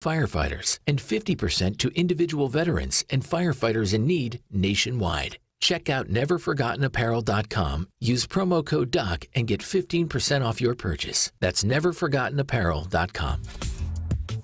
firefighters, and 50% to individual veterans and firefighters in need nationwide. Check out neverforgottenapparel.com, use promo code DOC, and get 15% off your purchase. That's neverforgottenapparel.com.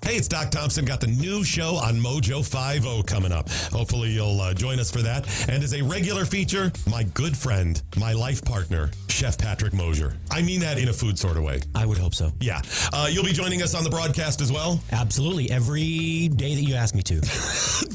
Hey, it's Doc Thompson. Got the new show on MoJo 50 coming up. Hopefully you'll join us for that. And as a regular feature, my good friend, my life partner, Chef Patrick Mosier. I mean that in a food sort of way. I would hope so. Yeah. You'll be joining us on the broadcast as well? Absolutely. Every day that you ask me to.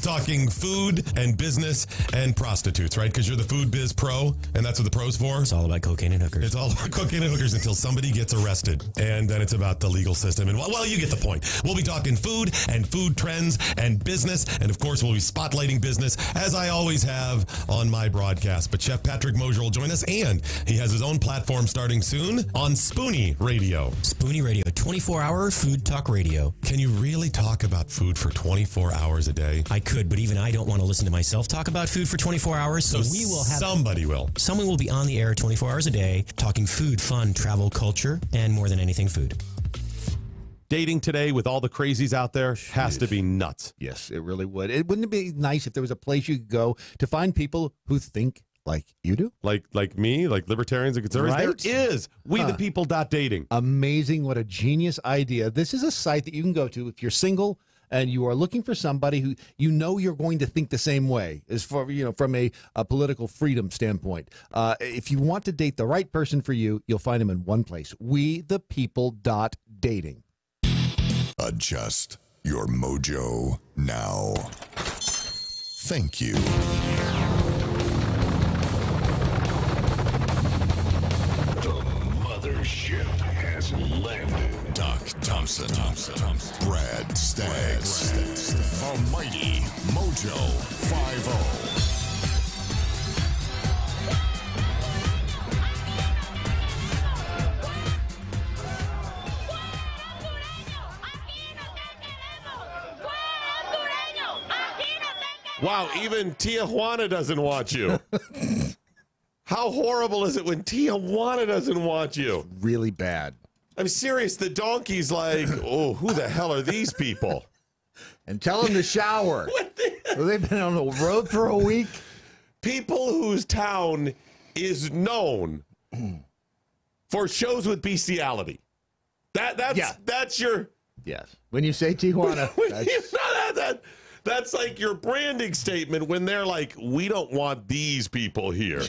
Talking food and business and prostitutes, right? Because you're the food biz pro, and that's what the pro's for. It's all about cocaine and hookers. It's all about cocaine and hookers until somebody gets arrested. And then it's about the legal system. And, well, you get the point. We'll be talking food and food trends and business. And, of course, we'll be spotlighting business, as I always have on my broadcast. But Chef Patrick Mosier will join us, and he has his own platform starting soon on Spoonie Radio. Spoonie Radio, 24-hour food talk radio. Can you really talk about food for 24 hours a day? I could, but even I don't want to listen to myself talk about food for 24 hours. So we will have... Somebody will. Someone will be on the air 24 hours a day talking food, fun, travel, culture, and more than anything, food. Dating today with all the crazies out there has to be nuts. Yes, it really would. Wouldn't it be nice if there was a place you could go to find people who think like you do? Like me, like libertarians and conservatives? Right? There is. We the people.dating. Amazing. What a genius idea. This is a site that you can go to if you're single and you are looking for somebody who you know you're going to think the same way, as for from a political freedom standpoint. If you want to date the right person for you, you'll find them in one place. WeThePeople.dating. Adjust your mojo now. Thank you. The mothership has landed. Doc Thompson. Brad Staggs. The mighty MoJo 50. Wow, even Tijuana doesn't want you. How horrible is it when Tijuana doesn't want you? Really bad. I'm serious. The donkey's like, oh, who the hell are these people? And tell them to shower. Well, they've been on the road for a week. People whose town is known for shows with bestiality. That's your... Yes. When you say Tijuana. That's like your branding statement when they're like, we don't want these people here.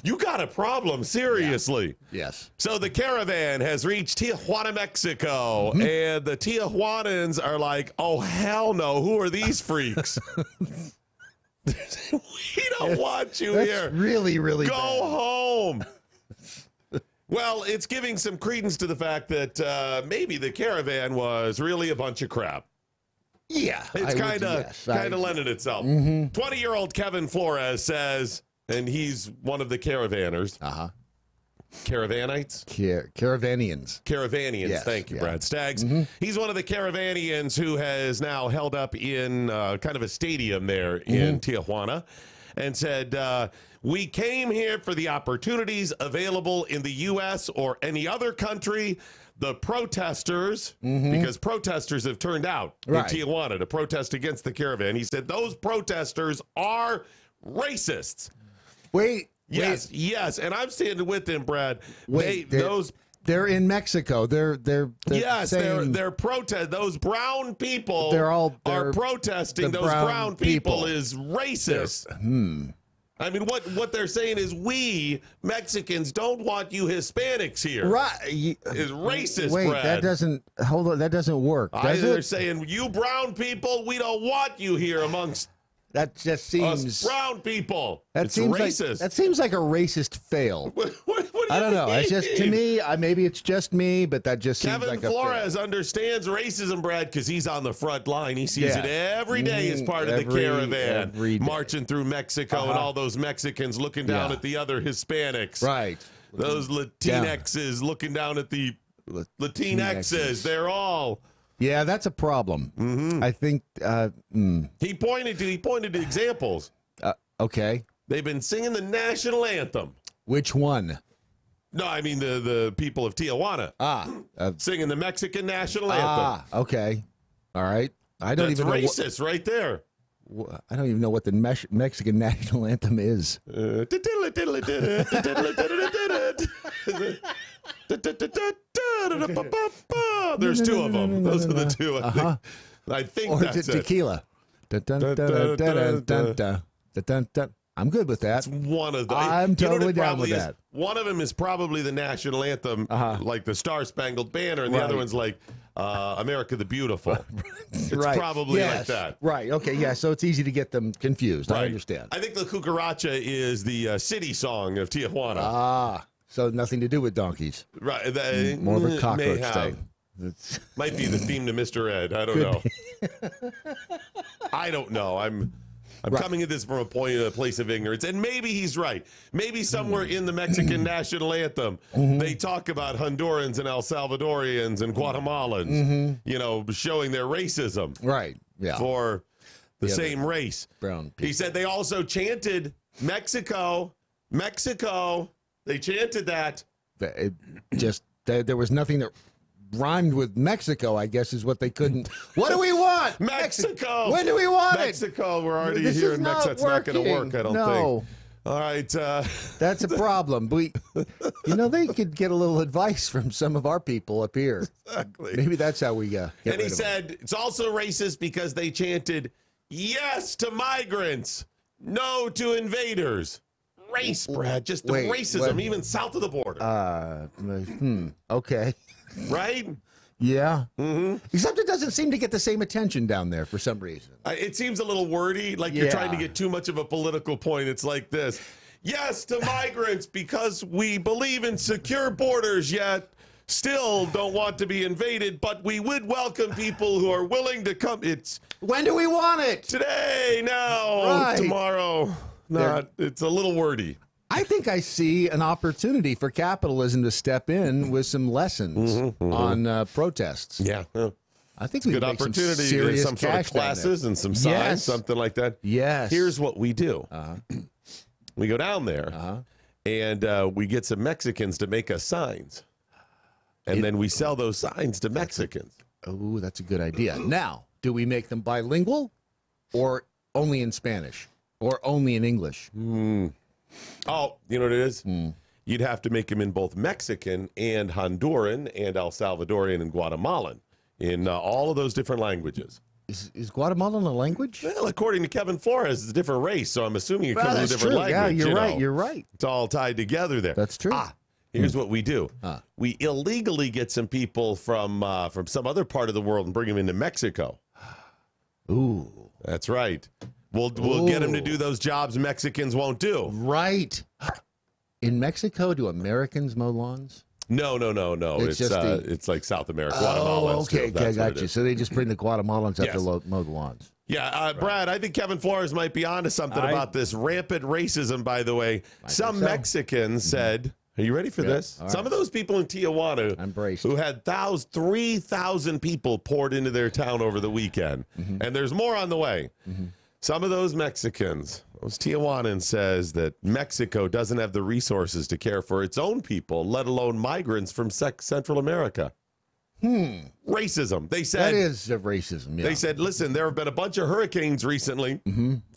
You got a problem, seriously. Yeah. Yes. So the caravan has reached Tijuana, Mexico, and the Tijuanans are like, oh, hell no, who are these freaks? We don't want you here. Really, really Go bad. home. Well, it's giving some credence to the fact that maybe the caravan was really a bunch of crap. Yeah. It's kind of lending itself. 20-year-old Kevin Flores says, and he's one of the caravanners. Caravanites? Caravanians. Caravanians. Yes, Thank you, Brad Staggs. He's one of the Caravanians who has now held up in kind of a stadium there in Tijuana and said, we came here for the opportunities available in the U.S. or any other country. The protesters, because protesters have turned out in Tijuana to protest against the caravan. He said those protesters are racists. Yes, and I'm standing with them, Brad. They're in Mexico. They're protest. Those brown people are protesting. Those brown people is racist. I mean, what they're saying is we Mexicans don't want you Hispanics here. Right. Is racist, Wait, Brad. that doesn't work, does They're it? saying, you brown people, we don't want you here amongst that just seems us brown people. That seems racist. That seems like a racist fail. What do you I don't know. mean? It's just, to me, maybe it's just me, but that just seems Kevin like a fail. Flores understands racism, Brad, because he's on the front line. He sees it every day as part of the caravan, marching through Mexico and all those Mexicans looking down at the other Hispanics. Right. Those Latinxes looking down at the Latinxes. They're all... Yeah, that's a problem. I think... He pointed to examples. Okay. They've been singing the national anthem. Which one? No, I mean the people of Tijuana. Singing the Mexican national anthem. Okay. All right. I don't That's even know racist right there. I don't even know what the Mexican national anthem is. There's two of them. Those are the two. I think Or that's it. tequila. I'm good with that. It's one of the. I'm totally down with that. One of them is probably the national anthem, like the Star Spangled Banner, and the other one's like America the Beautiful. It's probably like that. Right. Okay. Yeah. So it's easy to get them confused. Right. I understand. I think the Cucaracha is the city song of Tijuana. So nothing to do with donkeys. Right. More of a cockroach thing. Might be the theme to Mr. Ed. I don't know. I don't know. I'm coming at this from a place of ignorance, and maybe he's right. Maybe somewhere in the Mexican national anthem, they talk about Hondurans and El Salvadorians and Guatemalans, you know, showing their racism, right? Yeah, for the same race. Brown people. He said they also chanted Mexico, Mexico. They chanted that. There was nothing that rhymed with Mexico, I guess, is what they couldn't. What do we want? Mexico. When do we want Mexico. We're already here in Mexico. That's not going to work, I don't think. All right. That's a problem. They could get a little advice from some of our people up here. Exactly. Maybe that's how we get And he rid of said it's also racist because they chanted yes to migrants, no to invaders. Race, Brad. Just the racism, even south of the border. Okay. Right? Yeah. Except it doesn't seem to get the same attention down there for some reason. It seems a little wordy, like you're trying to get too much of a political point. It's like this. Yes to migrants because we believe in secure borders, yet still don't want to be invaded, but we would welcome people who are willing to come. It's when do we want it? Today, now, tomorrow. It's a little wordy. I think I see an opportunity for capitalism to step in with some lessons on protests. Yeah. I think we good make opportunity. Some serious some sort of classes and some signs, something like that. Yes. Here's what we do. We go down there and we get some Mexicans to make us signs. And then we sell those signs to Mexicans. Oh, that's a good idea. Now, do we make them bilingual or only in Spanish or only in English? Oh, you know what it is? You'd have to make them in both Mexican and Honduran and El Salvadorian and Guatemalan in all of those different languages. Is Guatemalan a language? Well, according to Kevin Flores, it's a different race, so I'm assuming it comes with a different language. Yeah, you're right. You're right. It's all tied together there. That's true. Here's what we do. We illegally get some people from some other part of the world and bring them into Mexico. Ooh. That's right. We'll get them to do those jobs Mexicans won't do. Right. In Mexico, do Americans mow lawns? No. It's like South America. Oh, okay. I got you. So they just bring the Guatemalans up to mow the lawns. Yeah, Brad, I think Kevin Flores might be onto something about this rampant racism, by the way. Some Mexicans said, are you ready for this? Some of those people in Tijuana who had 3,000 people poured into their town over the weekend, and there's more on the way. Some of those Mexicans, those Tijuanans, says that Mexico doesn't have the resources to care for its own people, let alone migrants from Central America. Racism. They said that is racism. Yeah. They said, listen, there have been a bunch of hurricanes recently.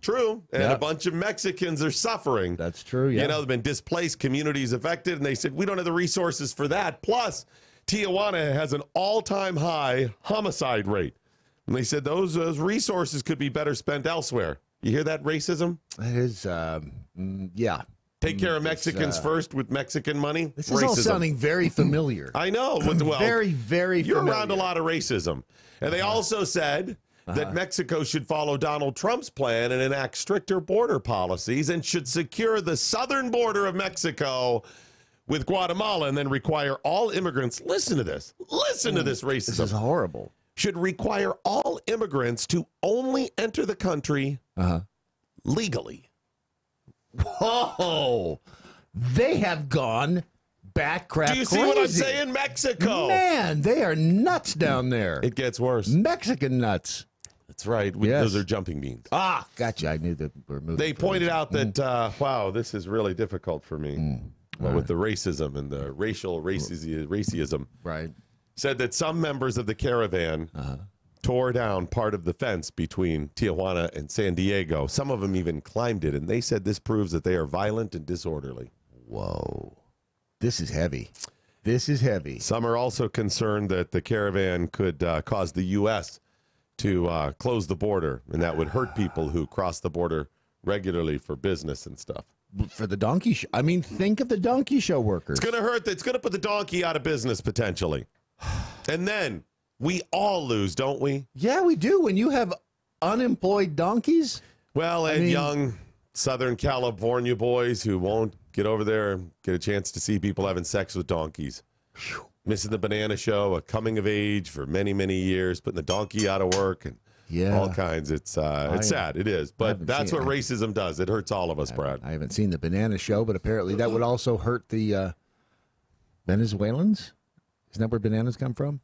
True. And a bunch of Mexicans are suffering. That's true. Yeah. You know, they've been displaced, communities affected, and they said, we don't have the resources for that. Plus, Tijuana has an all-time high homicide rate. And they said those resources could be better spent elsewhere. You hear that racism? It is, yeah. Take care of Mexicans first with Mexican money. This is all sounding very familiar. I know. Well, very, very you're familiar. around a lot of racism. And they also said that Mexico should follow Donald Trump's plan and enact stricter border policies and should secure the southern border of Mexico with Guatemala and then require all immigrants, listen to this racism. This is horrible. Should require all immigrants to only enter the country legally. Whoa! They have gone bat crap crazy. Do you see what I'm saying? Mexico. Man, they are nuts down there. It gets worse. Mexican nuts. That's right. Those are jumping beans. Gotcha. I knew that we're moving. They pointed out that, wow, this is really difficult for me. With the racism and the racial racism. Right. Said that some members of the caravan tore down part of the fence between Tijuana and San Diego. Some of them even climbed it, and they said this proves that they are violent and disorderly. Whoa. This is heavy. This is heavy. Some are also concerned that the caravan could cause the U.S. to close the border, and that would hurt people who cross the border regularly for business and stuff. For the donkey show. I mean, think of the donkey show workers. It's going to hurt. It's going to put the donkey out of business potentially. And then we all lose, don't we? Yeah, we do. When you have unemployed donkeys. Well, and young Southern California boys who won't get over there and get a chance to see people having sex with donkeys. Missing the banana show, a coming of age for many, many years, putting the donkey out of work and all kinds. It's sad. It is. But that's what racism does. It hurts all of us, Brad. I haven't seen the banana show, but apparently that would also hurt the Venezuelans. Isn't that where bananas come from?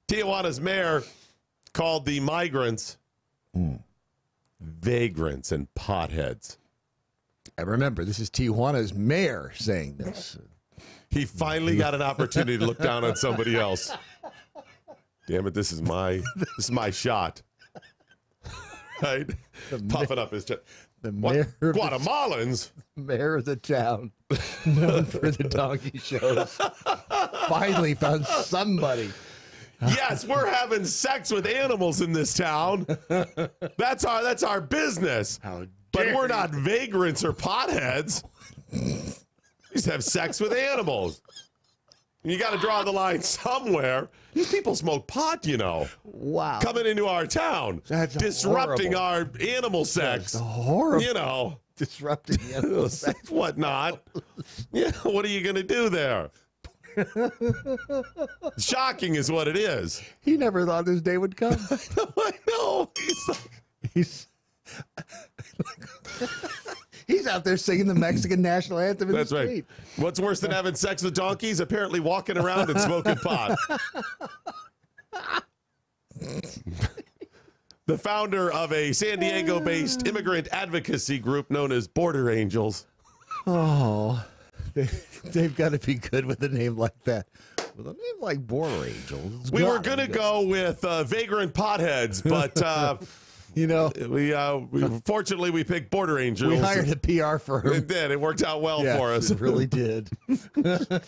Tijuana's mayor called the migrants vagrants and potheads. I remember, this is Tijuana's mayor saying this. He finally got an opportunity to look down on somebody else. Damn it, this is my shot. Right? Puffing up his chest. The mayor of Guatemalans? Mayor of the town, known for the donkey shows, finally found somebody. Yes, we're having sex with animals in this town. That's our business. But we're not vagrants or potheads. We just have sex with animals. You got to draw the line somewhere. These people smoke pot, you know. Wow. Coming into our town. That's disrupting horrible. our animal sex. That's horrible. You know. Disrupting animal sex. Whatnot. Yeah, what are you going to do there? Shocking is what it is. He never thought this day would come. I know. He's out there singing the Mexican national anthem in That's the street. Right. What's worse than having sex with donkeys? Apparently walking around and smoking pot. The founder of a San Diego-based immigrant advocacy group known as Border Angels. Oh, they've got to be good with a name like that. With a name like Border Angels. We were going to go with vagrant potheads, but... you know, we fortunately we picked Border Angels. We hired a PR firm. It did. It worked out well for us. It really did.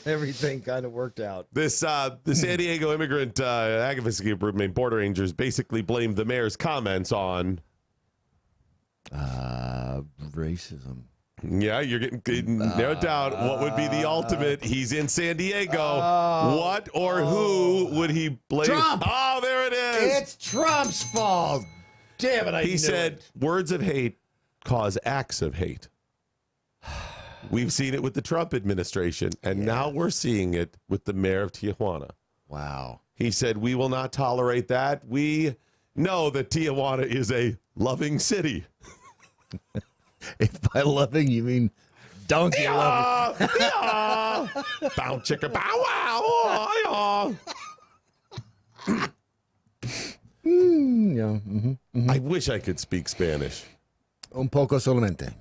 Everything kind of worked out. This the San Diego immigrant advocacy group named Border Angels basically blamed the mayor's comments on racism. Yeah, you're getting no doubt. What would be the ultimate? He's in San Diego. What or who would he blame? Trump. Oh, there it is. It's Trump's fault. Damn it, He said words of hate cause acts of hate. We've seen it with the Trump administration, and now we're seeing it with the mayor of Tijuana. Wow. He said, we will not tolerate that. We know that Tijuana is a loving city. If by loving you mean donkey loving. Yeah. Bow chicka bow wow. I wish I could speak Spanish. Un poco solamente.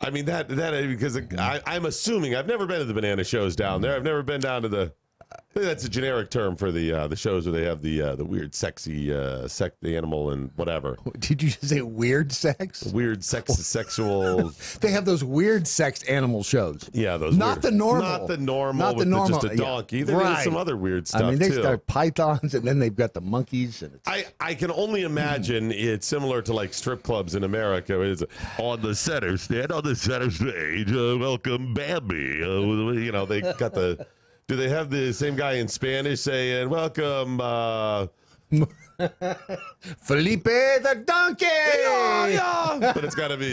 I mean that because I'm assuming I've never been to the banana shows down there. I've never been down to the. I think that's a generic term for the shows where they have the weird sexy the animal and whatever. Did you just say weird sex? Weird sexual. They have those weird sex animal shows. Yeah, those not weird, the normal, not the normal, not the with normal. Just a donkey. There right. is some other weird stuff. I mean, they too. start pythons, and then they've got the monkeys. And it's... I can only imagine it's similar to like strip clubs in America. It's on the center stage, welcome Bambi. You know, they got the. Do they have the same guy in Spanish saying, welcome, Felipe the donkey? Yeah. But it's got to be,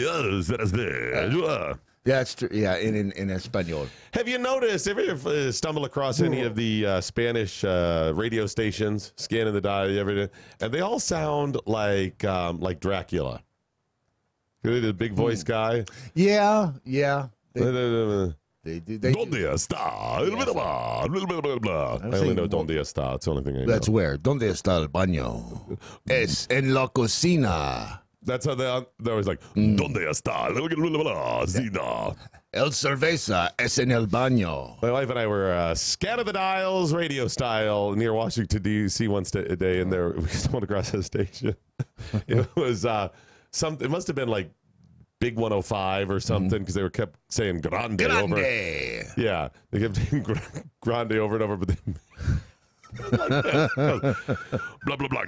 Yeah, it's true. Yeah, in Espanol. Have you noticed, have you ever stumbled across any of the Spanish radio stations, scanning the dial, and they all sound like Dracula? The big voice guy? Yeah. They Donde está? I only know Donde está. It's the only thing I know. That's where. Donde está el baño? Es en la cocina. That's how they're always like, Donde está? El cerveza es en el baño. My wife and I were scan of the dials, radio style, near Washington, D.C. one day, and there we stumbled across a station. It was it must have been like Big 105 or something, because they kept saying grande over. Yeah, they kept saying grande over and over, but then blah blah blah,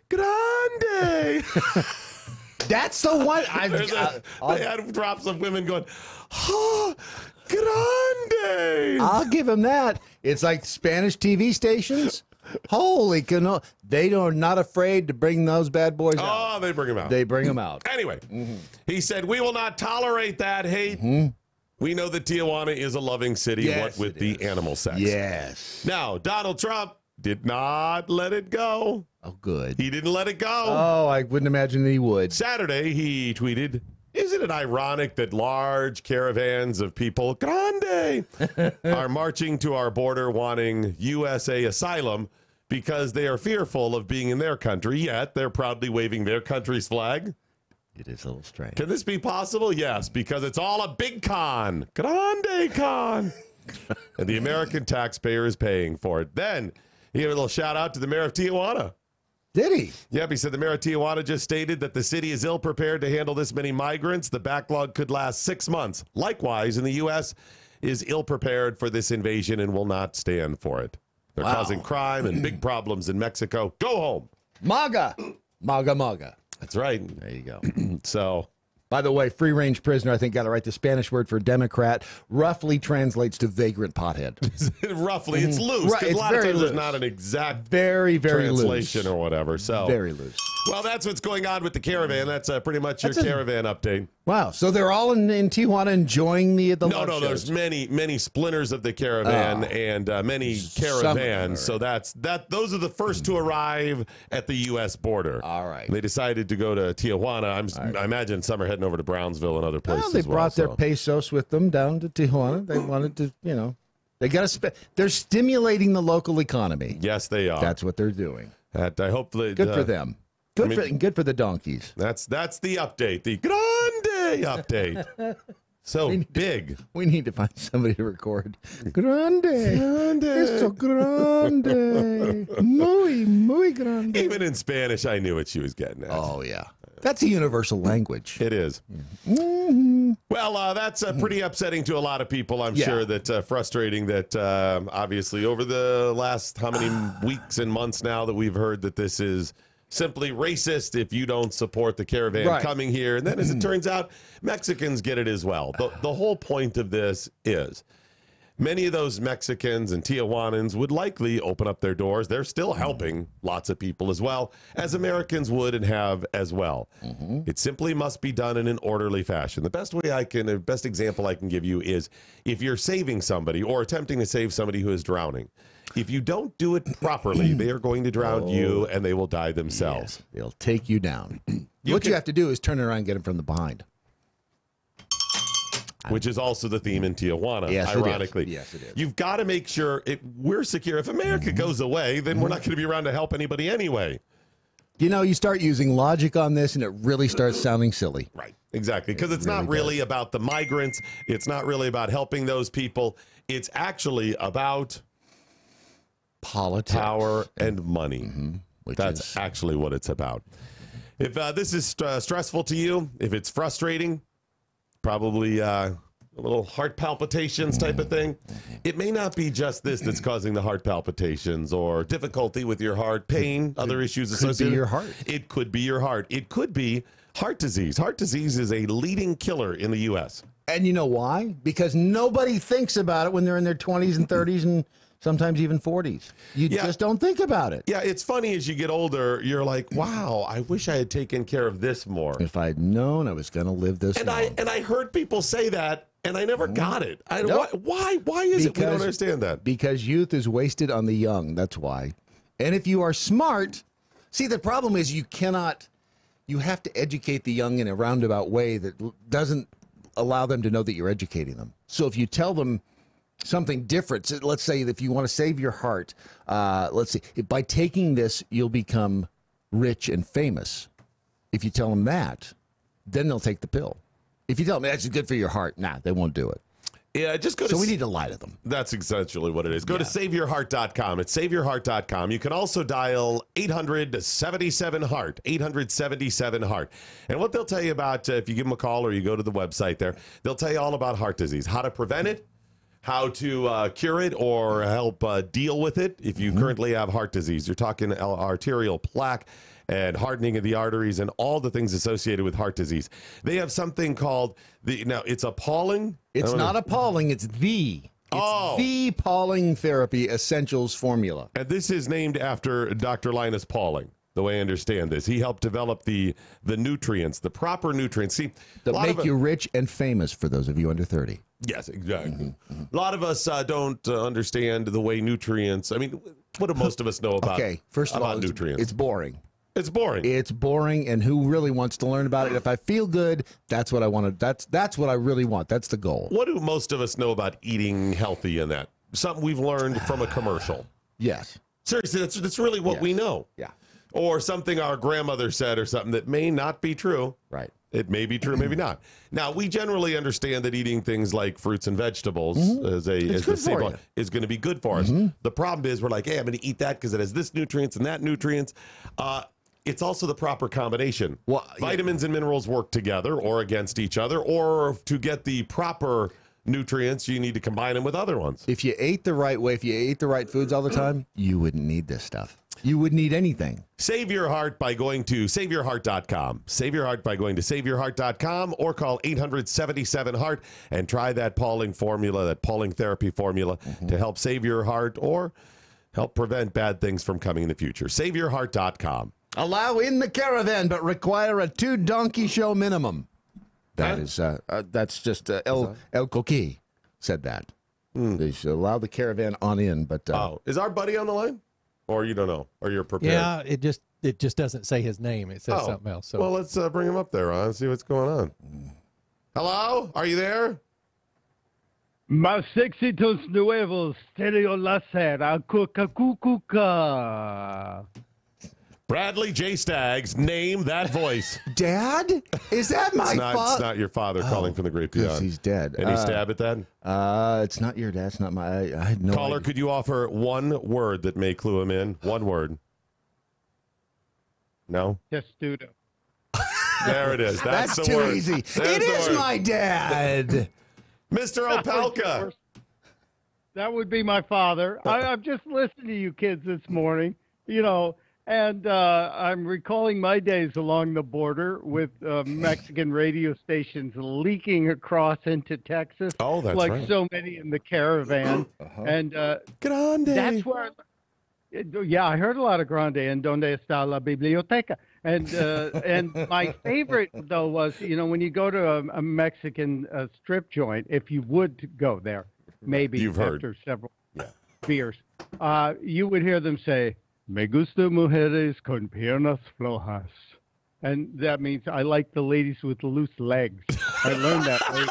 grande. That's the one. They had drops of women going, oh, grande. I'll give them that. It's like Spanish TV stations. Holy cano! They are not afraid to bring those bad boys out. Oh, they bring them out. They bring them out. Anyway, he said, we will not tolerate that hate. We know that Tijuana is a loving city, Yes, what with the animal sex. Yes. Now, Donald Trump did not let it go. Oh, good. He didn't let it go. Oh, I wouldn't imagine that he would. Saturday, he tweeted, isn't it ironic that large caravans of people, grande, are marching to our border wanting USA asylum because they are fearful of being in their country, yet they're proudly waving their country's flag? It is a little strange. Can this be possible? Yes, because it's all a big con. Grande con. And the American taxpayer is paying for it. Then he gave a little shout out to the mayor of Tijuana. Did he? Yep, he said the mayor of Tijuana just stated that the city is ill prepared to handle this many migrants. The backlog could last 6 months. Likewise, in the U.S. is ill prepared for this invasion and will not stand for it. They're causing crime and big problems in Mexico. Go home. MAGA. MAGA, MAGA. That's right. There you go. So, by the way, free-range prisoner, I think got it right. The Spanish word for Democrat roughly translates to vagrant pothead. roughly, it's loose. Right, Because it's a lot of very times there's loose. not an exact Very, very translation loose. or whatever. So Very loose. Well, that's what's going on with the caravan. That's pretty much your caravan update. Wow. So they're all in Tijuana enjoying the No, love there's shows. many splinters of the caravan and many caravans. So those are the first to arrive at the U.S. border. All right. They decided to go to Tijuana. I imagine some are heading over to Brownsville and other places. Well, they as well, brought their pesos with them down to Tijuana. They wanted to, they got to they're stimulating the local economy. Yes, they are. That's what they're doing. I hope that, Good for them. Good for the donkeys. That's the update, the grande update. So big. We need to find somebody to record. Grande. It's so grande. Muy grande. Even in Spanish, I knew what she was getting at. Oh, yeah. That's a universal language. It is. Well, that's pretty upsetting to a lot of people, I'm sure. That frustrating that obviously over the last how many weeks and months now that we've heard that this is simply racist if you don't support the caravan coming here. And then as it turns out, Mexicans get it as well. The whole point of this is many of those Mexicans and Tijuanans would likely open up their doors. They're still helping lots of people as well, as Americans would and have as well. It simply must be done in an orderly fashion. The best example I can give you is if you're saving somebody or attempting to save somebody who is drowning. If you don't do it properly, they are going to drown you and they will die themselves. Yes, they'll take you down. What you have to do is turn around and get them from the behind. Which is also the theme in Tijuana, ironically. Yes, it is. You've got to make sure we're secure. If America goes away, then we're not going to be around to help anybody anyway. You start using logic on this and it really starts sounding silly. Right, exactly. Because it's not really about the migrants. It's not really about helping those people. It's actually about politics, power, and money. That's actually what it's about. If this is stressful to you, if it's frustrating, probably a little heart palpitations type of thing. It may not be just this that's causing the heart palpitations or difficulty with your heart, pain, other issues associated. It could be your heart. It could be your heart. It could be heart disease. Heart disease is a leading killer in the U.S. And you know why? Because nobody thinks about it when they're in their 20s and 30s and sometimes even 40s. You just don't think about it. Yeah, it's funny as you get older, you're like, wow, I wish I had taken care of this more. If I'd known I was going to live this long. I heard people say that, and I never got it. Why is it we don't understand that? Because youth is wasted on the young. That's why. And if you are smart, see, the problem is you have to educate the young in a roundabout way that doesn't allow them to know that you're educating them. So if you tell them something different. So let's say if you want to save your heart, let's see, by taking this, you'll become rich and famous. If you tell them that, then they'll take the pill. If you tell them that's good for your heart, nah, they won't do it. Yeah, just go to... So we need to lie to them. That's essentially what it is. Go to SaveYourHeart.com. It's SaveYourHeart.com. You can also dial 800-77-HEART, 800-77-HEART. And what they'll tell you about, if you give them a call or you go to the website there, they'll tell you all about heart disease, how to prevent it, how to cure it or help deal with it if you currently have heart disease. You're talking arterial plaque and hardening of the arteries and all the things associated with heart disease. They have something called now it's appalling. It's not appalling. It's the Pauling Therapy Essentials Formula. And this is named after Dr. Linus Pauling, the way I understand this. He helped develop the nutrients, the proper nutrients. See, that make you rich and famous for those of you under 30. Yes, exactly. A lot of us don't understand the way nutrients. I mean, what do most of us know about? Okay, first of all, nutrients? It's boring. It's boring. It's boring, and who really wants to learn about it? If I feel good, that's what I want to. That's what I really want. That's the goal. What do most of us know about eating healthy in that? Something we've learned from a commercial. Yes. Seriously, that's really what we know. Yeah. Or something our grandmother said or something that may not be true. Right. It may be true, maybe not. Now, we generally understand that eating things like fruits and vegetables is going to be good for us. The problem is we're like, hey, I'm going to eat that because it has this nutrients and that nutrients. It's also the proper combination. Well, vitamins and minerals work together or against each other, or to get the proper nutrients, you need to combine them with other ones. If you ate the right way, if you ate the right foods all the time, you wouldn't need this stuff. You wouldn't need anything. Save your heart by going to SaveYourHeart.com. Save your heart by going to SaveYourHeart.com or call 800-77-HEART and try that Pauling formula, that Pauling therapy formula to help save your heart or help prevent bad things from coming in the future. SaveYourHeart.com. Allow in the caravan, but require a 2-donkey show minimum. That is, that's just El Coqui said that. They should allow the caravan on in, but... is our buddy on the line? Or you don't know? Or you're prepared? Yeah, it just doesn't say his name. It says something else. So. Well, let's bring him up there, Ron, and see what's going on. Hello? Are you there? Más éxitos nuevos, stereo láser, a cuca. Bradley J. Staggs, name that voice. Dad? Is that my father? It's not your father calling from the great beyond. He's dead. Any stab at that? It's not your dad. It's not my... I had no Caller, idea. could you offer one word that may clue him in? One word. No? Testudo. There it is. That's the too word. easy. That's It the is word. my dad. Mr. Opelka. That would be my father. I've just listened to you kids this morning, and I'm recalling my days along the border with Mexican radio stations leaking across into Texas. Oh, that's like right. so many in the caravan. And Grande. that's where... Yeah, I heard a lot of Grande and Donde está la biblioteca. And my favorite, though, was, when you go to a Mexican strip joint, if you would go there, maybe You've after heard. several beers, you would hear them say, Me gusta mujeres con piernas flojas. And that means I like the ladies with loose legs. I learned that later.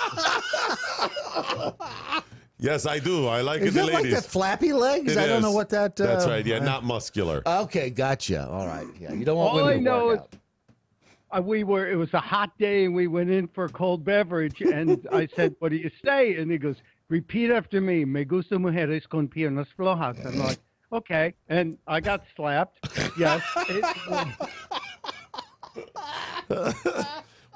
Yes, I do. I like Is the that ladies. like the flappy legs? It I don't is. know what that... That's right. Yeah, not muscular. Okay, gotcha. All right. Yeah, you don't want All I women to know work is out. it was a hot day and we went in for a cold beverage and I said, what do you say? And he goes, repeat after me. Me gusta mujeres con piernas flojas. I'm like, okay. And I got slapped. Yes.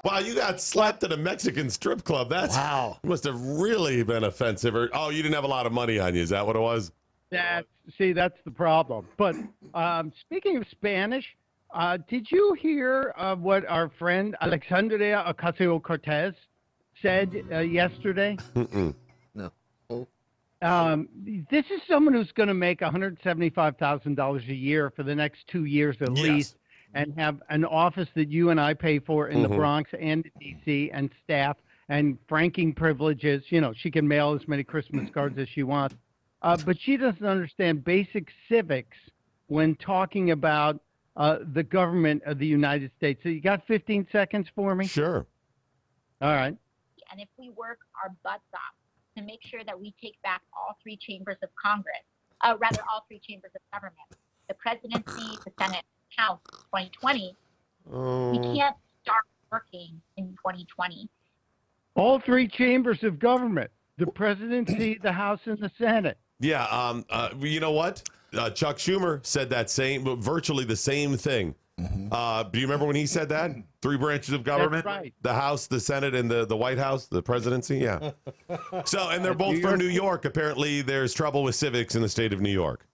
Wow, you got slapped at a Mexican strip club. That's Wow. Must have really been offensive. Or, you didn't have a lot of money on you. Is that what it was? that's the problem. But speaking of Spanish, did you hear what our friend Alexandria Ocasio-Cortez said yesterday? No. This is someone who's going to make $175,000 a year for the next 2 years at least, and have an office that you and I pay for in the Bronx and D.C. and staff and franking privileges. She can mail as many Christmas cards as she wants. But she doesn't understand basic civics when talking about the government of the United States. So you got 15 seconds for me? Sure. All right. And if we work our butts off to make sure that we take back all three chambers of Congress, rather all three chambers of government, the presidency, the Senate, House, 2020, we can't start working in 2020. All three chambers of government: the presidency, the House, and the Senate. Yeah. You know what? Chuck Schumer said that virtually the same thing. Do you remember when he said that? 3 branches of government: That's right. The House, the Senate, and the White House, the presidency. Yeah. So, and they're both from New York. Apparently, there's trouble with civics in the state of New York.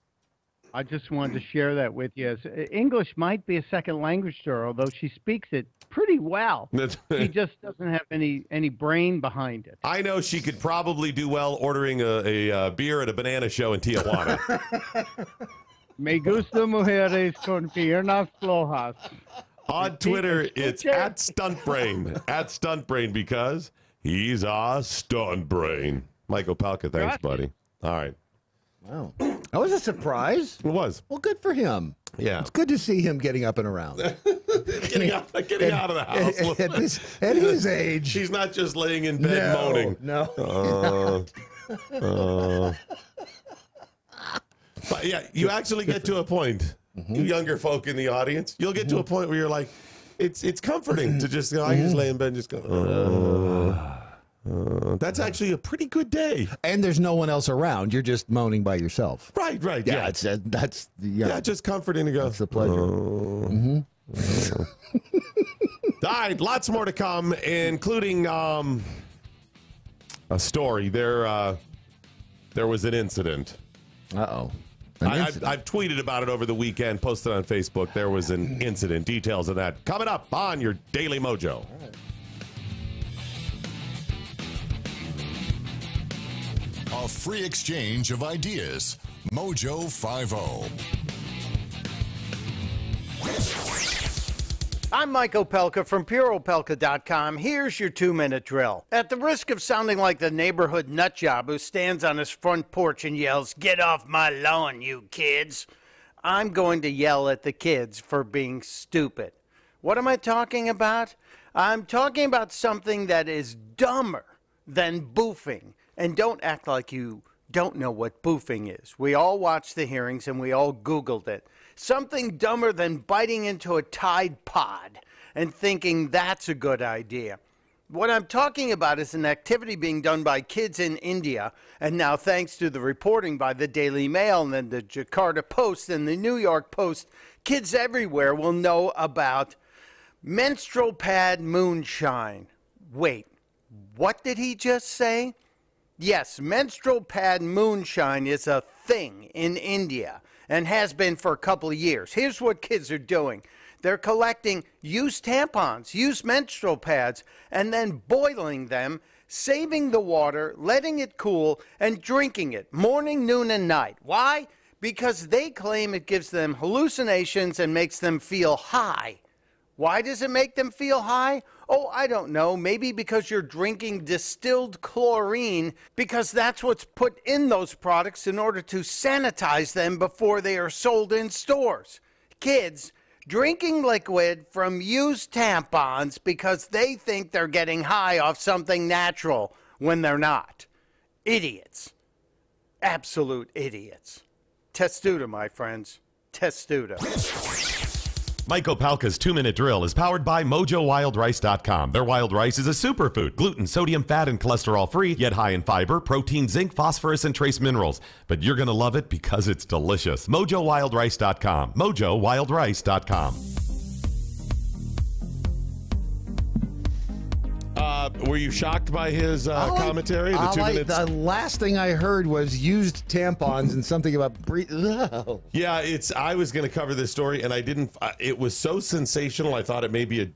I just wanted to share that with you. English might be a second language to her, although she speaks it pretty well. She just doesn't have any brain behind it. I know she could probably do well ordering a beer at a banana show in Tijuana. Me gusta mujeres con piernas flojas. On Twitter, it's at Stuntbrain. At Stuntbrain, because he's a stunt brain. Michael Palka, thanks, buddy. All right. Wow. That was a surprise. It was. Well, good for him. Yeah. It's good to see him getting up and around. getting out of the house. At his age. She's not just laying in bed moaning. No. But yeah, you actually get to a point, you younger folk in the audience, you'll get to a point where you're like, it's comforting to just, I just lay in bed and just go, that's actually a pretty good day. And there's no one else around. You're just moaning by yourself. Right. Yeah, that's just comforting to go. That's the pleasure. All right, lots more to come, including a story. There was an incident. Uh-oh. I've tweeted about it over the weekend, posted on Facebook. There was an incident. Details of that coming up on your Daily Mojo. All right. A free exchange of ideas. MoJo 50. I'm Mike Opelka from PureOpelka.com. Here's your 2-minute drill. At the risk of sounding like the neighborhood nutjob who stands on his front porch and yells, "Get off my lawn, you kids," I'm going to yell at the kids for being stupid. What am I talking about? I'm talking about something that is dumber than boofing. And don't act like you don't know what boofing is. We all watched the hearings and we all Googled it. Something dumber than biting into a Tide Pod and thinking that's a good idea. What I'm talking about is an activity being done by kids in India, and now thanks to the reporting by the Daily Mail and then the Jakarta Post and the New York Post, kids everywhere will know about menstrual pad moonshine. Wait, what did he just say? Yes, menstrual pad moonshine is a thing in India and has been for a couple of years. Here's what kids are doing. They're collecting used tampons, used menstrual pads, and then boiling them, saving the water, letting it cool, and drinking it morning, noon, and night. Why? Because they claim it gives them hallucinations and makes them feel high. Why does it make them feel high? Oh, I don't know. Maybe because you're drinking distilled chlorine, because that's what's put in those products in order to sanitize them before they are sold in stores. Kids drinking liquid from used tampons because they think they're getting high off something natural when they're not. Idiots. Absolute idiots. Testudo, my friends. Testudo. Mike Opalka's 2-minute drill is powered by MoJoWildRice.com. Their wild rice is a superfood, gluten, sodium, fat, and cholesterol-free, yet high in fiber, protein, zinc, phosphorus, and trace minerals. But you're going to love it because it's delicious. MoJoWildRice.com. MoJoWildRice.com. Were you shocked by his commentary? The 2 minutes? The last thing I heard was used tampons and something about Yeah, I was going to cover this story, and I didn't. It was so sensational. I thought it may be a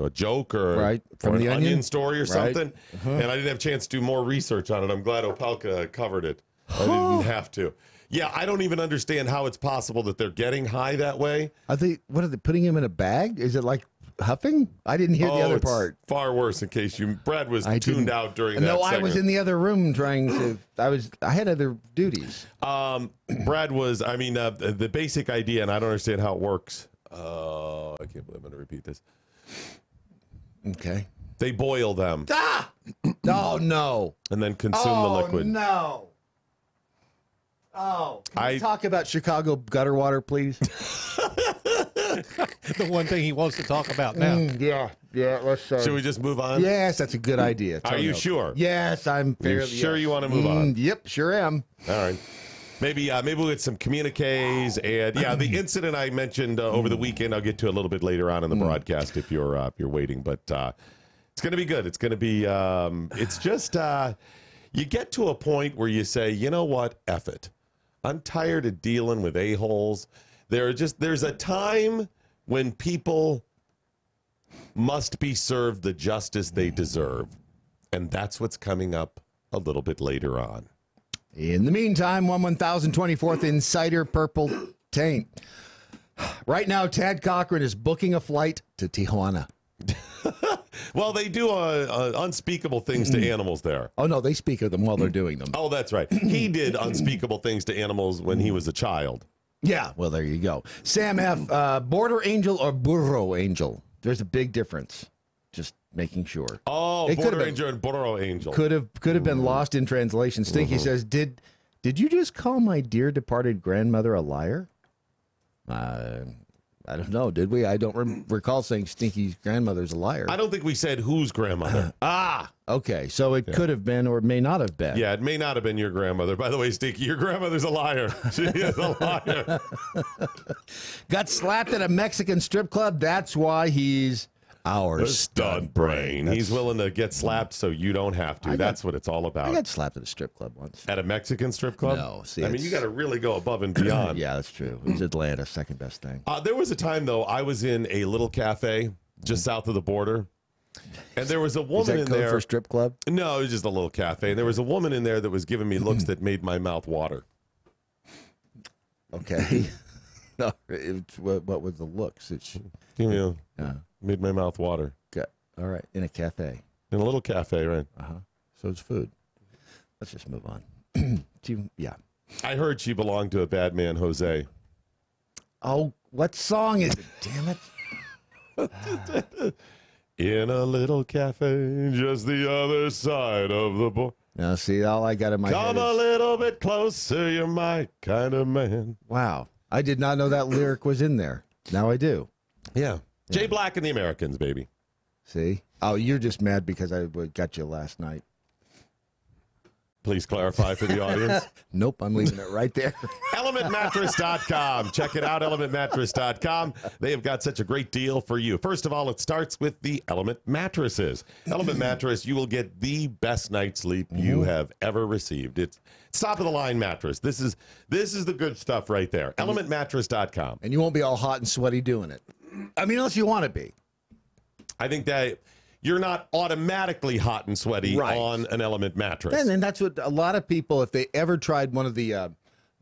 joke or from an the onion story or something. And I didn't have a chance to do more research on it. I'm glad Opelka covered it. I didn't have to. Yeah, I don't even understand how it's possible that they're getting high that way. What are they putting him in a bag? Is it like huffing? I didn't hear the other part. Far worse. In case Brad was tuned out during that. No, segment. I was in the other room trying to. I had other duties. Brad was. I mean, the basic idea, and I don't understand how it works. I can't believe I'm going to repeat this. Okay. They boil them. Oh no! And then consume the liquid. Oh no! Oh, can we talk about Chicago gutter water, please? The one thing he wants to talk about now. Yeah. Let's. Should we just move on? Yes, that's a good idea. Are you sure? Yes, I'm fairly. You sure you want to move on? Yep, sure am. All right. Maybe we'll get some communiques, and the incident I mentioned over the weekend, I'll get to a little bit later on in the broadcast if you're waiting. But it's going to be good. It's going to be. It's just you get to a point where you say, you know what, F it. I'm tired of dealing with a-holes. There's a time when people must be served the justice they deserve, and that's what's coming up a little bit later on. In the meantime, 1024th Insider Purple Taint. Right now, Tad Cochran is booking a flight to Tijuana. Well, they do unspeakable things to animals there. Oh, no, they speak of them while they're doing them. Oh, that's right. He did unspeakable things to animals when he was a child. Yeah, well, there you go. Sam F., border angel or burro angel? There's a big difference. Just making sure. Oh, border angel and burro angel. Could have been lost in translation. Stinky says, did you just call my dear departed grandmother a liar? I don't know. Did we? I don't recall saying Stinky's grandmother's a liar. I don't think we said whose grandmother. Okay. So it could have been or may not have been. Yeah, it may not have been your grandmother. By the way, Stinky, your grandmother's a liar. She is a liar. Got slapped at a Mexican strip club. That's why he's our stunt brain. He's willing to get slapped so you don't have to. That's what it's all about. I got slapped at a strip club once. At a Mexican strip club? No. See, I mean, you got to really go above and beyond. Yeah, that's true. It was Atlanta, second best thing. There was a time, though, I was in a little cafe just south of the border. And there was a woman in there. For a strip club? No, it was just a little cafe. And there was a woman in there that was giving me looks that made my mouth water. Okay. No, what was the looks? Made my mouth water. Okay. All right. In a cafe. In a little cafe, right? So it's food. Let's just move on. Yeah. I heard she belonged to a bad man, Jose. Oh, what song is it? Damn it. In a little cafe, just the other side of the border. Now, see, all I got in my head Come a little bit closer, you're my kind of man. Wow. I did not know that lyric was in there. Now I do. Yeah. Jay Black and the Americans, baby. See? Oh, you're just mad because I got you last night. Please clarify for the audience. Nope, I'm leaving it right there. ElementMattress.com. Check it out, ElementMattress.com. They have got such a great deal for you. First of all, it starts with the Element mattresses. Element mattress, you will get the best night's sleep you have ever received. It's top of the line mattress. This is the good stuff right there. ElementMattress.com. And you won't be all hot and sweaty doing it. I mean, unless you want to be. I think that you're not automatically hot and sweaty on an Element mattress. And that's what a lot of people, if they ever tried one of the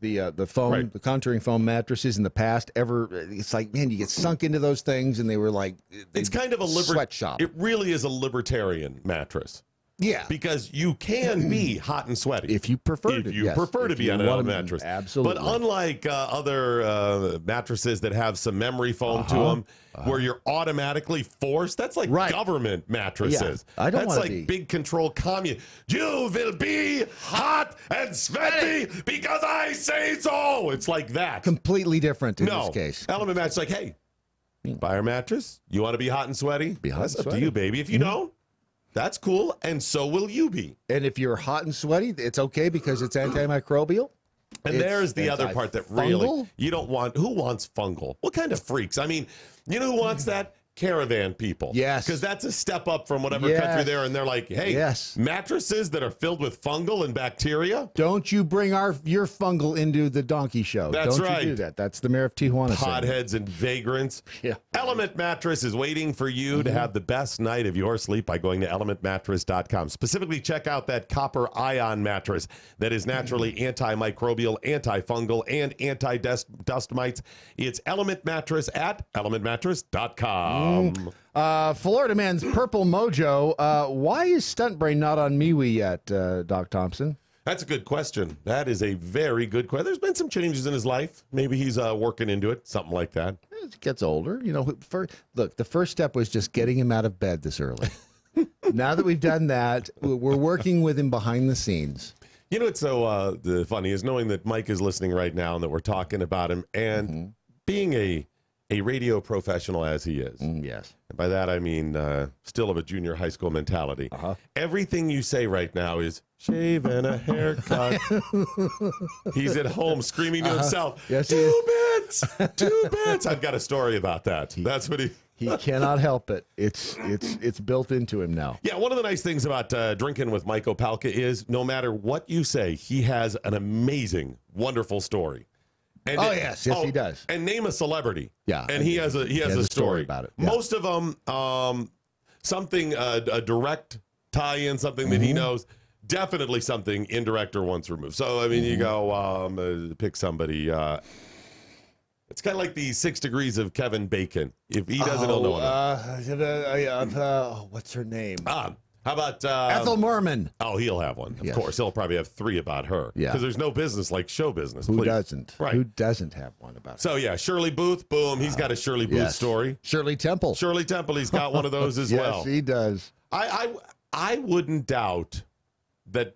foam, the contouring foam mattresses in the past, it's like, man, you get sunk into those things, and they were like, it's kind of a sweatshop. It really is a libertarian mattress. Yeah, because you can be hot and sweaty if you prefer to. If you prefer to be on an Element mattress, absolutely. But unlike other mattresses that have some memory foam to them, where you're automatically forced, that's like government mattresses. Yeah, I don't That's like big control commune. You will be hot and sweaty because I say so. It's like that. Completely different in this case. Element mattress, like, hey, buy our mattress. You want to be hot and sweaty? Be hot That's and up to you, baby. If you don't, that's cool, and so will you be. And if you're hot and sweaty, it's okay because it's antimicrobial. And there's the other part that really you don't want. Who wants fungal? What kind of freaks? I mean, you know who wants that? Caravan people. Yes. Because that's a step up from whatever country they're in. They're like, hey, mattresses that are filled with fungal and bacteria. Don't you bring your fungal into the donkey show. That's Don't right. you do that. That's the mayor of Tijuana. Potheads and vagrants. Yeah. Element Mattress is waiting for you to have the best night of your sleep by going to elementmattress.com. Specifically, check out that copper ion mattress that is naturally antimicrobial, antifungal, and anti-dust mites. It's Element Mattress at elementmattress.com. Florida man's purple MoJo. Why is Stunt Brain not on MeWe yet, Doc Thompson? That's a good question. That is a very good question. There's been some changes in his life. Maybe he's working into it, something like that. As he gets older, you know. Look, the first step was just getting him out of bed this early. Now that we've done that, we're working with him behind the scenes. You know what's so funny is knowing that Mike is listening right now and that we're talking about him and being a radio professional as he is. Yes. And by that, I mean still of a junior high school mentality. Everything you say right now is shave and a haircut. He's at home screaming to himself, yes, 2 bits, 2 bits. I've got a story about that. That's what he cannot help it. It's built into him now. Yeah, one of the nice things about drinking with Mike Opelka is no matter what you say, he has an amazing, wonderful story. And yes, he does. And name a celebrity. Yeah, and he has a story about it. Yeah. Most of them, something a direct tie-in, something that he knows. Definitely something indirect or once removed. So I mean, you go pick somebody. It's kind of like the 6 Degrees of Kevin Bacon. If he doesn't know what's her name? How about Ethel Merman? Oh, he'll have one. Of course, he'll probably have 3 about her. Yeah, because there's no business like show business. Who please. doesn't? Right. Who doesn't have one about her? So yeah, Shirley Booth. Boom, he's got a Shirley Booth story. Shirley Temple. Shirley Temple. He's got one of those as well. Yes, he does. I wouldn't doubt that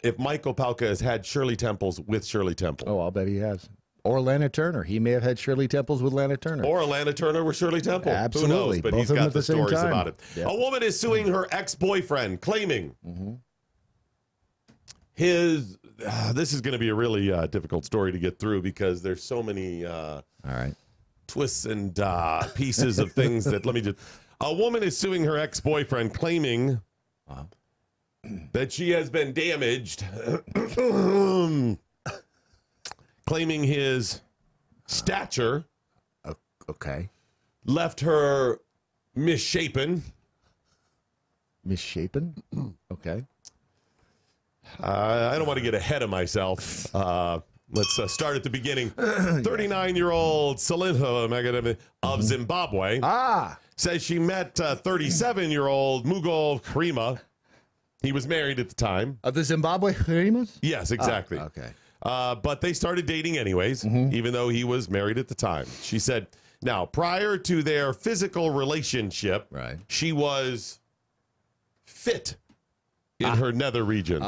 if Mike Opelka has had Shirley Temples with Shirley Temple. Oh, I'll bet he has. Or Lana Turner. He may have had Shirley Temples with Lana Turner. Or Lana Turner with Shirley Temple. Absolutely. Who knows? But Both he's of them got at the the same stories time. about it. Yep. A woman is suing her ex-boyfriend, claiming his... this is going to be a really difficult story to get through because there's so many all right, twists and pieces of things that... Let me just... A woman is suing her ex-boyfriend, claiming that she has been damaged, claiming his stature left her misshapen. Misshapen? Okay. I don't want to get ahead of myself. Let's start at the beginning. 39-year-old Salinha of Zimbabwe says she met 37-year-old Mugo Karima. He was married at the time. Of the Zimbabwe Karimas? Yes, exactly. Okay. But they started dating anyways, even though he was married at the time. She said, now, prior to their physical relationship, she was fit in her nether regions.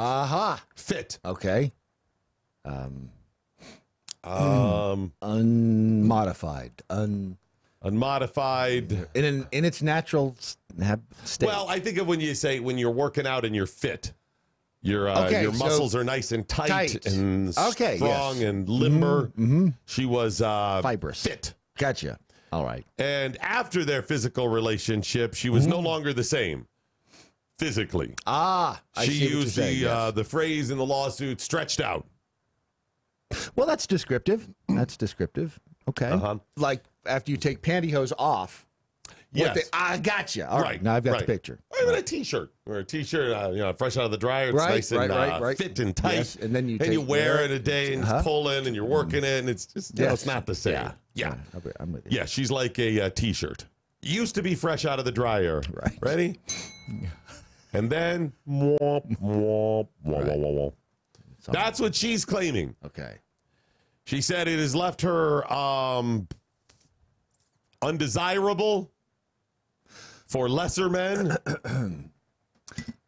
Fit. Okay. Unmodified. Unmodified. In its natural state. Well, I think of when you say when you're working out and you're fit. Your muscles are nice and tight. And strong and limber. She was fibrous. Fit. Gotcha. All right. And after their physical relationship, she was no longer the same physically. She used the phrase in the lawsuit, stretched out. Well, that's descriptive. That's descriptive. Okay. Like after you take pantyhose off. Yes. I gotcha. All right. Now I've got the picture. Or even a T-shirt. Or a T-shirt, fresh out of the dryer. It's nice and fit and tight. Yes. And then you wear it a day and it's pulling and you're working it and it's just, it's not the same. Yeah. I'm with you. Yeah, she's like a T-shirt. Used to be fresh out of the dryer. Right. Ready? And then, that's what she's claiming. Okay. She said it has left her undesirable for lesser men.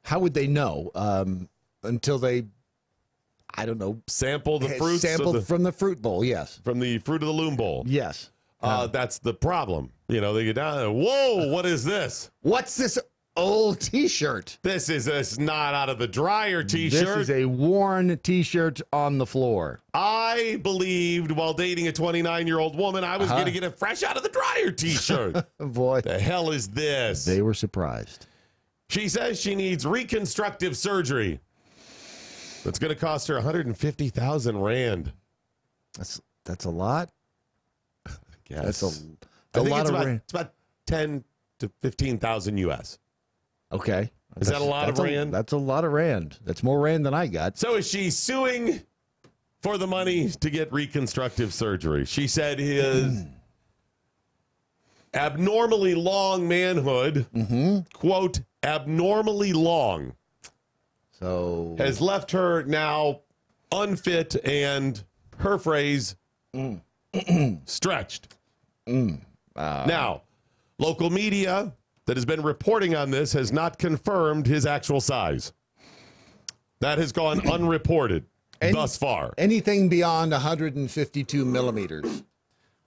How would they know until they, I don't know, sample the fruits? From the fruit bowl, yes. From the Fruit of the Loom bowl. Yes. That's the problem. They get down there, whoa, what is this? What's this old T-shirt? This is not out of the dryer T-shirt. This is a worn T-shirt on the floor. I believed while dating a 29-year-old woman I was going to get a fresh out of the dryer T-shirt. Boy. The hell is this? They were surprised. She says she needs reconstructive surgery. That's going to cost her 150,000 rand. That's a lot. Yes. That's a lot of rand. It's about 10 to 15,000 US. Okay. Is that a lot of rand? That's a lot of rand. That's more rand than I got. So is she suing for the money to get reconstructive surgery? She said his abnormally long manhood, quote, abnormally long, so has left her now unfit and, her phrase, stretched. Now, local media that has been reporting on this has not confirmed his actual size. That has gone unreported thus far. Anything beyond 152 millimeters.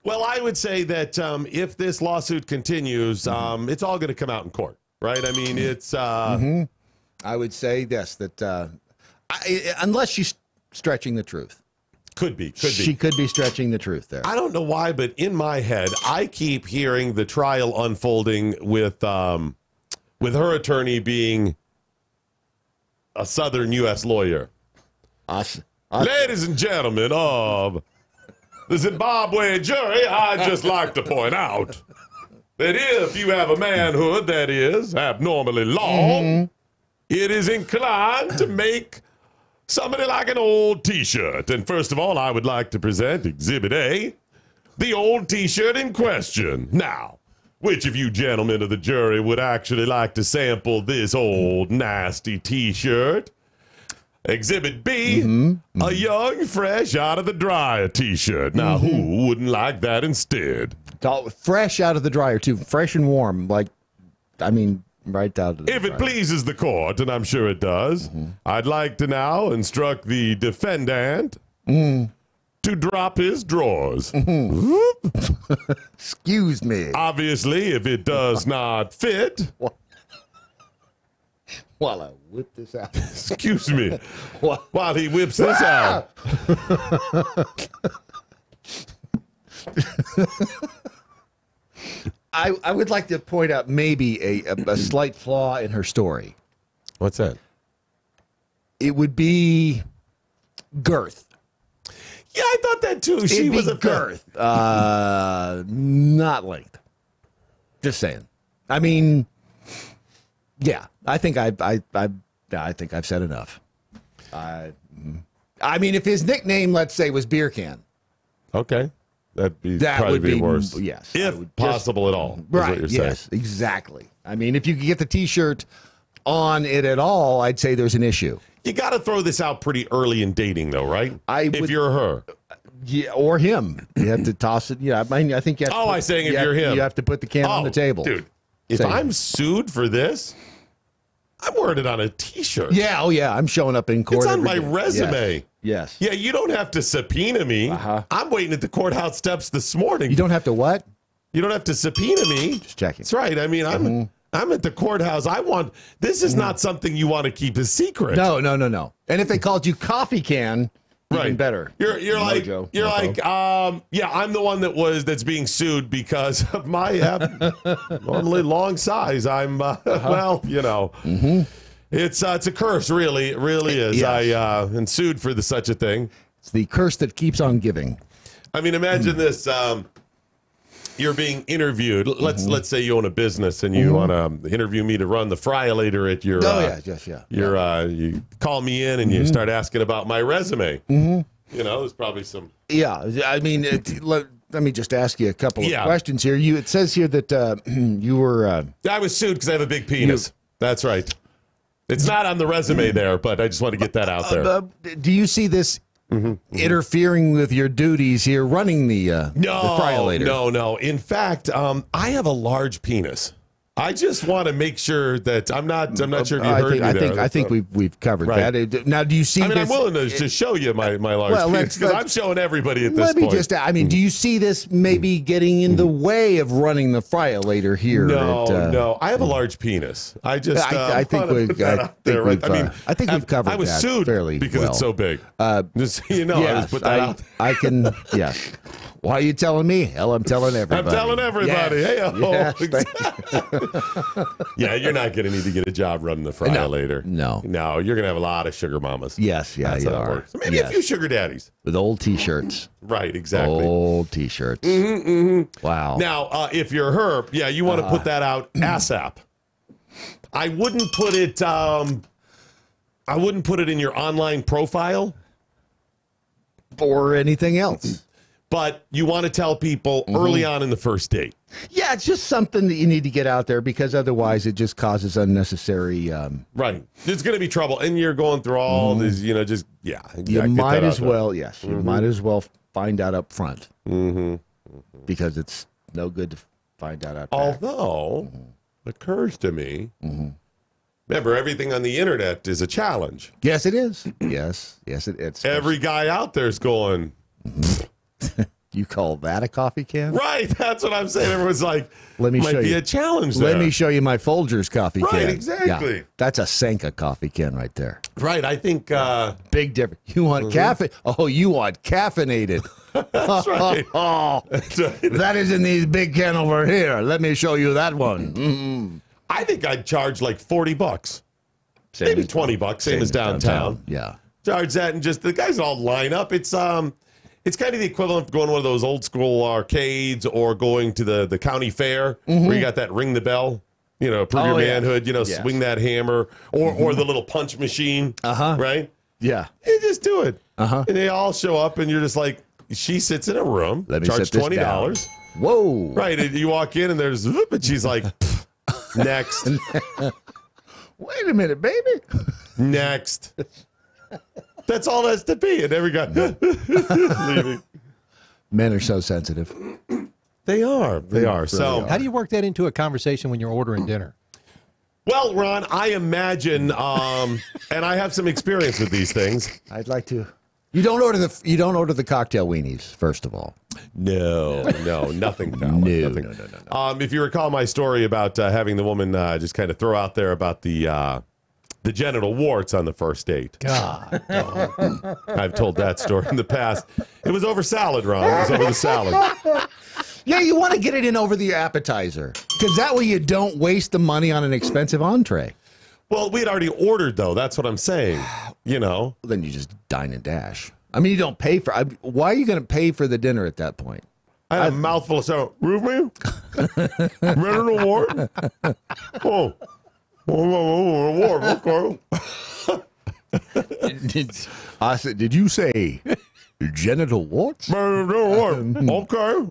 Well, I would say that if this lawsuit continues, it's all going to come out in court, right? I mean, it's... I would say this, that unless she's stretching the truth. Could be. She could be stretching the truth there. I don't know why, but in my head, I keep hearing the trial unfolding with her attorney being a Southern U.S. lawyer. Ladies and gentlemen of the Zimbabwe jury, I'd just like to point out that if you have a manhood that is abnormally long, it is inclined to make somebody like an old T-shirt. And first of all, I would like to present Exhibit A, the old T-shirt in question. Now, which of you gentlemen of the jury would actually like to sample this old nasty T-shirt? Exhibit B, a young, fresh, out of the dryer T-shirt. Now, who wouldn't like that instead? Fresh out of the dryer, too. Fresh and warm. Like, I mean, right out of the If dryer. it pleases the court, and I'm sure it does, I'd like to now instruct the defendant to drop his drawers. Excuse me. Obviously, if it does not fit... While I whip this out. Excuse me. While he whips this out. I would like to point out maybe a slight flaw in her story. What's that? It would be girth. Yeah, I thought that too. She was a girth, not length. Just saying. I mean, yeah. I think I think I've said enough. I mean, if his nickname, let's say, was Beer Can. Okay. That would would be be worse. Yes. If possible at all. Right. Is what you're Yes, saying. exactly. I mean, if you could get the T-shirt on it at all, I'd say there's an issue. You got to throw this out pretty early in dating, though, right? If you're her. Yeah, or him. You have to toss it. Yeah, I mean, I think you have to I'm saying if you're him. You have to put the can on the table. Dude, if I'm sued for this, I'm wearing it on a T-shirt. Yeah, oh yeah, I'm showing up in court. It's on every my day. resume. Yes. Yeah, you don't have to subpoena me. I'm waiting at the courthouse steps this morning. You don't have to what? You don't have to subpoena me. Just checking. That's right. I mean, I'm at the courthouse. This is not something you want to keep a secret. No. And if they called you coffee can, even Right. better. You're like MoJo, you're mofo. like yeah, I'm the one that's being sued because of my normally long size. I'm well, you know. It's a curse, really. It really is. Yes. I been sued for such a thing. It's the curse that keeps on giving. I mean, imagine this. You're being interviewed. Let's say you own a business and you want to interview me to run the fryolator at your. You call me in and you start asking about my resume. You know, there's probably some. Yeah, I mean, let me just ask you a couple of questions here. It says here that you were. I was sued because I have a big penis. That's right. It's not on the resume there, but I just want to get that out there. Do you see this interfering with your duties here, running the fryolator? No. In fact, I have a large penis. I just want to make sure that I'm not sure if you heard me there. I think we've covered that. Now, do you see? I mean, this, I'm willing to just show you my large penis because I'm showing everybody at this point. Let me just. I mean, do you see this maybe getting in the way of running the fryolator here? No. I have a large penis. I just. I think we've covered that. I was sued fairly because well. it's so big. Just so you know, yes, I just put that out. I can. Yes. Why are you telling me? Hell, I'm telling everybody. I'm telling everybody. Yes. Hey, yeah, you're not going to need to get a job running the fryolator. No, you're going to have a lot of sugar mamas. Yes, That's you how it are. works. Maybe a few sugar daddies with old T-shirts. Right, exactly. Old T-shirts. Wow. Now, if you're her, you want to put that out ASAP. I wouldn't put it. I wouldn't put it in your online profile or anything else. But you want to tell people early on in the first date. Yeah, it's just something that you need to get out there because otherwise it just causes unnecessary. Right. There's going to be trouble. And you're going through all this, you might as well, yes. You might as well find out up front. Because it's no good to find out at back. Although, it occurs to me, Remember, everything on the internet is a challenge. Yes, it is. Yes, it's. Every guy out there's going. You call that a coffee can? Right, that's what I'm saying. Everyone's like, let me might show be you a challenge there. Let me show you my Folgers coffee can. Right, exactly. Yeah, that's a Sanka coffee can right there. Right, I think big difference. You want caffeine? Oh, you want caffeinated. That's right. That's right. That is in these big can over here. Let me show you that one. Mm-hmm. I think I'd charge like $40. Maybe $20, same as downtown. Yeah. Charge that and just the guys all line up. It's kind of the equivalent of going to one of those old school arcades or going to the county fair where you got that ring the bell, prove your manhood, swing that hammer or the little punch machine. Right? Yeah. You just do it. And they all show up and you're just like, she sits in a room, let me charge sit this $20. down. Whoa. Right. And you walk in and there's and she's like, next. Wait a minute, baby. Next. That's all that's to be. And every guy leaving. Men are so sensitive. They are. They are. So, how do you work that into a conversation when you're ordering dinner? Well, Ron, I imagine, and I have some experience with these things. I'd like to. You don't order the cocktail weenies, first of all. No, nothing. No. If you recall my story about having the woman just kind of throw out there about the genital warts on the first date. God. I've told that story in the past. It was over salad, Ron. It was over the salad. Yeah, you want to get it in over the appetizer because that way you don't waste the money on an expensive entree. Well, we had already ordered, though. That's what I'm saying. Then you just dine and dash. I mean, you don't pay for. Why are you going to pay for the dinner at that point? I had a mouthful of salad. Ruby? Rental award? Oh. Award. Okay. I said, did you say genital warts? Okay.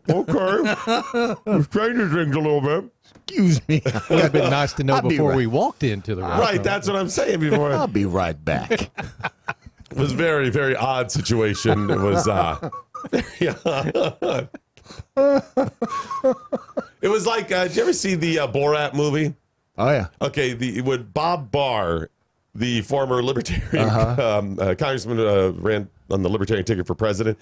Stranger things a little bit. Excuse me. It would have been nice to know before we walked into the restaurant. Right, that's what I'm saying before. I'll be right back. It was a very, very odd situation. It was very odd. It was like, did you ever see the Borat movie? Oh, yeah. Okay, when Bob Barr, the former Libertarian congressman, ran on the Libertarian ticket for president,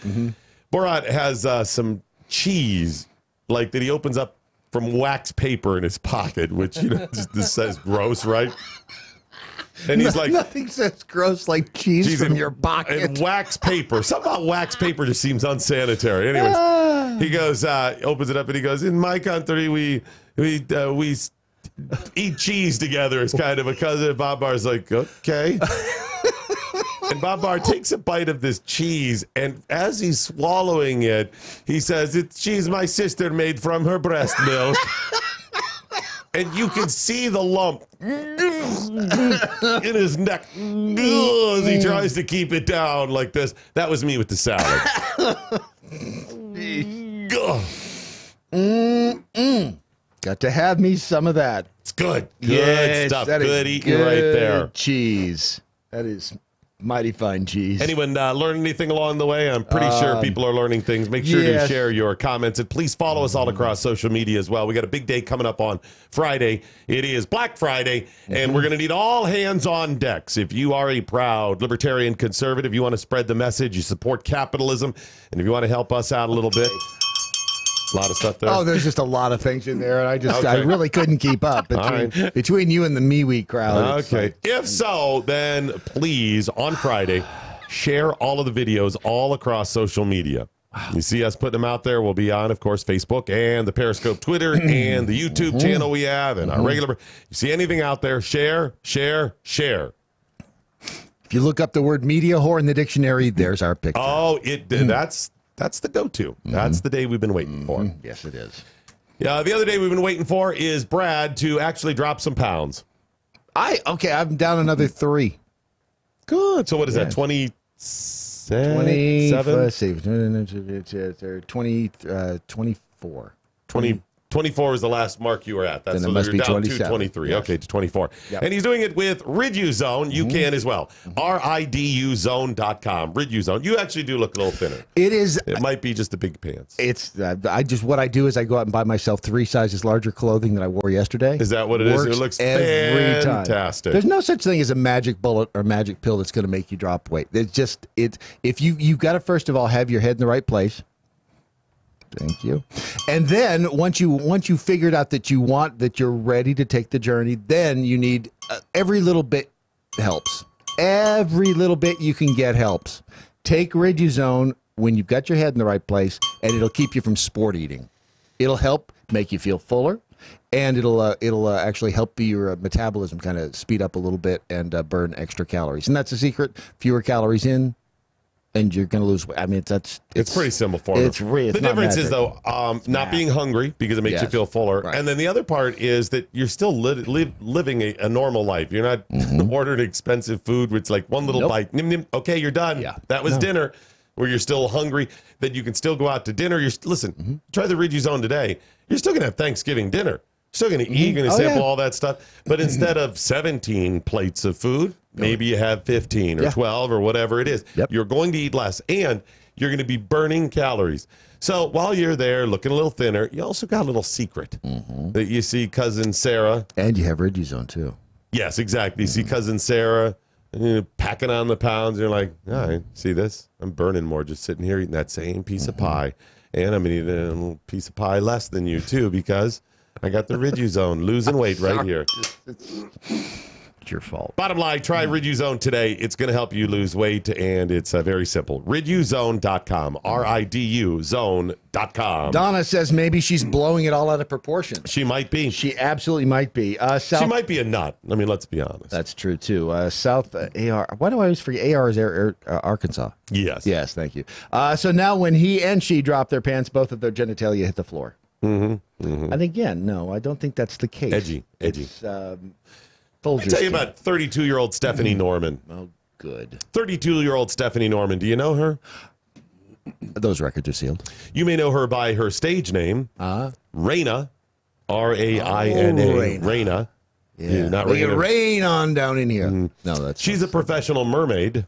Borat has some cheese, like that he opens up from wax paper in his pocket, which, this says gross, right? And he's like, nothing says gross like cheese from your pocket. And wax paper. Something about wax paper just seems unsanitary. Anyways, he goes, opens it up and he goes, in my country, we eat cheese together as kind of a cousin. Bob Barr's like, okay. And Bob Barr takes a bite of this cheese, and as he's swallowing it, he says, it's cheese my sister made from her breast milk. And you can see the lump in his neck as he tries to keep it down like this. That was me with the salad. Got to have me some of that. It's good. Good stuff. Good eating right there. Cheese. That is mighty fine cheese. Anyone learn anything along the way? I'm pretty sure people are learning things. Make sure to share your comments, and please follow us all across social media as well. We got a big day coming up on Friday. It is Black Friday, and we're going to need all hands on decks. If you are a proud libertarian conservative, you want to spread the message, you support capitalism, and if you want to help us out a little bit, a lot of stuff there. Oh, there's just a lot of things in there, and I really couldn't keep up between you and the MeWe crowd. Okay. If so, then please, on Friday, share all of the videos all across social media. You see us putting them out there. We'll be on, of course, Facebook and the Periscope Twitter and the YouTube channel we have and our regular. You see anything out there, share. If you look up the word media whore in the dictionary, there's our picture. Oh, that's the go-to. That's the day we've been waiting for. Yes, it is. Yeah, the other day we've been waiting for is Brad to actually drop some pounds. I'm down another 3. Good. So what is that, 27? Let's see. 24. 24. 24 is the last mark you were at. That's Then it so must you're be down 27. to 23. Yes. Okay, to 24. Yep. And he's doing it with RidUZone. You can as well. RIDUZone.com. RidUZone. You actually do look a little thinner. It is. It might be just the big pants. It's what I do is I go out and buy myself 3 sizes larger clothing than I wore yesterday. Is that what it is? Works It looks every fantastic. time. There's no such thing as a magic bullet or magic pill that's going to make you drop weight. It's just if you got to first of all have your head in the right place. Thank you. And then once you figured out that you're ready to take the journey, then you need every little bit helps. Every little bit you can get helps. Take RidUZone when you've got your head in the right place, and it'll keep you from sport eating. It'll help make you feel fuller, and it'll actually help your metabolism kind of speed up a little bit and burn extra calories. And that's the secret: fewer calories in, and you're going to lose weight. I mean, it's pretty simple formula. The difference is, though, not being hungry because it makes you feel fuller. Right. And then the other part is that you're still living a normal life. You're not ordering expensive food where it's like one little bite. Nim, nim, okay, you're done. Yeah. That was dinner. Where you're still hungry, that you can still go out to dinner. Listen, try the RidUZone today. You're still going to have Thanksgiving dinner. You're still going to eat, you're going to sample all that stuff. But instead of 17 plates of food, maybe you have 15 or 12 or whatever it is. Yep. You're going to eat less, and you're going to be burning calories. So while you're there looking a little thinner, you also got a little secret that you see cousin Sarah. And you have RidUZone, too. Yes, exactly. You see cousin Sarah packing on the pounds. You're like, all right, see this? I'm burning more just sitting here eating that same piece of pie. And I'm going to eat a little piece of pie less than you, too, because I got the RidUZone. Losing weight right here. It's your fault. Bottom line, try RidUZone today. It's going to help you lose weight, and it's very simple. RidUZone.com. RIDUZone.com. Donna says maybe she's blowing it all out of proportion. She might be. She absolutely might be. She might be a nut. I mean, let's be honest. That's true, too. South AR. Why do I always forget? AR is Arkansas. Yes. Yes, thank you. So now when he and she drop their pants, both of their genitalia hit the floor. And again, no, I don't think that's the case. Edgy. It's, I'll tell you about 32-year-old Stephanie Norman. Oh, good. 32-year-old Stephanie Norman. Do you know her? Those records are sealed. You may know her by her stage name, Raina, R-A-I-N-A, Raina. Yeah, not Raina. Raina. Rain on down in here. No, She's a professional mermaid.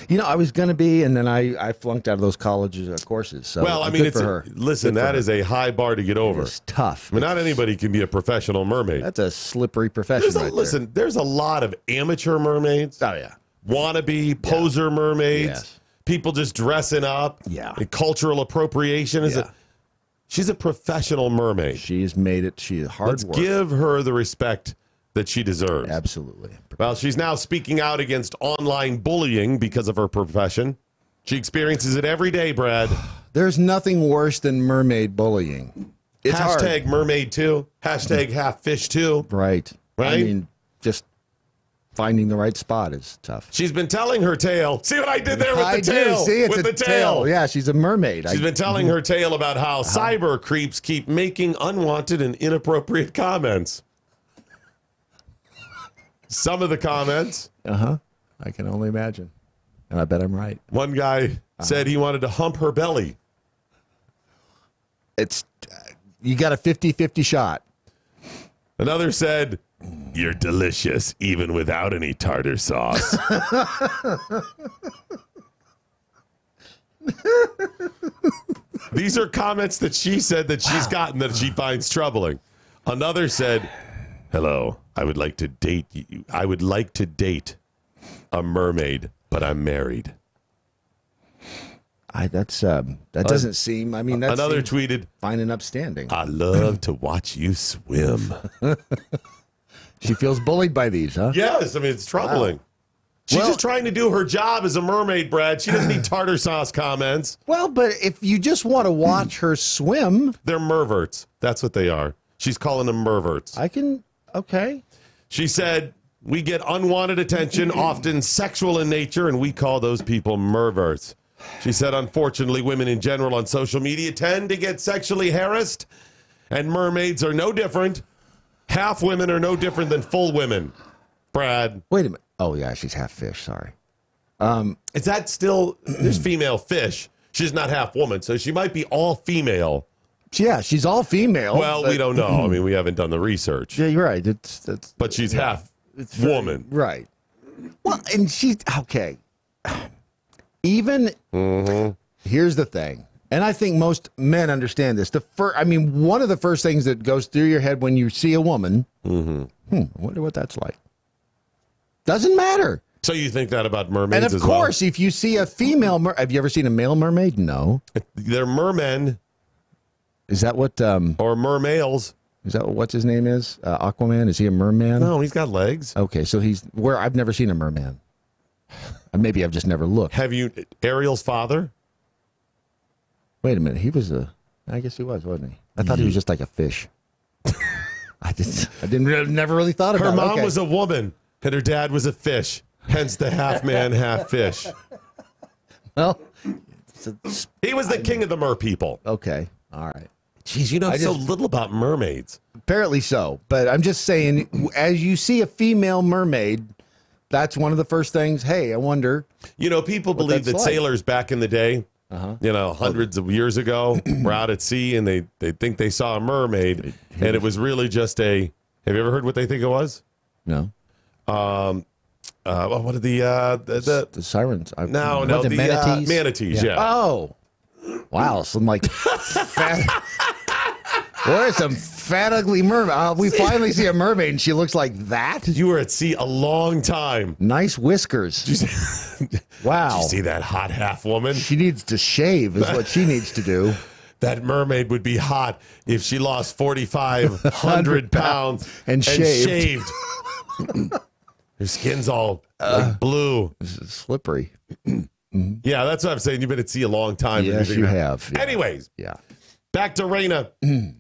You know, I was going to be, and then I flunked out of those college courses. So well, I mean, for her. Listen, that is a high bar to get over. It's tough. I mean, not anybody can be a professional mermaid. That's a slippery profession. Listen, there's a lot of amateur mermaids. Oh, yeah. Wannabe, poser mermaids. Yes. People just dressing up. Yeah. And cultural appropriation. She's a professional mermaid. She's made it. She's hard Let's work. give her the respect that she deserves. Absolutely. Well, she's now speaking out against online bullying because of her profession. She experiences it every day, Brad. There's nothing worse than mermaid bullying. It's Hashtag hard. mermaid too. Hashtag half fish too. Right. Right? I mean, just finding the right spot is tough. She's been telling her tale. See what I did there with I the tail? do. See, it's with a the tail. Yeah, she's a mermaid. She's been telling her tale about how cyber creeps keep making unwanted and inappropriate comments. Some of the comments. I can only imagine. And I bet I'm right. One guy said he wanted to hump her belly. It's you got a 50-50 shot. Another said, "You're delicious, even without any tartar sauce." These are comments that she said that she's gotten that she finds troubling. Another said, "Hello, I would like to date you. I would like to date a mermaid, but I'm married." That doesn't seem. I mean, that's another tweeted, fine and upstanding. "I love to watch you swim." She feels bullied by these, huh? Yes, I mean it's troubling. Wow. She's just trying to do her job as a mermaid, Brad. She doesn't need tartar sauce comments. Well, but if you just want to watch her swim, they're merverts. That's what they are. She's calling them merverts. Okay. She said, "We get unwanted attention, often sexual in nature, and we call those people merverts." She said, "Unfortunately, women in general on social media tend to get sexually harassed, and mermaids are no different. Half women are no different than full women." Brad. Wait a minute. Oh, yeah, she's half fish. Sorry. Is that still, there's female fish. She's not half woman, so she might be all female. Yeah, she's all female. Well, we don't know. I mean, we haven't done the research. Yeah, you're right. But she's half woman. Right. Well, and she's okay. Even here's the thing, and I think most men understand this. One of the first things that goes through your head when you see a woman, I wonder what that's like. Doesn't matter. So you think that about mermaids as well? And of course, if you see a female have you ever seen a male mermaid? No. They're mermen. Is that what? Or mermales. Is that what's his name is? Aquaman? Is he a merman? No, he's got legs. Okay, so I've never seen a merman. Maybe I've just never looked. Have you, Ariel's father? Wait a minute, I guess he was, wasn't he? I thought he was just like a fish. Never really thought about it. Her mom was a woman, and her dad was a fish. Hence the half man, half fish. Well, he was the king of the mer people. Okay, all right. Jeez, you know so little about mermaids. Apparently so, but I'm just saying, as you see a female mermaid, that's one of the first things. Hey, I wonder. You know, people believe that sailors back in the day, hundreds of years ago, were out at sea and they think they saw a mermaid, and it was really just have you ever heard what they think it was? No. What are the sirens? No, the manatees. Manatees, yeah. Oh, wow! Some like fat. Boy, some fat, ugly mermaid. We finally see a mermaid, and she looks like that. You were at sea a long time. Nice whiskers. Wow. Did you see that hot half woman? She needs to shave, is what she needs to do. That mermaid would be hot if she lost 4,500 pounds and shaved. Her skin's all like blue. This is slippery. Yeah, that's what I'm saying. You've been at sea a long time. Yes, you have. Yeah. Anyways. Yeah. Back to Raina.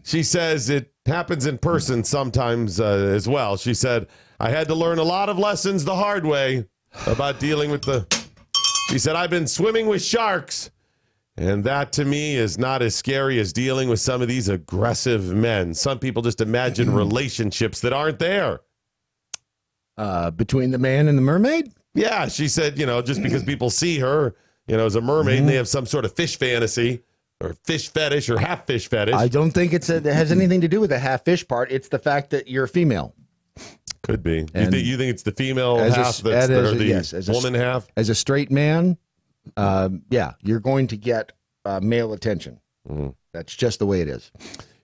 She says it happens in person sometimes as well. She said, I had to learn a lot of lessons the hard way about dealing with She said, I've been swimming with sharks, and that to me is not as scary as dealing with some of these aggressive men. Some people just imagine relationships that aren't there. Between the man and the mermaid? Yeah, she said, just because people see her, as a mermaid, and they have some sort of fish fantasy. Or fish fetish or half fish fetish. I don't think it has anything to do with the half fish part. It's the fact that you're a female. Could be. You think it's the female half that's the woman half? As a straight man, you're going to get male attention. That's just the way it is.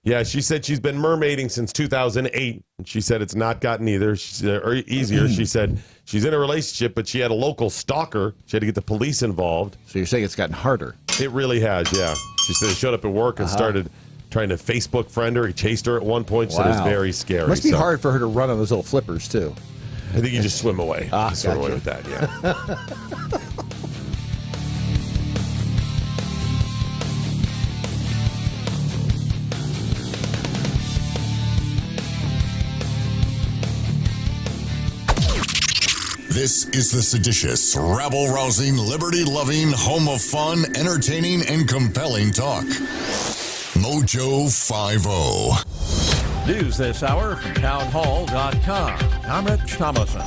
Yeah, she said she's been mermaiding since 2008. And she said it's not gotten easier. She said she's in a relationship, but she had a local stalker. She had to get the police involved. So you're saying it's gotten harder? It really has, yeah. She said he showed up at work and started trying to Facebook friend her. He chased her at one point. She said it was very scary. Must be hard for her to run on those little flippers, too. I think you just swim away. Swim away with that, yeah. This is the seditious, rabble-rousing, liberty-loving, home of fun, entertaining, and compelling talk. MoJo 5-0. News this hour from townhall.com. I'm Rich Thompson.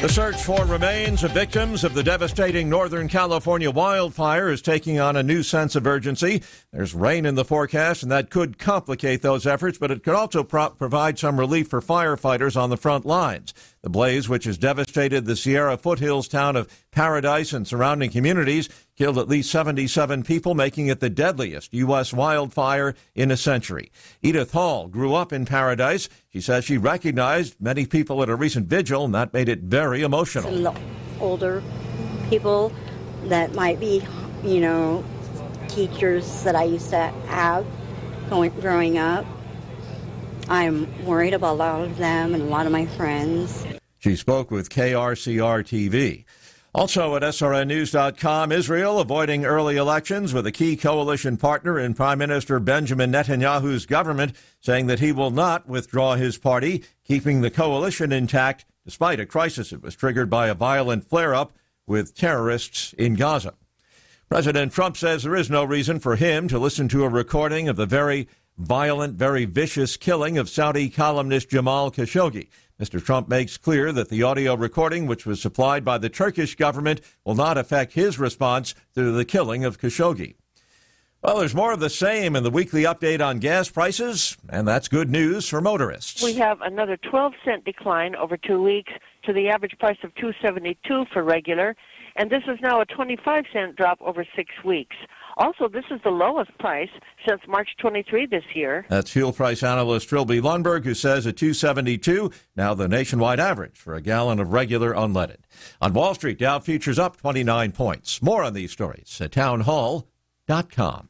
The search for remains of victims of the devastating Northern California wildfire is taking on a new sense of urgency. There's rain in the forecast, and that could complicate those efforts, but it could also provide some relief for firefighters on the front lines. The blaze, which has devastated the Sierra foothills town of Paradise and surrounding communities, killed at least 77 people, making it the deadliest U.S. wildfire in a century. Edith Hall grew up in Paradise. She says she recognized many people at a recent vigil, and that made it very emotional. Some older people that might be, teachers that I used to have growing up. I'm worried about a lot of them and a lot of my friends. She spoke with KRCR-TV. Also at SRNnews.com, Israel avoiding early elections with a key coalition partner in Prime Minister Benjamin Netanyahu's government, saying that he will not withdraw his party, keeping the coalition intact despite a crisis that was triggered by a violent flare-up with terrorists in Gaza. President Trump says there is no reason for him to listen to a recording of the very violent, very vicious killing of Saudi columnist Jamal Khashoggi. Mr. Trump makes clear that the audio recording, which was supplied by the Turkish government, will not affect his response to the killing of Khashoggi. Well, there's more of the same in the weekly update on gas prices, and that's good news for motorists. We have another 12-cent decline over 2 weeks to the average price of $2.72 for regular, and this is now a 25-cent drop over 6 weeks. Also, this is the lowest price since March 23 this year. That's fuel price analyst Trilby Lundberg, who says at $2.72, now the nationwide average for a gallon of regular unleaded. On Wall Street, Dow futures up 29 points. More on these stories at townhall.com.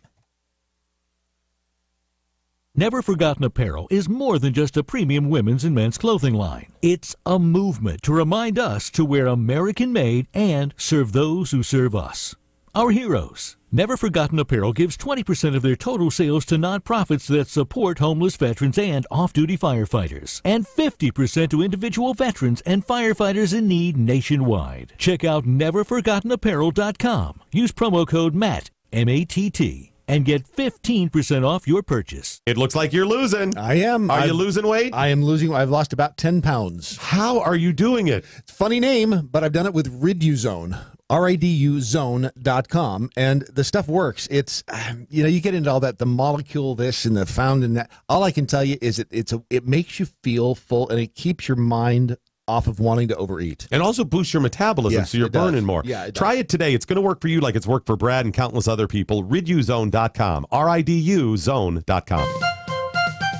Never Forgotten Apparel is more than just a premium women's and men's clothing line. It's a movement to remind us to wear American-made and serve those who serve us. Our heroes. Never Forgotten Apparel gives 20% of their total sales to nonprofits that support homeless veterans and off-duty firefighters, and 50% to individual veterans and firefighters in need nationwide. Check out neverforgottenapparel.com. Use promo code MATT, M-A-T-T, and get 15% off your purchase. It looks like you're losing. I am. Are you losing weight? I am losing. I've lost about 10 pounds. How are you doing it? It's a funny name, but I've done it with Riduzone. RIDUzone.com, and the stuff works. It's, you get into all that, the molecule this and the found in that. All I can tell you is it makes you feel full, and it keeps your mind off of wanting to overeat. And also boosts your metabolism, Yes, so you're it does. burning more. Yeah, Try it today. It's going to work for you like it's worked for Brad and countless other people. Riduzone.com. RIDUzone.com.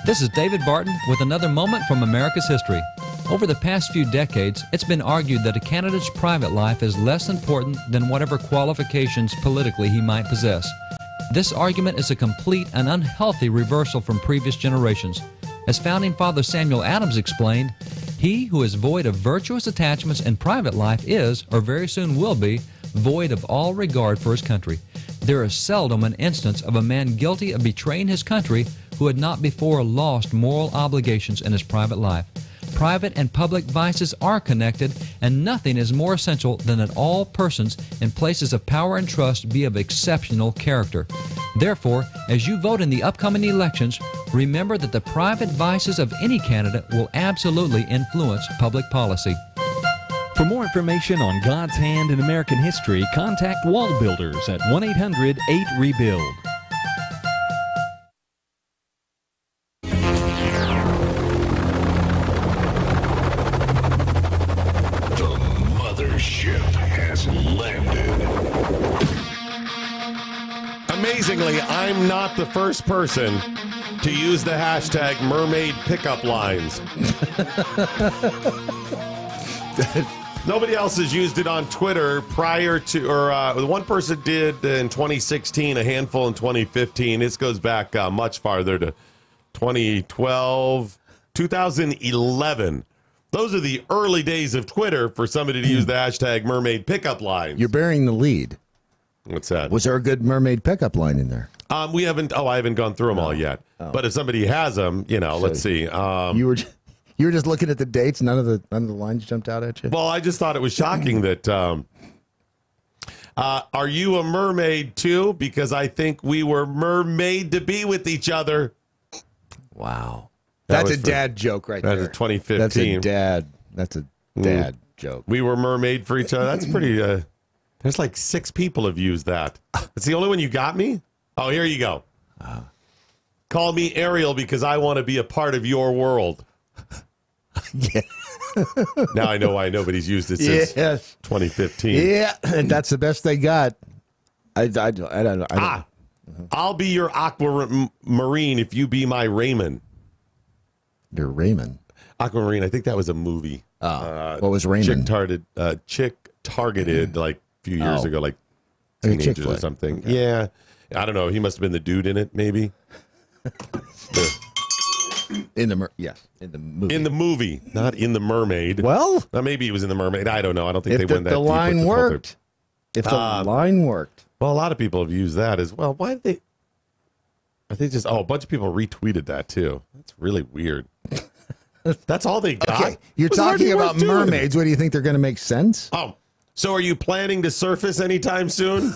This is David Barton with another moment from America's history. Over the past few decades, it's been argued that a candidate's private life is less important than whatever qualifications politically he might possess. This argument is a complete and unhealthy reversal from previous generations. As Founding Father Samuel Adams explained, he who is void of virtuous attachments in private life is, or very soon will be, void of all regard for his country. There is seldom an instance of a man guilty of betraying his country who had not before lost moral obligations in his private life. Private and public vices are connected, and nothing is more essential than that all persons in places of power and trust be of exceptional character. Therefore, as you vote in the upcoming elections, remember that the private vices of any candidate will absolutely influence public policy. For more information on God's hand in American history, contact Wall Builders at 1-800-8-REBUILD. Amazingly, I'm not the first person to use the hashtag mermaid pickup lines. Nobody else has used it on Twitter prior to, or one person did in 2016, a handful in 2015. This goes back much farther to 2012, 2011. Those are the early days of Twitter for somebody to use the hashtag mermaid pickup lines. You're bearing the lead. What's that? Was there a good mermaid pickup line in there? We haven't. I haven't gone through them all yet. Oh. But if somebody has them, let's see. You were just looking at the dates. None of the lines jumped out at you. Well, I just thought it was shocking that. Are you a mermaid too? Because I think we were mermaid to be with each other. Wow, that's a dad joke right there. That's a 2015. That's a dad joke. We were mermaid for each other. That's pretty. There's like 6 people have used that. It's the only one you got me? Oh, here you go. Call me Ariel because I want to be a part of your world. Yeah. Now I know why nobody's used it since 2015. Yeah, and that's the best they got. I don't know. I'll be your aquamarine if you be my Raymond. Your Raymond? Aquamarine, I think that was a movie. What was Raymond? Chick targeted like a few years ago, like teenagers or something. Okay. Yeah. I don't know. He must have been the dude in it, maybe. In the movie. In the movie, not in the mermaid. Well, maybe he was in the mermaid. I don't know. I don't think they went that deep. Line worked. If the line worked. Well, a lot of people have used that as well. Why did they? I think just a bunch of people retweeted that too. That's really weird. That's all they got. Okay, you're talking about mermaids. What do you think they're going to make sense? Oh, so are you planning to surface anytime soon?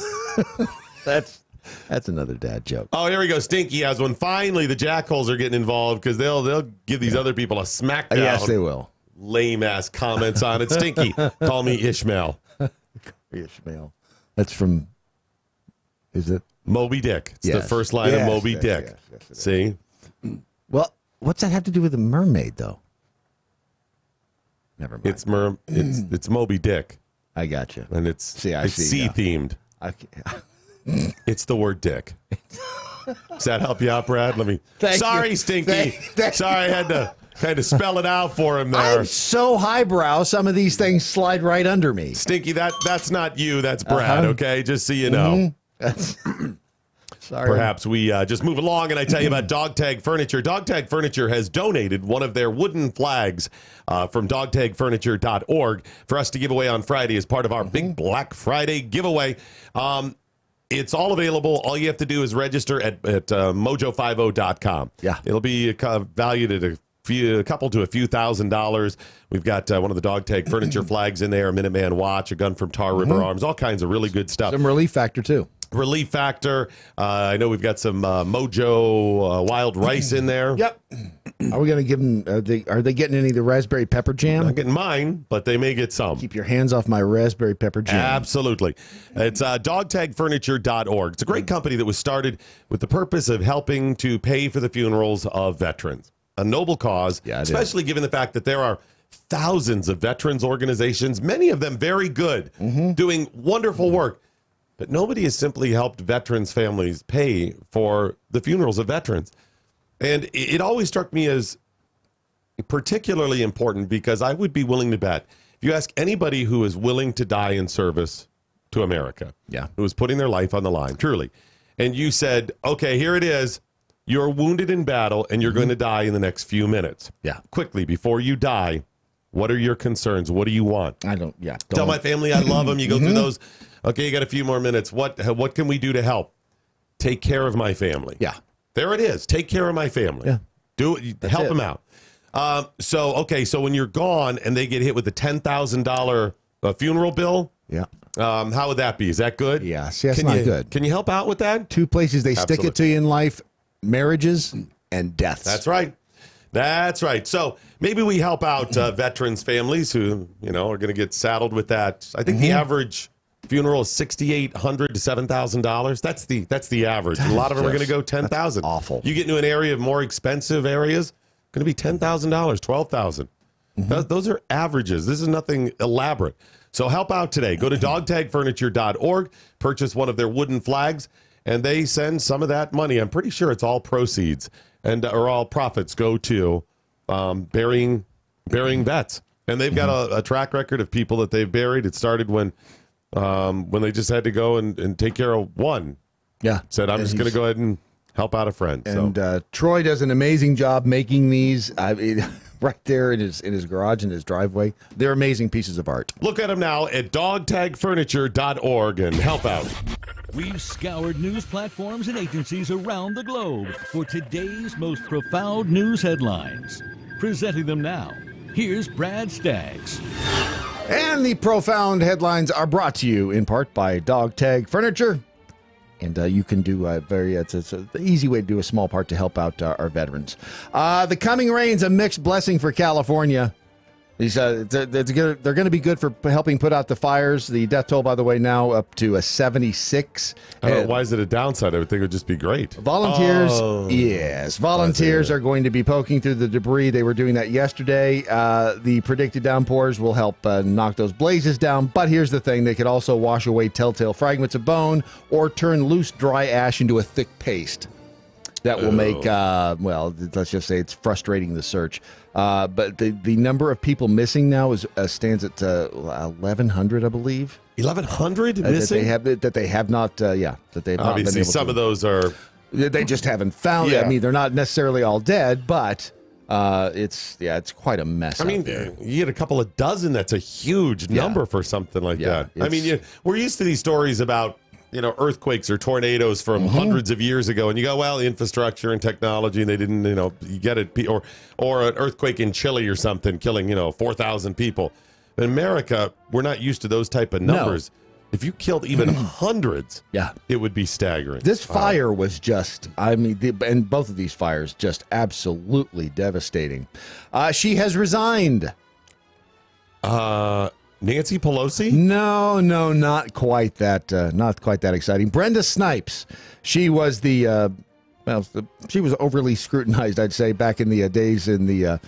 That's another dad joke. Oh, here we go. Stinky has one. Finally, the jackholes are getting involved because they'll give these other people a smackdown. Yes, they will. Lame ass comments on it. Stinky, call me Ishmael. Ishmael. That's from. Is it? Moby Dick. It's the first line of Moby Dick. See? Well, what's that have to do with a mermaid, though? Never mind. It's Moby Dick. I got you. And it's sea themed. It's the word dick. Does that help you out, Brad? Sorry, Stinky. Sorry, I had to spell it out for him there. I'm so highbrow, some of these things slide right under me. Stinky, that's not you. That's Brad, okay? Just so you know. Sorry. Perhaps we just move along and I tell you about Dog Tag Furniture. Dog Tag Furniture has donated one of their wooden flags from dogtagfurniture.org for us to give away on Friday as part of our big Black Friday giveaway. It's all available. All you have to do is register at MoJo50.com. Yeah. It'll be valued at a couple to a few $1,000s. We've got one of the Dog Tag Furniture flags in there, a Minuteman watch, a gun from Tar River Arms, all kinds of really good stuff. Some Relief Factor, too. Relief Factor. I know we've got some MoJo wild rice in there. Yep. Are we going to give them, are they getting any of the raspberry pepper jam? Not getting mine, but they may get some. Keep your hands off my raspberry pepper jam. Absolutely. It's dogtagfurniture.org. It's a great company that was started with the purpose of helping to pay for the funerals of veterans. A noble cause, especially given the fact that there are thousands of veterans organizations, many of them very good, doing wonderful work. But nobody has simply helped veterans' families pay for the funerals of veterans. And it always struck me as particularly important because I would be willing to bet, if you ask anybody who is willing to die in service to America, who is putting their life on the line, truly, and you said, okay, here it is, you're wounded in battle and you're going to die in the next few minutes. Yeah. Quickly, before you die, what are your concerns? What do you want? Tell my family I love them. You go through those. Okay, you got a few more minutes. What can we do to help? Take care of my family. Yeah. There it is. Take care of my family. Yeah. Do it. Help them out. So when you're gone and they get hit with a $10,000 funeral bill, how would that be? Is that good? Yeah. See, that's not good. Can you help out with that? Two places they stick it to you in life, marriages and deaths. That's right. That's right. So maybe we help out veterans' families who, are going to get saddled with that. I think the average funeral is $6,800 to $7,000. That's the average. A lot of them are going to go $10,000. Awful. You get into an area of more expensive areas, going to be $10,000, $12,000. Those are averages. This is nothing elaborate. So help out today. Go to dogtagfurniture.org, purchase one of their wooden flags, and they send some of that money. I'm pretty sure it's all proceeds or all profits go to burying vets. And they've got a track record of people that they've buried. It started when they just had to go and take care of one. Yeah. Said, I'm just going to go ahead and help out a friend. And Troy does an amazing job making these right there in his garage, in his driveway. They're amazing pieces of art. Look at them now at dogtagfurniture.org and help out. We've scoured news platforms and agencies around the globe for today's most profound news headlines. Presenting them now, here's Brad Staggs. And the profound headlines are brought to you in part by Dog Tag Furniture. And you can do it's an easy way to do a small part to help out our veterans. The coming rain's a mixed blessing for California. They're going to be good for helping put out the fires. The death toll, by the way, now up to 76. Why is it a downside? I would think it would just be great. Volunteers, volunteers are going to be poking through the debris. They were doing that yesterday. The predicted downpours will help knock those blazes down. But here's the thing. They could also wash away telltale fragments of bone or turn loose dry ash into a thick paste. That will make, let's just say it's frustrating the search. But the number of people missing now stands at 1,100, I believe. 1,100 missing? That they have not been able to. Some of those are. They just haven't found it. I mean, they're not necessarily all dead, but it's quite a mess. I mean, you get a couple of dozen. That's a huge number for something like that. I mean, we're used to these stories about earthquakes or tornadoes from hundreds of years ago, and you go, well, infrastructure and technology, and they didn't, you get it, or an earthquake in Chile or something, killing, 4,000 people. In America, we're not used to those type of numbers. No. If you killed even hundreds, it would be staggering. This fire was just, and both of these fires just absolutely devastating. She has resigned. Nancy Pelosi? No, not quite that. Not quite that exciting. Brenda Snipes. She was she was overly scrutinized, I'd say, back in the days in the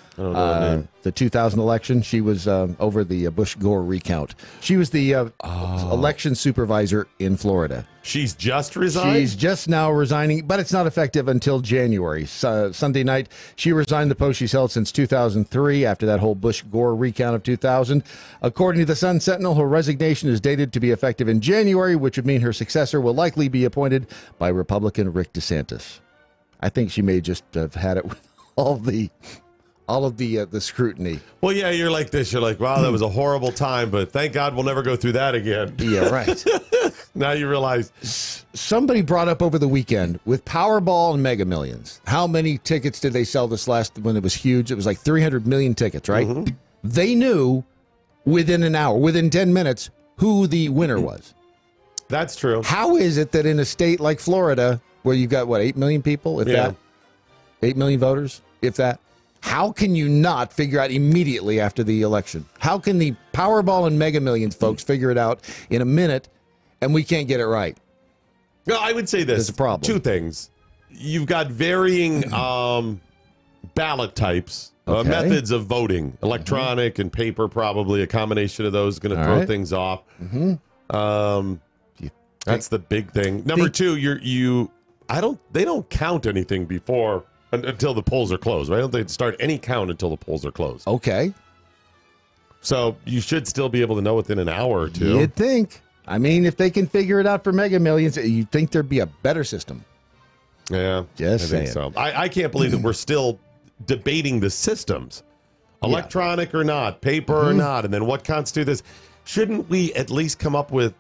2000 election. She was over the Bush-Gore recount. She was the election supervisor in Florida. She's just resigned? She's just now resigning, but it's not effective until January. Sunday night, she resigned the post she's held since 2003 after that whole Bush-Gore recount of 2000. According to the Sun Sentinel, her resignation is dated to be effective in January, which would mean her successor will likely be appointed by Republican Rick DeSantis. I think she may just have had it with all of the scrutiny. Well, yeah, you're like this. You're like, wow, that was a horrible time, but thank God we'll never go through that again. Yeah, right. Now you realize. Somebody brought up over the weekend with Powerball and Mega Millions. How many tickets did they sell this last when it was huge? It was like 300 million tickets, right? Mm-hmm. They knew within an hour, within 10 minutes, who the winner was. That's true. How is it that in a state like Florida, where you've got, 8 million people, if that? 8 million voters, if that? How can you not figure out immediately after the election? How can the Powerball and Mega Millions folks figure it out in a minute, and we can't get it right? No, I would say this. There's a problem. Two things. You've got varying ballot types, methods of voting, electronic and paper, probably a combination of those is going to throw things off. Mm-hmm. That's the big thing. Number two, they don't count anything before until the polls are closed, right? They start any count until the polls are closed. Okay. So you should still be able to know within an hour or two. You'd think. I mean, if they can figure it out for Mega Millions, you'd think there'd be a better system. Yeah, just I think so. I can't believe that we're still debating the systems, electronic or not, paper or not, and then what constitutes this. Shouldn't we at least come up with?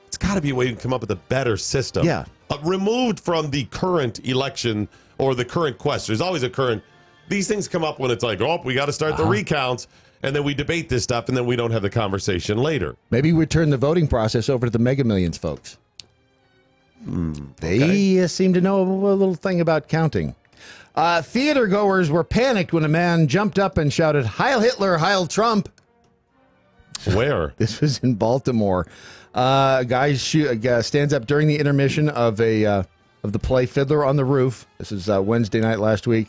It's got to be a way to come up with a better system. Yeah, removed from the current election or the current question. There's always a current. These things come up when it's like, oh, we got to start the recounts. And then we debate this stuff, and then we don't have the conversation later. Maybe we turn the voting process over to the Mega Millions folks. They seem to know a little thing about counting. Theater goers were panicked when a man jumped up and shouted, "Heil Hitler, Heil Trump." Where? This was in Baltimore. A guy stands up during the intermission of the play Fiddler on the Roof. This is Wednesday night last week.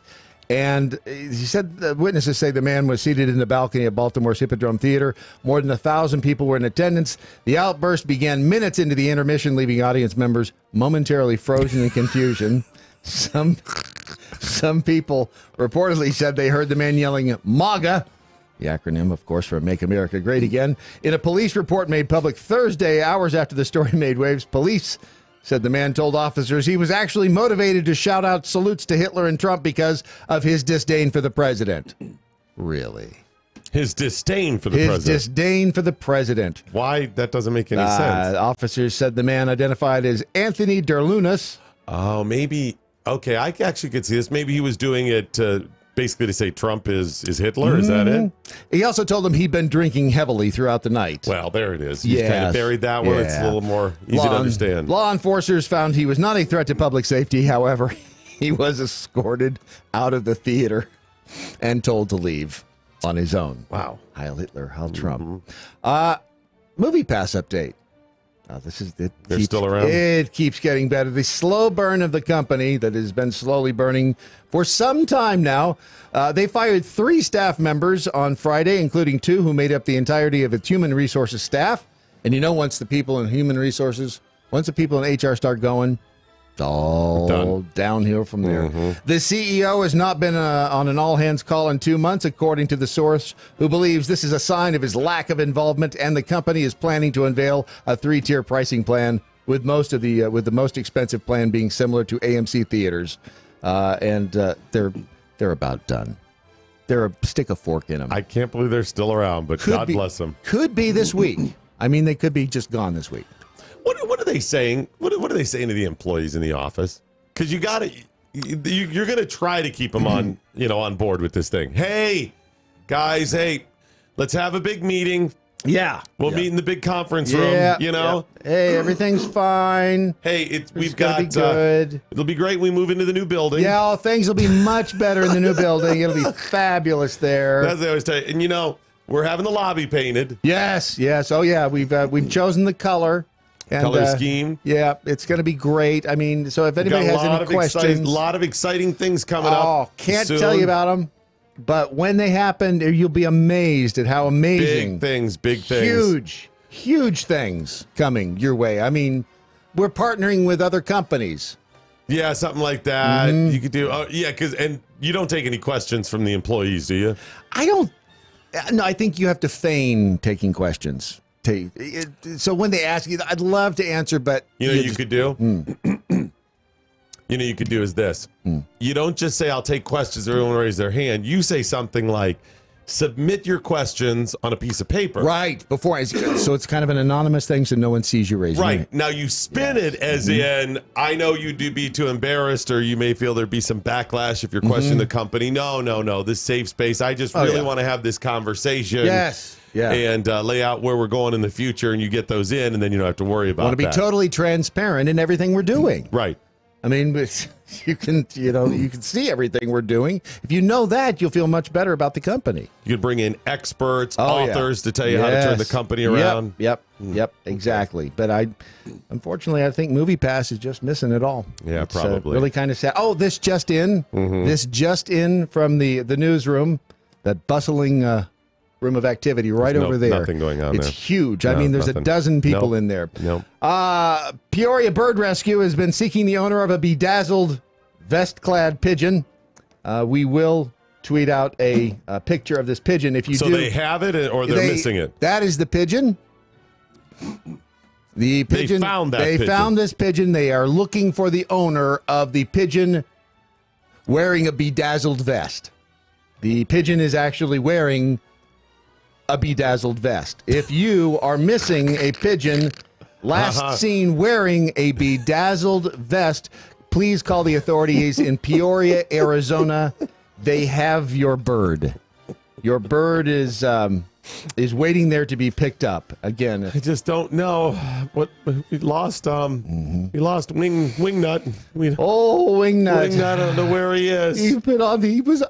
And he said, witnesses say the man was seated in the balcony of Baltimore's Hippodrome Theater. More than 1,000 people were in attendance. The outburst began minutes into the intermission, leaving audience members momentarily frozen in confusion. Some people reportedly said they heard the man yelling MAGA, the acronym, of course, for Make America Great Again. In a police report made public Thursday, hours after the story made waves, police said the man told officers he was actually motivated to shout out salutes to Hitler and Trump because of his disdain for the president. Really? His disdain for the president? His disdain for the president. Why? That doesn't make any sense. Officers said the man identified as Anthony Derlunas. Oh, maybe. Okay, I actually could see this. Maybe he was doing it basically to say Trump is Hitler. Is that it? He also told them he'd been drinking heavily throughout the night. Well, there it is. He's kind of buried that where it's a little more easy to understand. Law enforcers found he was not a threat to public safety. However, he was escorted out of the theater and told to leave on his own. Wow. Heil Hitler, Heil Trump. Movie Pass update. They're still around? It keeps getting better. The slow burn of the company that has been slowly burning for some time now. They fired 3 staff members on Friday, including 2 who made up the entirety of its human resources staff. And once the people in human resources, once the people in HR start going, it's all downhill from there. The CEO has not been on an all-hands call in 2 months, according to the source, who believes this is a sign of his lack of involvement, and the company is planning to unveil a 3-tier pricing plan, with the most expensive plan being similar to AMC theaters, and they're about done. They're a stick a fork in them. I can't believe they're still around, but God bless them. Could be this week. I mean, they could be just gone this week. What are they saying? What are they saying to the employees in the office? Because you're going to try to keep them on on board with this thing. Hey, guys, let's have a big meeting. Yeah, we'll meet in the big conference room. Hey, everything's fine. Hey, we've got be good. It'll be great when we move into the new building. Yeah, things will be much better in the new building. It'll be fabulous there. That's what I always tell you. And We're having the lobby painted. Yes. Oh yeah, we've chosen the color. And, color scheme. Yeah, it's going to be great. I mean, so if anybody has any questions, a lot of exciting things coming up. Oh, can't tell you about them. But when they happen, you'll be amazed at how amazing. Big things. Huge things coming your way. I mean, we're partnering with other companies. Yeah, something like that. You could do. And you don't take any questions from the employees, do you? I don't. No, I think you have to feign taking questions. So when they ask you, I'd love to answer, but you could do. You could do is this. You don't just say, I'll take questions. Everyone raise their hand. You say something like, submit your questions on a piece of paper. Right. So it's kind of an anonymous thing so no one sees you raising Right. it. Now you spin it as in, I know you'd be too embarrassed or you may feel there'd be some backlash if you're questioning the company. No. This safe space. I just really want to have this conversation. Yes. Yeah. And lay out where we're going in the future and you get those in and then you don't have to worry about that. Want to be totally transparent in everything we're doing. Right. I mean, you can see everything we're doing. If you know that, you'll feel much better about the company. You could bring in experts, authors to tell you how to turn the company around. Yep, exactly. But unfortunately, I think MoviePass is just missing it all. Yeah, it's, probably. Really kind of sad. Oh, this just in. This just in from the newsroom, that bustling room of activity over there. Nothing going on it's there. It's huge. I mean, there's a dozen people in there. Nope. Peoria Bird Rescue has been seeking the owner of a bedazzled vest-clad pigeon. We will tweet out a picture of this pigeon if you do. So they have it or they're missing it? That is the pigeon. The pigeon. They found that They pigeon. found this pigeon. They are looking for the owner of the pigeon wearing a bedazzled vest. The pigeon is actually wearing a bedazzled vest. If you are missing a pigeon last seen wearing a bedazzled vest, please call the authorities in Peoria, Arizona. They have your bird. Your bird is waiting there to be picked up. Again, I just don't know what we lost. We lost Wingnut. Wingnut! Wingnut, I don't know where he is.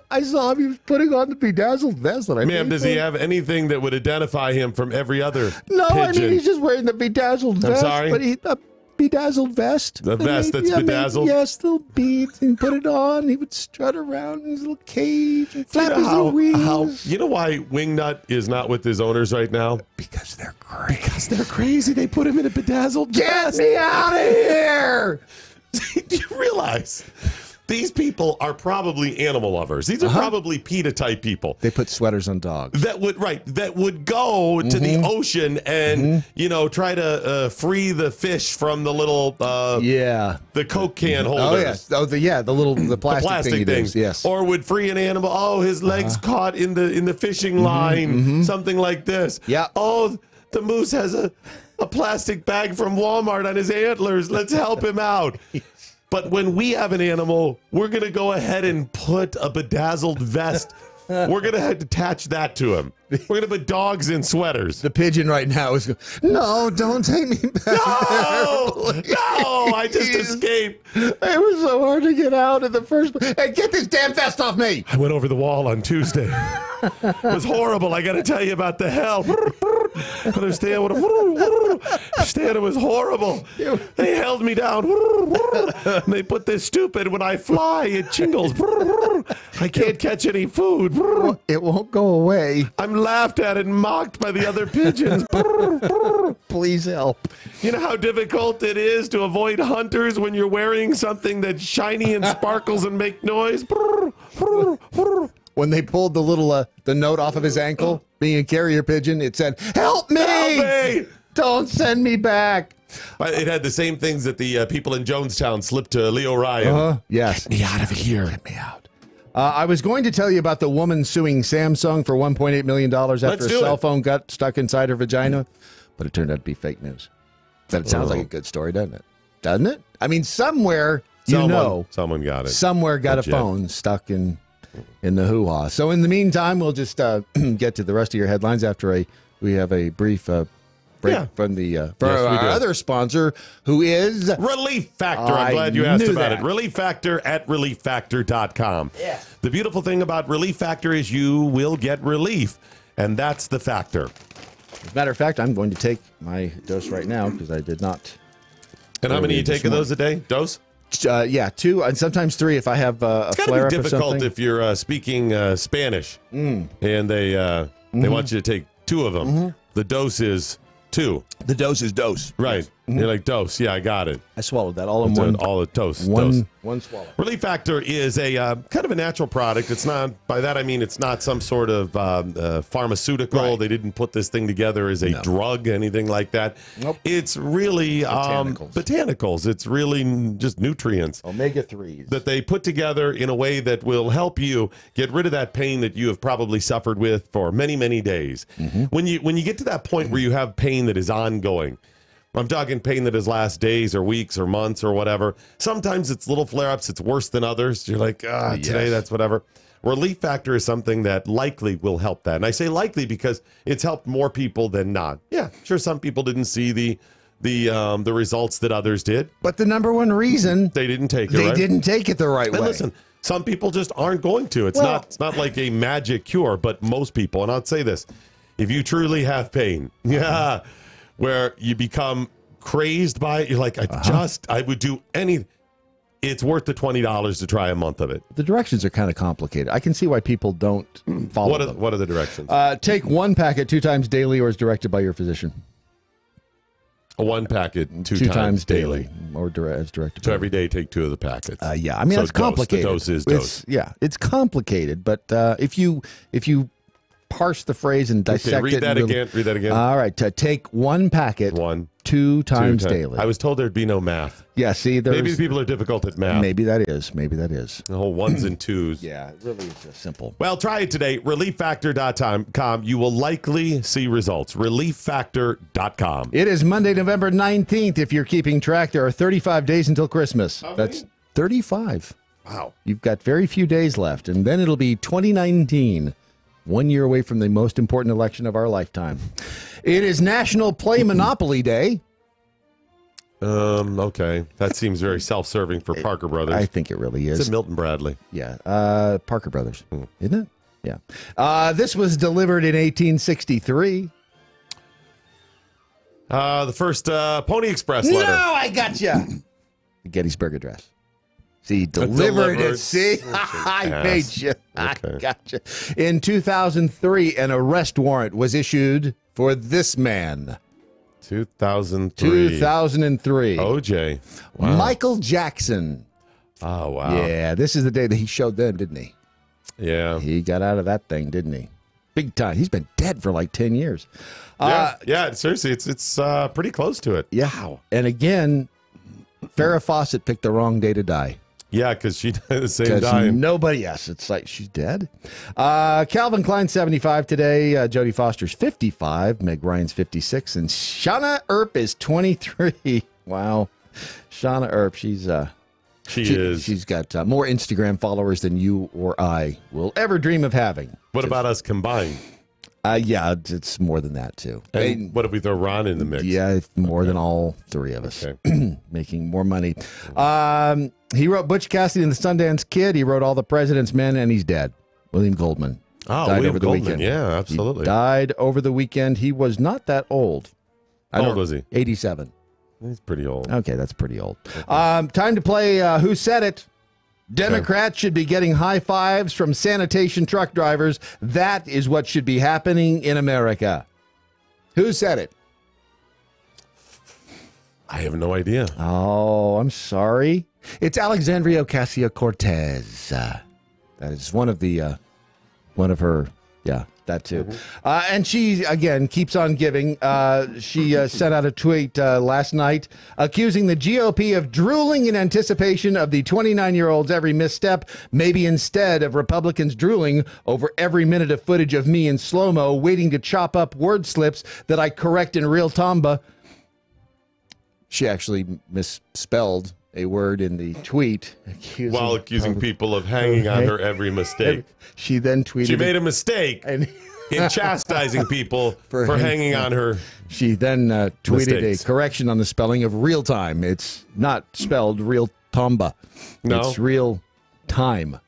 I saw him. He was putting on the bedazzled vest. Ma'am, does he have anything that would identify him from every other? No, pigeon? I mean he's just wearing the bedazzled vest. I'm sorry. But bedazzled vest. The vest that's bedazzled? Yes, little beads. And put it on. He would strut around in his little cage and flap his little wings. You know why Wingnut is not with his owners right now? Because they're crazy. Because they're crazy. They put him in a bedazzled vest. Get me out of here! Do you realize these people are probably animal lovers? These are probably PETA type people. They put sweaters on dogs. That would go to the ocean and try to free the fish from the little the Coke can holders. Oh yes, the plastic things. Yes, or would free an animal. Oh, his legs caught in the fishing line. Something like this. Yeah. Oh, the moose has a plastic bag from Walmart on his antlers. Let's help him out. But when we have an animal, we're going to go ahead and put a bedazzled vest. We're going to attach that to him. We're going to put dogs in sweaters. The pigeon right now is going, no, don't take me back. No, I just escaped. It was so hard to get out in the first place. Hey, get this damn vest off me. I went over the wall on Tuesday. It was horrible. I got to tell you about the hell. Understand what? Understand it was horrible. They held me down. And they put this stupid. When I fly, it jingles. I can't catch any food. It won't go away. I'm laughed at and mocked by the other pigeons. Please help. You know how difficult it is to avoid hunters when you're wearing something that's shiny and sparkles and make noise. When they pulled the little the note off of his ankle, being a carrier pigeon, it said, "Help me! Help me! Don't send me back." It had the same things that the people in Jonestown slipped to Leo Ryan. Yes. Get me out of here. Get me out. I was going to tell you about the woman suing Samsung for $1.8 million after a cell phone got stuck inside her vagina, but it turned out to be fake news. But it sounds like a good story, doesn't it? Doesn't it? I mean, someone got it. Somewhere got a phone stuck in the hoo-ha. So in the meantime, we'll just get to the rest of your headlines after we have a brief break from our other sponsor, who is Relief Factor. I'm glad you asked about it. Relief Factor at relieffactor.com. Yeah. The beautiful thing about Relief Factor is you will get relief. And that's the factor. As a matter of fact, I'm going to take my dose right now because I did not. And how many you take of those a day? Dose? Yeah, 2 and sometimes 3 if I have a flare-up or something. It's difficult if you're speaking Spanish and they want you to take 2 of them. The dose is 2. The dose is dose. Right. You're like, dose. Yeah, I got it. I swallowed that all in one. All the dose. One swallow. Relief Factor is a kind of a natural product. It's not, by that I mean it's not some sort of pharmaceutical. Right. They didn't put this thing together as a drug, anything like that. Nope. It's really botanicals. It's really just nutrients. Omega-3s. That they put together in a way that will help you get rid of that pain that you have probably suffered with for many, many days. When you get to that point where you have pain that is ongoing, I'm talking pain that is last days or weeks or months or whatever. Sometimes it's little flare-ups. It's worse than others. You're like, today that's whatever. Relief Factor is something that likely will help that. And I say likely because it's helped more people than not. Yeah, sure, some people didn't see the results that others did. But the number one reason they didn't take it, they right? didn't take it the right way. And listen, some people just aren't going to. It's not like a magic cure, but most people, and I'll say this, if you truly have pain, where you become crazed by it, you're like, I would do anything. It's worth the $20 to try a month of it. The directions are kind of complicated. I can see why people don't follow them. What are the directions? Take 1 packet 2 times daily or as directed by your physician. 1 packet 2 times daily. Or as directed. So every day take 2 of the packets. Yeah, I mean, that's complicated. The dose is dose. It's complicated, but if you parse the phrase and dissect read it. That again. Read that again. All right. To take 1 packet 2 times daily. I was told there'd be no math. Yeah, see, maybe the people are difficult at math. Maybe that is. The whole 1s and 2s. Yeah, it really is just simple. Well, try it today. ReliefFactor.com. You will likely see results. ReliefFactor.com. It is Monday, November 19th. If you're keeping track, there are 35 days until Christmas. That's 35. Wow. You've got very few days left, and then it'll be 2019. 1 year away from the most important election of our lifetime. It is National Play Monopoly Day. Okay. That seems very self-serving for Parker Brothers. I think it really is. It's Milton Bradley. Yeah. Parker Brothers. Isn't it? Yeah. This was delivered in 1863. The first Pony Express letter. No, I got you. Gettysburg Address. See, delivered it. See, I made you. I got you. In 2003, an arrest warrant was issued for this man. 2003. OJ. Wow. Michael Jackson. Oh, wow. Yeah, this is the day that he showed them, didn't he? Yeah. He got out of that thing, didn't he? Big time. He's been dead for like 10 years. Yeah, seriously, it's pretty close to it. Yeah. And again, Farrah Fawcett picked the wrong day to die. Yeah, because she died the same time. Nobody, yes, it's like she's dead. Calvin Klein's 75 today. Jodie Foster's 55. Meg Ryan's 56. And Shauna Earp is 23. Wow. Shauna Earp, she's got more Instagram followers than you or I will ever dream of having. What about us combined? Yeah, it's more than that, too. And what if we throw Ron in the mix? Yeah, it's more than all 3 of us. Making more money. He wrote Butch Cassidy and the Sundance Kid. He wrote All the President's Men, and he's dead. William Goldman. Oh, died William over the Goldman. weekend. Yeah, absolutely. He died over the weekend. He was not that old. How old was he? 87. He's pretty old. Okay, that's pretty old. Time to play Who Said It? Democrats should be getting high fives from sanitation truck drivers. That is what should be happening in America. Who said it? I have no idea. Oh, I'm sorry. It's Alexandria Ocasio-Cortez. That is one of her. Yeah, that too. And she, again, keeps on giving. She sent out a tweet last night accusing the GOP of drooling in anticipation of the 29-year-old's every misstep, maybe instead of Republicans drooling over every minute of footage of me in slow-mo waiting to chop up word slips that I correct in real Tamba. She actually misspelled a word in the tweet. While accusing people of hanging on her every mistake. She then tweeted... She made a mistake in chastising people for hanging on her. She then tweeted mistakes. A correction on the spelling of real time. It's not spelled real Tamba. No? It's real time.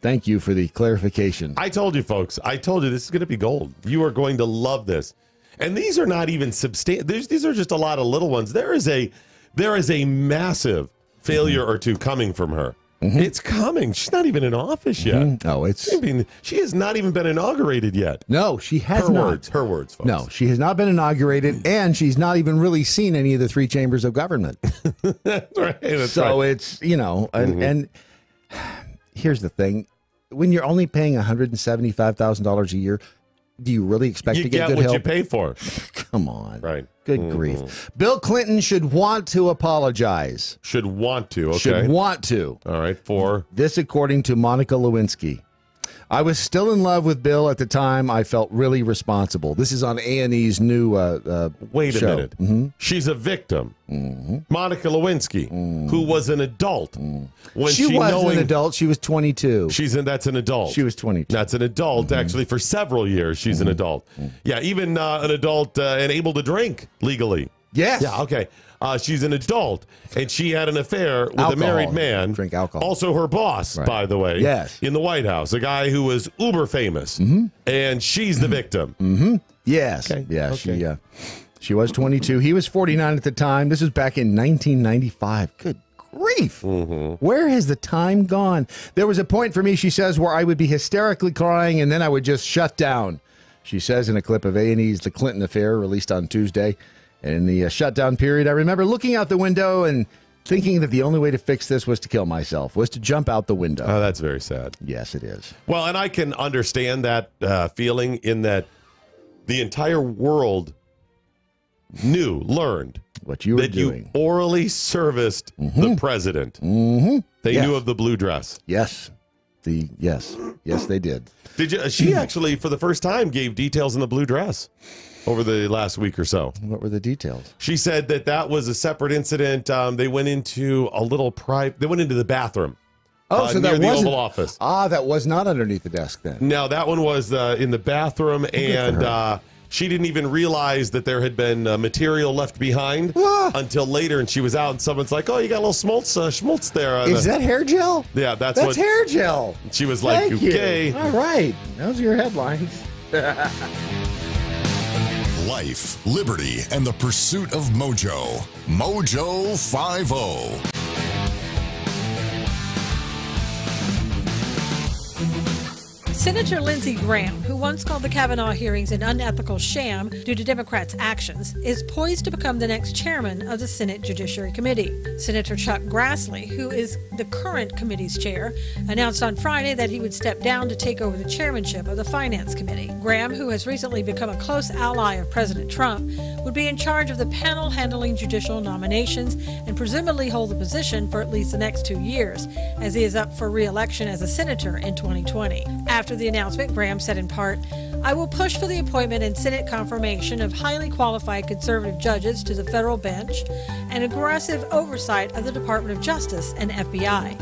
Thank you for the clarification. I told you, folks. I told you this is going to be gold. You are going to love this. And these are not even substantial. These are just a lot of little ones. There is a massive failure or two coming from her. It's coming. She's not even in office yet. No, she has not even been inaugurated yet. No, she has not. Her words, folks. No, she has not been inaugurated, and she's not even really seen any of the three chambers of government. That's right. It's, and here's the thing. When you're only paying $175,000 a year, do you really expect to get good help? You get what you pay for. Come on. Right. Good grief. Bill Clinton should want to apologize. Should want to, okay. Should want to. All right, for? This according to Monica Lewinsky. I was still in love with Bill at the time. I felt really responsible. This is on A&E's new Wait a show. minute. She's a victim. Monica Lewinsky, who was an adult. When she was an adult. She was 22. That's an adult. She was 22. That's an adult, actually, for several years. She's an adult. Yeah, even an adult and able to drink legally. Yes. Yeah, okay. She's an adult, and she had an affair with a married man. Drink alcohol. Also her boss, by the way. Yes. In the White House, a guy who was uber famous. And she's the victim. Yes. Okay. Yeah, okay. She was 22. He was 49 at the time. This was back in 1995. Good grief. Where has the time gone? There was a point for me, she says, where I would be hysterically crying, and then I would just shut down. She says in a clip of A&E's The Clinton Affair, released on Tuesday. In the shutdown period, I remember looking out the window and thinking that the only way to fix this was to kill myself, was to jump out the window. Oh, that's very sad. Yes, it is. Well, and I can understand that feeling in that the entire world learned what you were that doing. You orally serviced the president. They knew of the blue dress. Yes. Yes, they did. Did you? She actually, for the first time, gave details in the blue dress over the last week or so. What were the details? She said that was a separate incident. They went into They went into the bathroom. Oh, so near that the wasn't Oval Office. That was not underneath the desk then. No, that one was in the bathroom, and she didn't even realize that there had been material left behind until later, and she was out, and someone's like, "Oh, you got a little schmaltz there." Is that hair gel? Yeah, that's hair gel. She was like, Thank "Okay, you. All right, those are your headlines." Life, liberty, and the pursuit of MoJo. MoJo 50. Senator Lindsey Graham, who once called the Kavanaugh hearings an unethical sham due to Democrats' actions, is poised to become the next chairman of the Senate Judiciary Committee. Senator Chuck Grassley, who is the current committee's chair, announced on Friday that he would step down to take over the chairmanship of the Finance Committee. Graham, who has recently become a close ally of President Trump, would be in charge of the panel handling judicial nominations and presumably hold the position for at least the next 2 years, as he is up for re-election as a senator in 2020. After the announcement, Graham said in part, "I will push for the appointment and Senate confirmation of highly qualified conservative judges to the federal bench and aggressive oversight of the Department of Justice and FBI."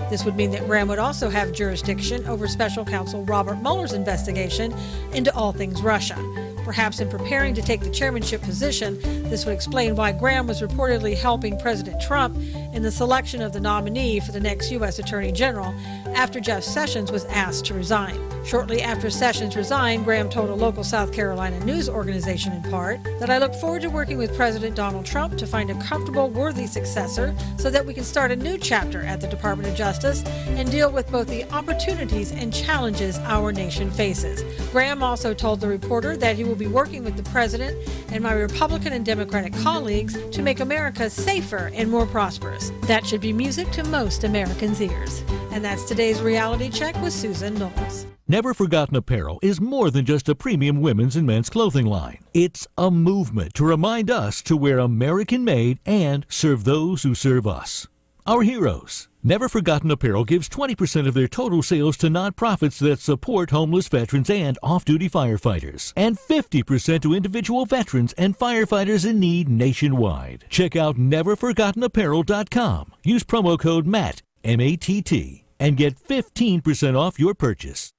This would mean that Graham would also have jurisdiction over Special Counsel Robert Mueller's investigation into all things Russia. Perhaps in preparing to take the chairmanship position, this would explain why Graham was reportedly helping President Trump in the selection of the nominee for the next U.S. Attorney General after Jeff Sessions was asked to resign. Shortly after Sessions resigned, Graham told a local South Carolina news organization in part that "I look forward to working with President Donald Trump to find a comfortable, worthy successor so that we can start a new chapter at the Department of Justice and deal with both the opportunities and challenges our nation faces." Graham also told the reporter that he will be working with the president and my Republican and Democratic colleagues to make America safer and more prosperous. That should be music to most Americans' ears. And that's today's Reality Check with Susan Knowles. Never Forgotten Apparel is more than just a premium women's and men's clothing line. It's a movement to remind us to wear American-made and serve those who serve us. Our heroes. Never Forgotten Apparel gives 20% of their total sales to nonprofits that support homeless veterans and off-duty firefighters, and 50% to individual veterans and firefighters in need nationwide. Check out neverforgottenapparel.com. Use promo code MATT, M-A-T-T, and get 15% off your purchase.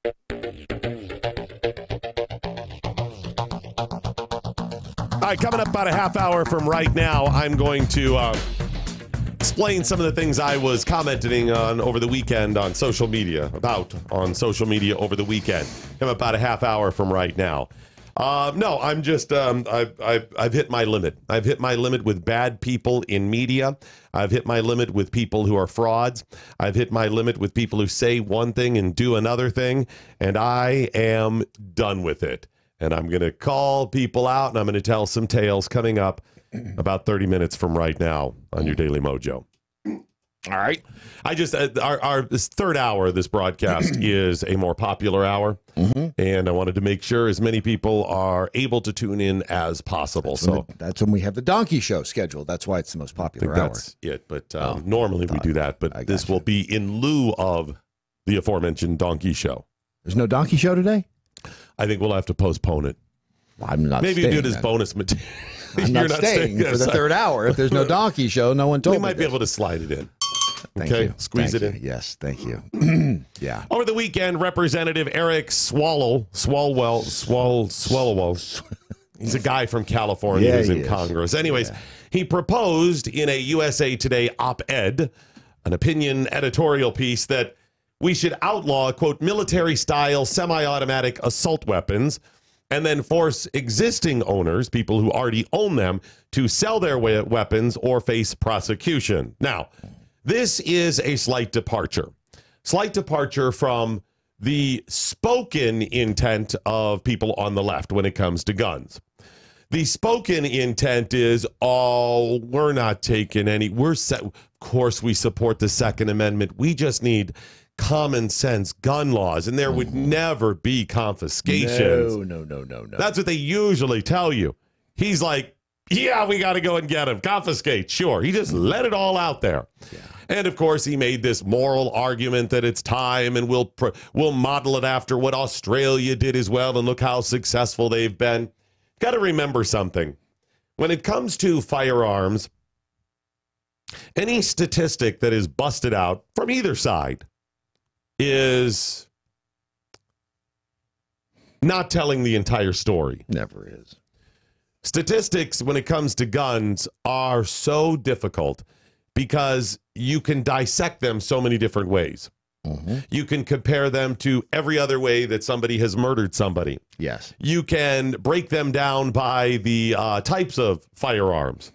All right, coming up about a half hour from right now, I'm going to explain some of the things I was commenting on over the weekend on social media, over the weekend. I'm about a half hour from right now. No, I'm just, I've hit my limit. I've hit my limit with bad people in media. I've hit my limit with people who are frauds. I've hit my limit with people who say one thing and do another thing, and I am done with it. And I'm going to call people out, and I'm going to tell some tales coming up about 30 minutes from right now on your Daily Mojo. All right. I just, this third hour of this broadcast is a more popular hour. And I wanted to make sure as many people are able to tune in as possible. That's when we have the Donkey Show scheduled. That's why it's the most popular hour. That's it. But normally we do that. But this will be in lieu of the aforementioned Donkey Show. There's no Donkey Show today? I think we'll have to postpone it. Well, I'm not Maybe staying, do it as then. bonus material. I'm not staying for the third hour. If there's no Donkey Show, no one told me. We might be able to slide it in. Thank Okay, you. squeeze it in. Yes, thank you. Yeah. Over the weekend, Representative Eric Swalwell. He's a guy from California who's in Congress. Anyways, he proposed in a USA Today op-ed, an opinion editorial piece, that we should outlaw, quote, military-style semi-automatic assault weapons and then force existing owners, people who already own them, to sell their weapons or face prosecution. Now, this is a slight departure from the spoken intent of people on the left when it comes to guns. The spoken intent is, we're not taking any, of course we support the Second Amendment. We just need common sense gun laws, and there would never be confiscations. No. That's what they usually tell you. He's like, yeah, we got to go and get him. Confiscate, sure. He just let it all out there. Yeah. And, of course, he made this moral argument that it's time, and we'll model it after what Australia did as well, and look how successful they've been. Got to remember something. When it comes to firearms, any statistic that is busted out from either side is not telling the entire story. Never is. Statistics when it comes to guns are so difficult because you can dissect them so many different ways. You can compare them to every other way that somebody has murdered somebody. Yes. You can break them down by the types of firearms.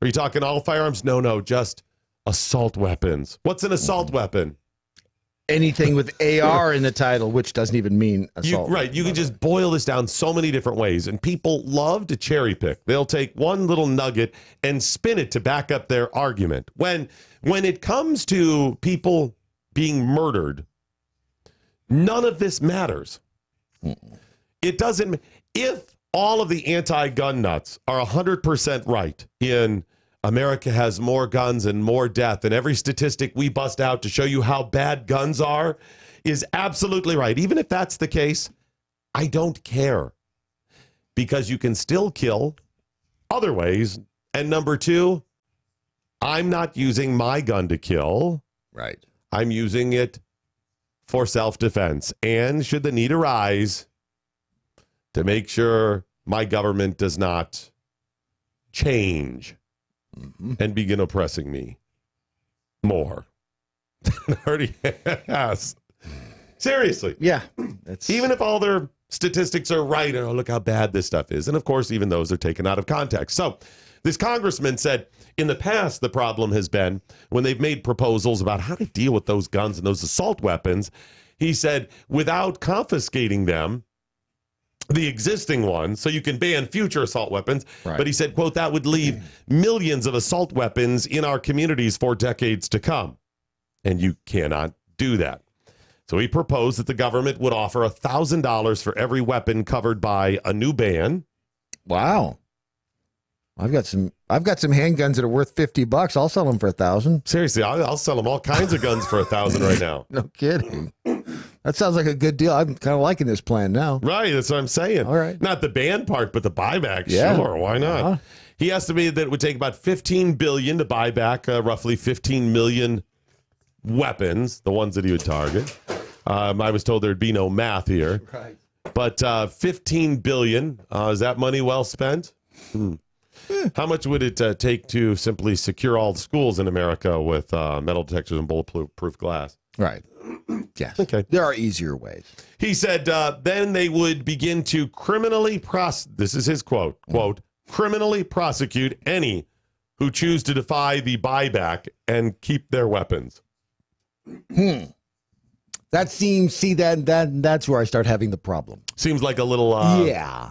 Are you talking all firearms? No, just assault weapons. What's an assault weapon? Anything with AR in the title, which doesn't even mean assault. You can just boil this down so many different ways, and people love to cherry pick. They'll take one little nugget and spin it to back up their argument. When it comes to people being murdered, none of this matters. It doesn't. If all of the anti-gun nuts are 100% right in America has more guns and more death, and every statistic we bust out to show you how bad guns are is absolutely right. Even if that's the case, I don't care, because you can still kill other ways. And number two, I'm not using my gun to kill. Right. I'm using it for self-defense. And should the need arise, to make sure my government does not change and begin oppressing me more than it already has. Seriously. Yeah. Even if all their statistics are right, and look how bad this stuff is. And of course, even those are taken out of context. So this congressman said, in the past, the problem has been when they've made proposals about how to deal with those guns and those assault weapons, he said, without confiscating them, the existing ones, so you can ban future assault weapons. Right. But he said, quote, that would leave millions of assault weapons in our communities for decades to come. And you cannot do that. So he proposed that the government would offer $1,000 for every weapon covered by a new ban. Wow. I've got some handguns that are worth $50. I'll sell them for $1,000. Seriously, I'll sell them all kinds of guns for $1,000 right now. No kidding. That sounds like a good deal. I'm kind of liking this plan now. Right, that's what I'm saying. All right. Not the ban part, but the buyback. Yeah. Sure, why not? He estimated that it would take about $15 billion to buy back roughly 15 million weapons, the ones that he would target. I was told there'd be no math here. Right. But $15 billion, is that money well spent? How much would it take to simply secure all the schools in America with metal detectors and bulletproof glass? Right. Yes. Okay. There are easier ways. He said then they would begin to criminally this is his quote, criminally prosecute any who choose to defy the buyback and keep their weapons. That seems, that's where I start having the problem. Seems like a little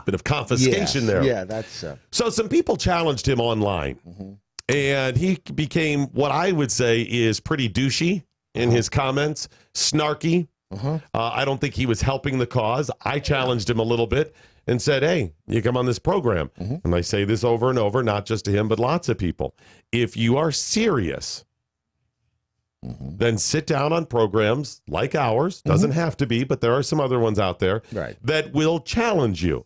bit of confiscation there. Yeah, that's... So some people challenged him online, and he became what I would say is pretty douchey in his comments, snarky. I don't think he was helping the cause. I challenged him a little bit and said, hey, you come on this program. And I say this over and over, not just to him, but lots of people. If you are serious, then sit down on programs like ours. Doesn't have to be, but there are some other ones out there that will challenge you,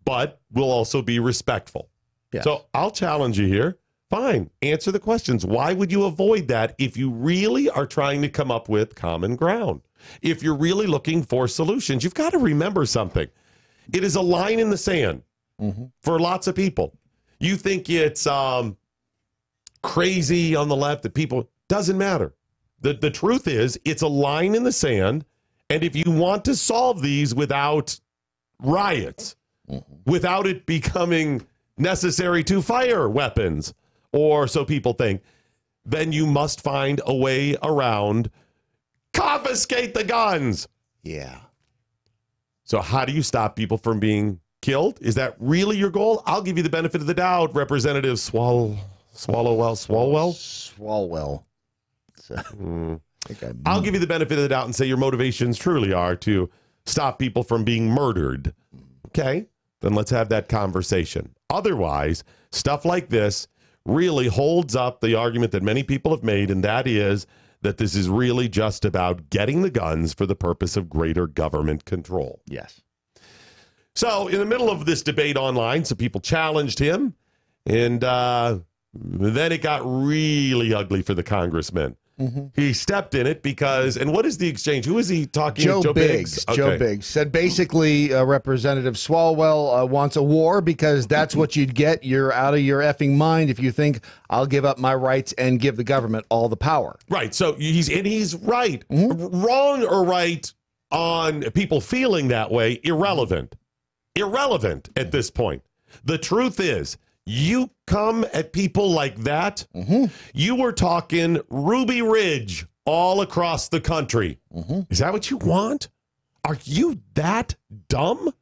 but will also be respectful. Yes. So I'll challenge you here. Fine. Answer the questions. Why would you avoid that if you really are trying to come up with common ground? If you're really looking for solutions, you've got to remember something. It is a line in the sand for lots of people. You think it's crazy on the left that people... Doesn't matter. The truth is, it's a line in the sand, and if you want to solve these without riots, without it becoming necessary to fire weapons, or so people think, then you must find a way around confiscate the guns. Yeah. So how do you stop people from being killed? Is that really your goal? I'll give you the benefit of the doubt, Representative Swalwell. I'll give you the benefit of the doubt and say your motivations truly are to stop people from being murdered. Okay, then let's have that conversation. Otherwise, stuff like this really holds up the argument that many people have made, and that is that this is really just about getting the guns for the purpose of greater government control. Yes. So in the middle of this debate online, some people challenged him, and then it got really ugly for the congressman. He stepped in it because, and what is the exchange? Who is he talking to? Joe Biggs. Okay. Joe Biggs said basically Representative Swalwell wants a war because that's what you'd get. You're out of your effing mind if you think I'll give up my rights and give the government all the power. Right. So he's right. Wrong or right on people feeling that way, irrelevant. Irrelevant at this point. The truth is, you come at people like that, you were talking Ruby Ridge all across the country. Is that what you want? Are you that dumb?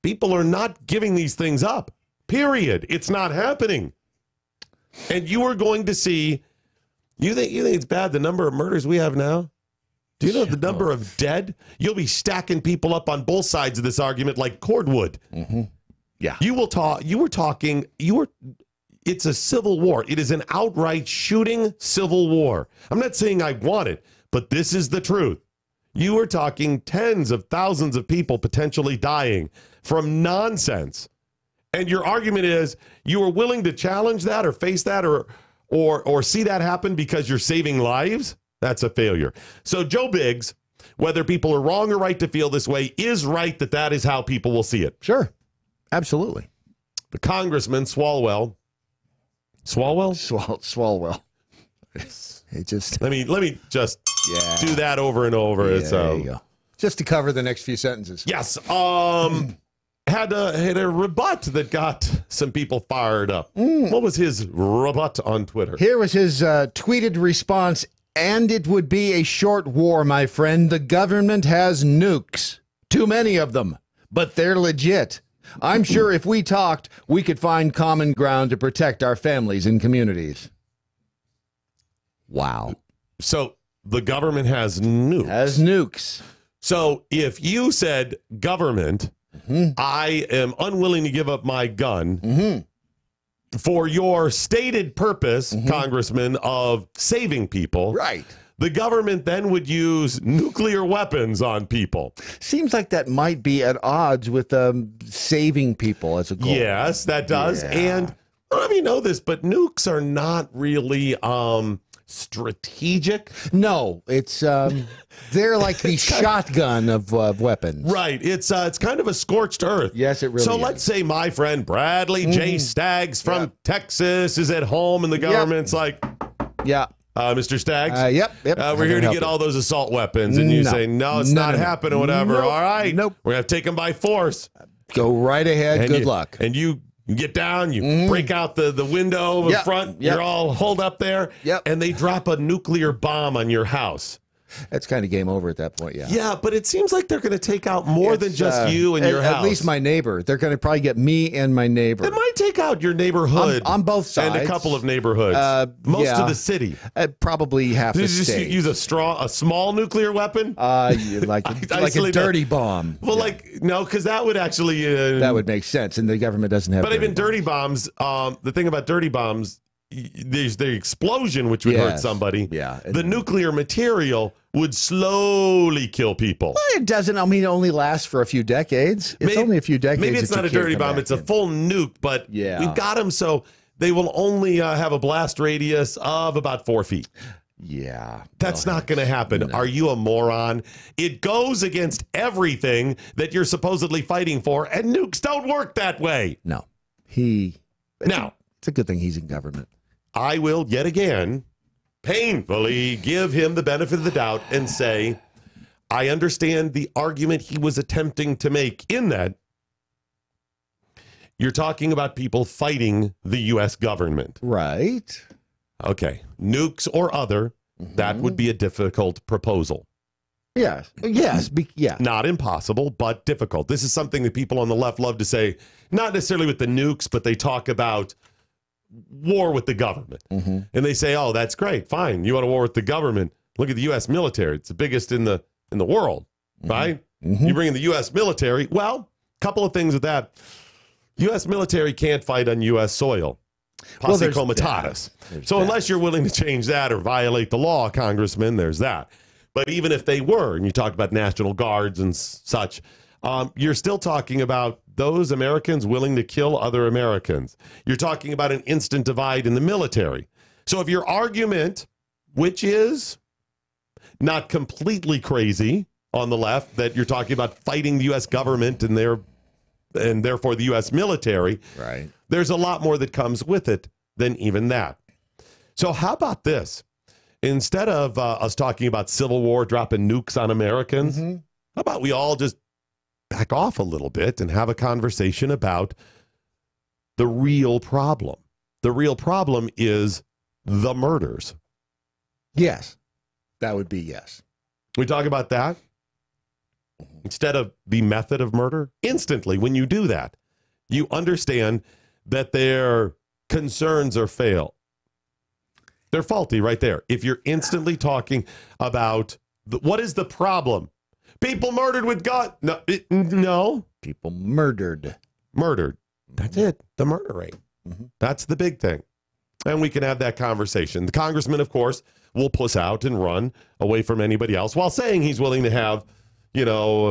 People are not giving these things up, period. It's not happening. And you are going to see, you think it's bad the number of murders we have now? Do you know the number of dead? You'll be stacking people up on both sides of this argument like cordwood. Yeah. It's a civil war. It is an outright shooting civil war. I'm not saying I want it, but this is the truth. You are talking tens of thousands of people potentially dying from nonsense. And your argument is you are willing to challenge that or face that or see that happen because you're saving lives? That's a failure. So Joe Biggs, whether people are wrong or right to feel this way, is right that is how people will see it. Sure. Absolutely. The Congressman Swalwell. It just let me just do that over and over. Yeah, there you go. Just to cover the next few sentences. Yes. Had a rebut that got some people fired up. What was his rebut on Twitter? Here was his tweeted response, and it would be a short war, my friend. The government has nukes. Too many of them, but they're legit. I'm sure if we talked, we could find common ground to protect our families and communities. Wow. So the government has nukes. So if you said, government, I am unwilling to give up my gun for your stated purpose, Congressman, of saving people. Right. The government then would use nuclear weapons on people. Seems like that might be at odds with saving people as a goal. Yes, that does. Yeah. And I don't know if you know this, but nukes are not really strategic? No, it's they're like the shotgun of weapons. Right. It's kind of a scorched earth. Yes, it really So is. let's say my friend Bradley J. Staggs from Texas is at home and the government's like, Mr. Staggs? Yep. We're here to get all those assault weapons. And you say, no, it's not happening, whatever. Nope. All right. Nope. We're going to take them by force. Go right ahead. And Good luck. And you get down, you break out the window in front, you're all holed up there, and they drop a nuclear bomb on your house. That's kind of game over at that point, Yeah, but it seems like they're going to take out more than just you and your house. At least my neighbor. They're going to probably get me and my neighbor. It might take out your neighborhood. On both sides. And a couple of neighborhoods. Most of the city. Probably half the Did you state. just use a small nuclear weapon? Like a dirty bomb. Well, no, because that would actually... that would make sense, and the government doesn't have But even dirty bombs, the thing about dirty bombs, there's the explosion, which would hurt somebody. Yeah. The nuclear material would slowly kill people. Well, it doesn't. I mean, it only lasts for a few decades. It's only a few decades. Maybe it's not a dirty bomb. It's a full nuke, but we've got them so they will only have a blast radius of about 4 feet. Yeah. That's not going to happen. No. Are you a moron? It goes against everything that you're supposedly fighting for, and nukes don't work that way. No. It's a good thing he's in government. I will yet again painfully give him the benefit of the doubt and say, I understand the argument he was attempting to make in that you're talking about people fighting the U.S. government. Right. Okay. Nukes or other, that would be a difficult proposal. Yes. Not impossible, but difficult. This is something that people on the left love to say, not necessarily with the nukes, but they talk about war with the government. And they say, oh, that's great. Fine. You want a war with the government. Look at the U.S. military. It's the biggest in the world, right? You bring in the U.S. military. Well, a couple of things with that. U.S. military can't fight on U.S. soil. Posse comitatus. So unless you're willing to change that or violate the law, Congressman, there's that. But even if they were, and you talked about National Guards and such, you're still talking about those Americans willing to kill other Americans. You're talking about an instant divide in the military. So if your argument, which is not completely crazy on the left, that you're talking about fighting the U.S. government and therefore the U.S. military, right? There's a lot more that comes with it than even that. So how about this? Instead of us talking about civil war, dropping nukes on Americans, how about we all just back off a little bit and have a conversation about the real problem? The real problem is the murders. Yes. That would be yes. We talk about that? Instead of the method of murder? Instantly, when you do that, you understand that their concerns are they're faulty right there. If you're instantly talking about what is the problem? People murdered with guns. No. People murdered. That's it. The murder rate. That's the big thing. And we can have that conversation. The congressman, of course, will puss out and run away from anybody else while saying he's willing to have,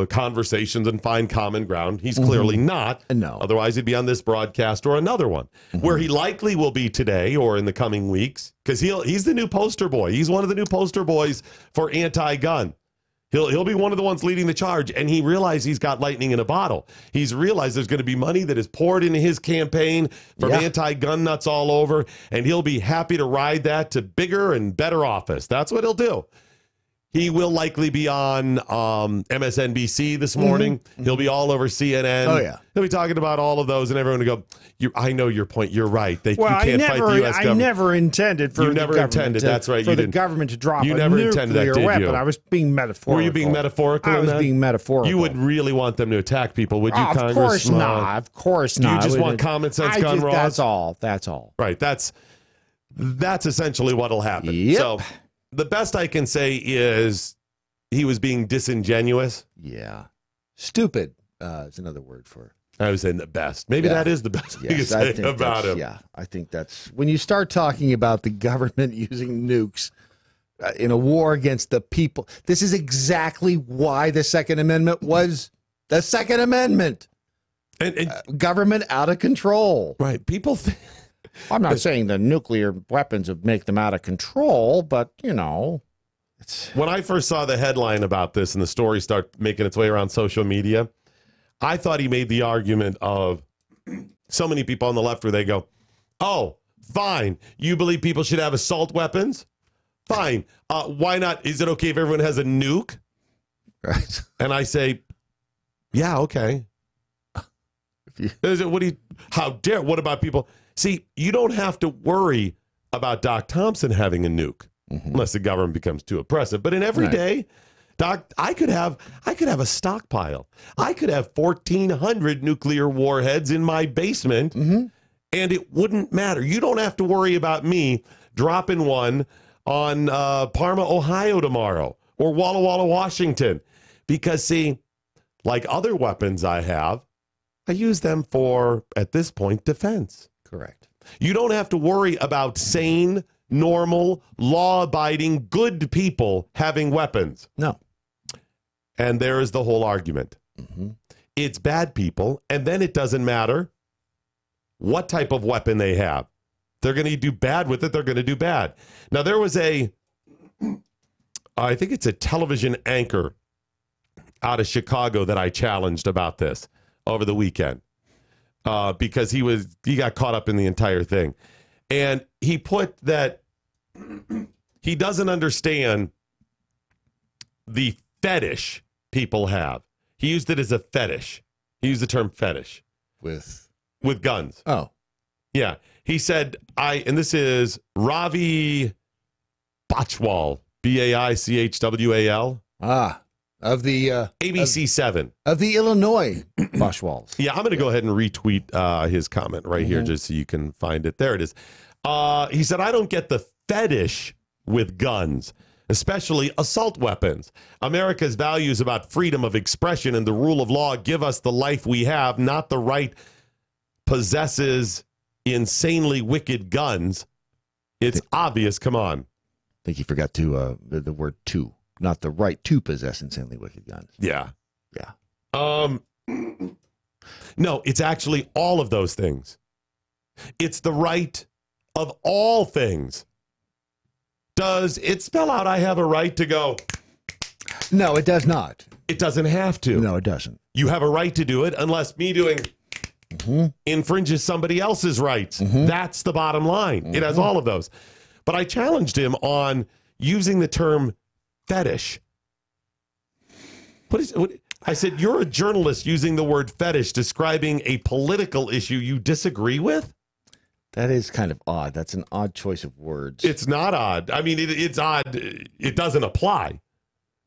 conversations and find common ground. He's clearly not. No. Otherwise, he'd be on this broadcast or another one, where he likely will be today or in the coming weeks, because he's the new poster boy. He's one of the new poster boys for anti-gun. He'll be one of the ones leading the charge, and he realized he's got lightning in a bottle. He's realized there's going to be money that is poured into his campaign from anti-gun nuts all over, and he'll be happy to ride that to bigger and better office. That's what he'll do. He will likely be on MSNBC this morning. He'll be all over CNN. Oh, yeah. He'll be talking about all of those, and everyone will go, I know your point. You're right. You can't fight the U.S. government. I never intended for that's right. For the government to drop a nuclear weapon. I was being metaphorical. Were you being metaphorical? I was being metaphorical. You would really want them to attack people, would you, Of course not. Of course not. You just want common sense gun laws? That's all. Right. That's essentially what'll happen. Yep. So the best I can say is he was being disingenuous. Yeah. Stupid is another word for it. I was saying the best. Maybe that is the best you can say about him. Yeah, I think that's when you start talking about the government using nukes in a war against the people. This is exactly why the Second Amendment was the Second Amendment. And government out of control. Right. People think I'm not saying the nuclear weapons would make them out of control, but, you know. When I first saw the headline about this and the story start making its way around social media, I thought he made the argument of so many people on the left where they go, oh, fine, you believe people should have assault weapons? Fine. Why not? Is it okay if everyone has a nuke? Right. And I say, yeah, okay. How dare? What about people? See, you don't have to worry about Doc Thompson having a nuke unless the government becomes too oppressive. But in every day, Doc, I could have a stockpile. I could have 1,400 nuclear warheads in my basement, and it wouldn't matter. You don't have to worry about me dropping one on Parma, Ohio tomorrow, or Walla Walla, Washington, because see, like other weapons I use them for, at this point, defense. Correct. You don't have to worry about sane, normal, law-abiding, good people having weapons. No. And there is the whole argument. It's bad people, and then it doesn't matter what type of weapon they have. They're going to do bad with it. They're going to do bad. Now, there was I think it's a television anchor out of Chicago that I challenged about this over the weekend because he got caught up in the entire thing. And he put that he doesn't understand the fetish people have. He used it as a fetish. He used the term fetish. With guns. Oh. Yeah. He said, and this is Ravi Bachwal, Baichwal. Of the ABC 7. Of the Illinois Bachwals. Yeah, I'm going to go ahead and retweet his comment right here just so you can find it. There it is. He said, I don't get the fetish with guns, especially assault weapons. America's values about freedom of expression and the rule of law give us the life we have, not the right possesses insanely wicked guns. It's obvious. Come on. I think he forgot to the word "to," not the right to possess insanely wicked guns. Yeah. Yeah. No, it's actually all of those things. It's the right of all things. Does it spell out I have a right to go? No, it does not. It doesn't have to. No, it doesn't. You have a right to do it unless me doing infringes somebody else's rights. That's the bottom line. It has all of those. But I challenged him on using the term fetish. I said, you're a journalist using the word fetish describing a political issue you disagree with? That is kind of odd. That's an odd choice of words. It's not odd. I mean, it's odd. It doesn't apply.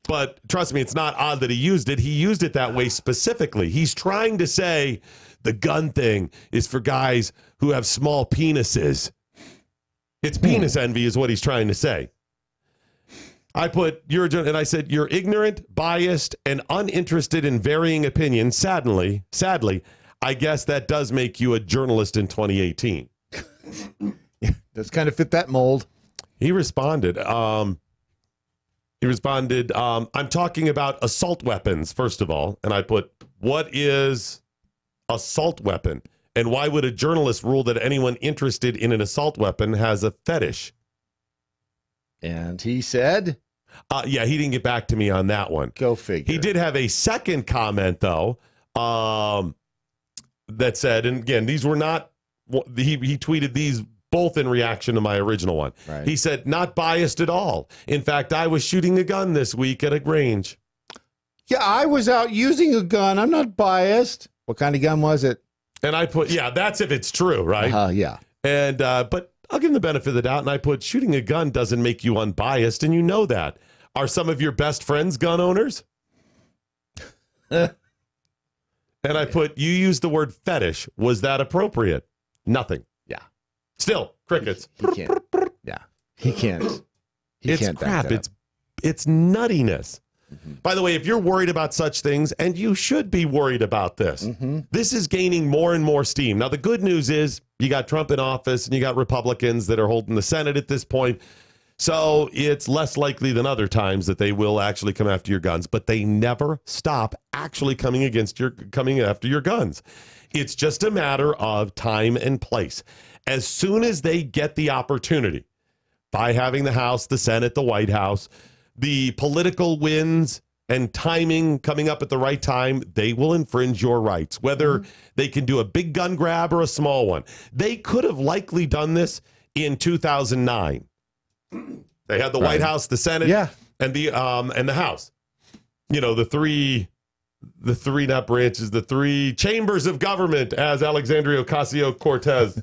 But trust me, it's not odd that he used it. He used it that way specifically. He's trying to say the gun thing is for guys who have small penises. It's penis envy is what he's trying to say. I put, and I said, you're ignorant, biased, and uninterested in varying opinions. Sadly, I guess that does make you a journalist in 2018. Yeah, does kind of fit that mold. He responded. I'm talking about assault weapons, first of all. And I put, what is assault weapon? And why would a journalist rule that anyone interested in an assault weapon has a fetish? And he said? Yeah, he didn't get back to me on that one. Go figure. He did have a second comment, though, that said, and again, these were not, he tweeted these both in reaction to my original one. Right. He said, not biased at all. In fact, I was shooting a gun this week at a range. Yeah, I was out using a gun. I'm not biased. What kind of gun was it? And I put, yeah, that's if it's true, right? Yeah. And, but I'll give him the benefit of the doubt. And I put, shooting a gun doesn't make you unbiased. And you know that. Are some of your best friends gun owners? And I put, you used the word fetish. Was that appropriate? Nothing. Yeah. Still, crickets. He can't. Yeah. He can't. It's crap. It's nuttiness. By the way, if you're worried about such things, and you should be worried about this, this is gaining more and more steam. Now, the good news is you got Trump in office and you got Republicans that are holding the Senate at this point. So it's less likely than other times that they will actually come after your guns, but they never stop actually coming after your guns. It's just a matter of time and place. As soon as they get the opportunity, by having the House, the Senate, the White House, the political wins and timing coming up at the right time, they will infringe your rights, whether they can do a big gun grab or a small one. They could have likely done this in 2009. They had the White House, the Senate, and the House. You know, the three not branches, the three chambers of government, as Alexandria Ocasio-Cortez said.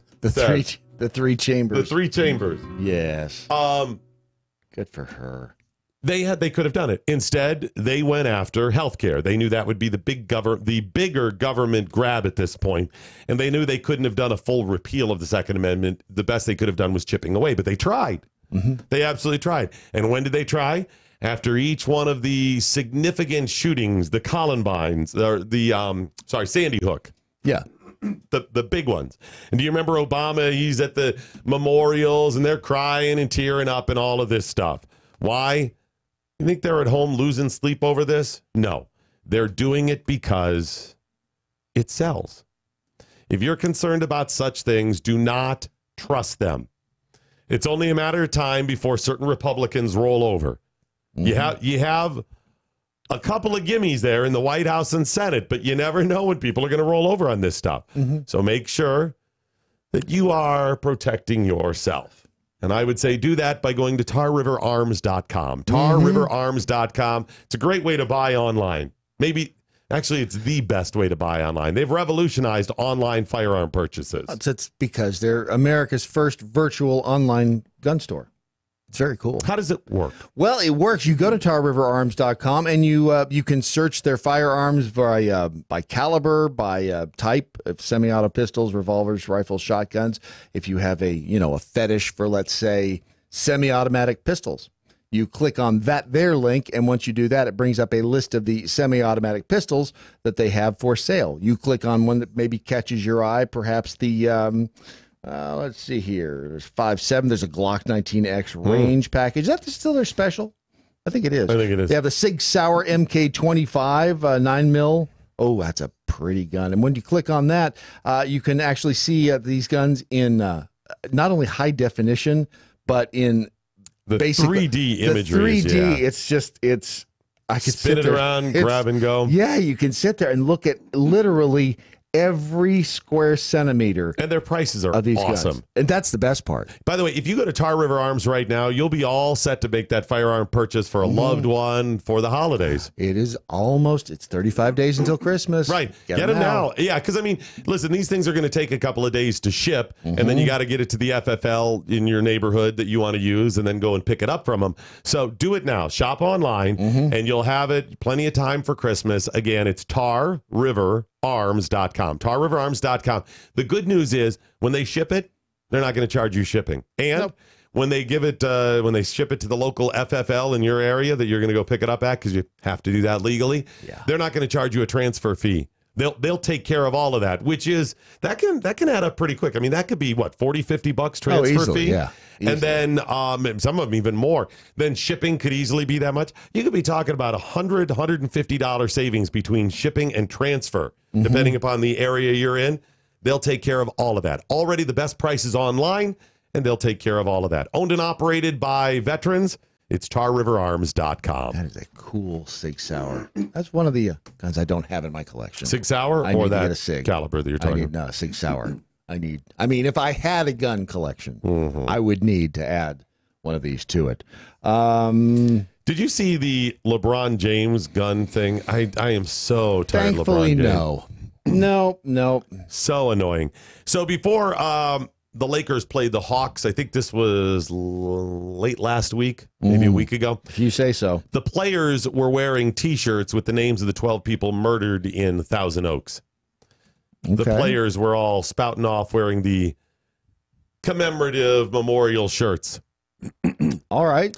The three chambers. The three chambers. Yes. Good for her. They could have done it. Instead, they went after healthcare. They knew that would be the bigger government grab at this point, and they knew they couldn't have done a full repeal of the Second Amendment. The best they could have done was chipping away, but they tried. They absolutely tried. And when did they try? After each one of the significant shootings, the Columbines, or the Sandy Hook. Yeah. The big ones. And do you remember Obama? He's at the memorials and they're crying and tearing up and all of this stuff. Why? You think they're at home losing sleep over this? No. They're doing it because it sells. If you're concerned about such things, do not trust them. It's only a matter of time before certain Republicans roll over. You have a couple of gimmies there in the White House and Senate, but you never know when people are going to roll over on this stuff. So make sure that you are protecting yourself. And I would say do that by going to tarriverarms.com. Tarriverarms.com. It's a great way to buy online. Actually, it's the best way to buy online. They've revolutionized online firearm purchases. It's because they're America's first virtual online gun store. It's very cool. How does it work? Well, it works. You go to tarriverarms.com and you can search their firearms by caliber, by type of semi-auto pistols, revolvers, rifles, shotguns. If you have a fetish for, let's say, semi-automatic pistols, you click on their link, and once you do that, it brings up a list of the semi-automatic pistols that they have for sale. You click on one that maybe catches your eye, perhaps the let's see here. There's 5.7. There's a Glock 19X range package. Is that still their special? I think it is. I think it is. They have the Sig Sauer MK25 9mm. Oh, that's a pretty gun. And when you click on that, you can actually see these guns in not only high definition, but in the 3D imagery. The 3D. I could spin it around, grab and go. Yeah, you can sit there and look at literally every square centimeter. And their prices are awesome. Guns. And that's the best part. By the way, if you go to Tar River Arms right now, you'll be all set to make that firearm purchase for a loved one for the holidays. It's 35 days until Christmas. Right. Get them now. Yeah, because, listen, these things are going to take a couple of days to ship, and then you got to get it to the FFL in your neighborhood that you want to use and then go and pick it up from them. So do it now. Shop online, and you'll have it plenty of time for Christmas. Again, it's tarriverarms.com. tarriverarms.com. The good news is when they ship it, they're not going to charge you shipping. And when they give it, when they ship it to the local FFL in your area that you're going to go pick it up at, because you have to do that legally, they're not going to charge you a transfer fee. They'll take care of all of that, which is that can add up pretty quick. That could be what, $40-$50 transfer fee? Yeah. Easily. And then some of them even more. Then shipping could easily be that much. You could be talking about $150 savings between shipping and transfer, depending upon the area you're in. They'll take care of all of that. Already the best prices online, and they'll take care of all of that. Owned and operated by veterans. It's tarriverarms.com. That is a cool Sig Sauer. That's one of the guns I don't have in my collection. Sig Sauer or that caliber that you're talking about? No, Sig Sauer. If I had a gun collection, I would need to add one of these to it. Did you see the LeBron James gun thing? I am so tired of LeBron James. No. So annoying. So before the Lakers played the Hawks, I think this was late last week, maybe a week ago. If you say so. The players were wearing T-shirts with the names of the 12 people murdered in Thousand Oaks. Okay. The players were all spouting off wearing the commemorative memorial shirts. All right.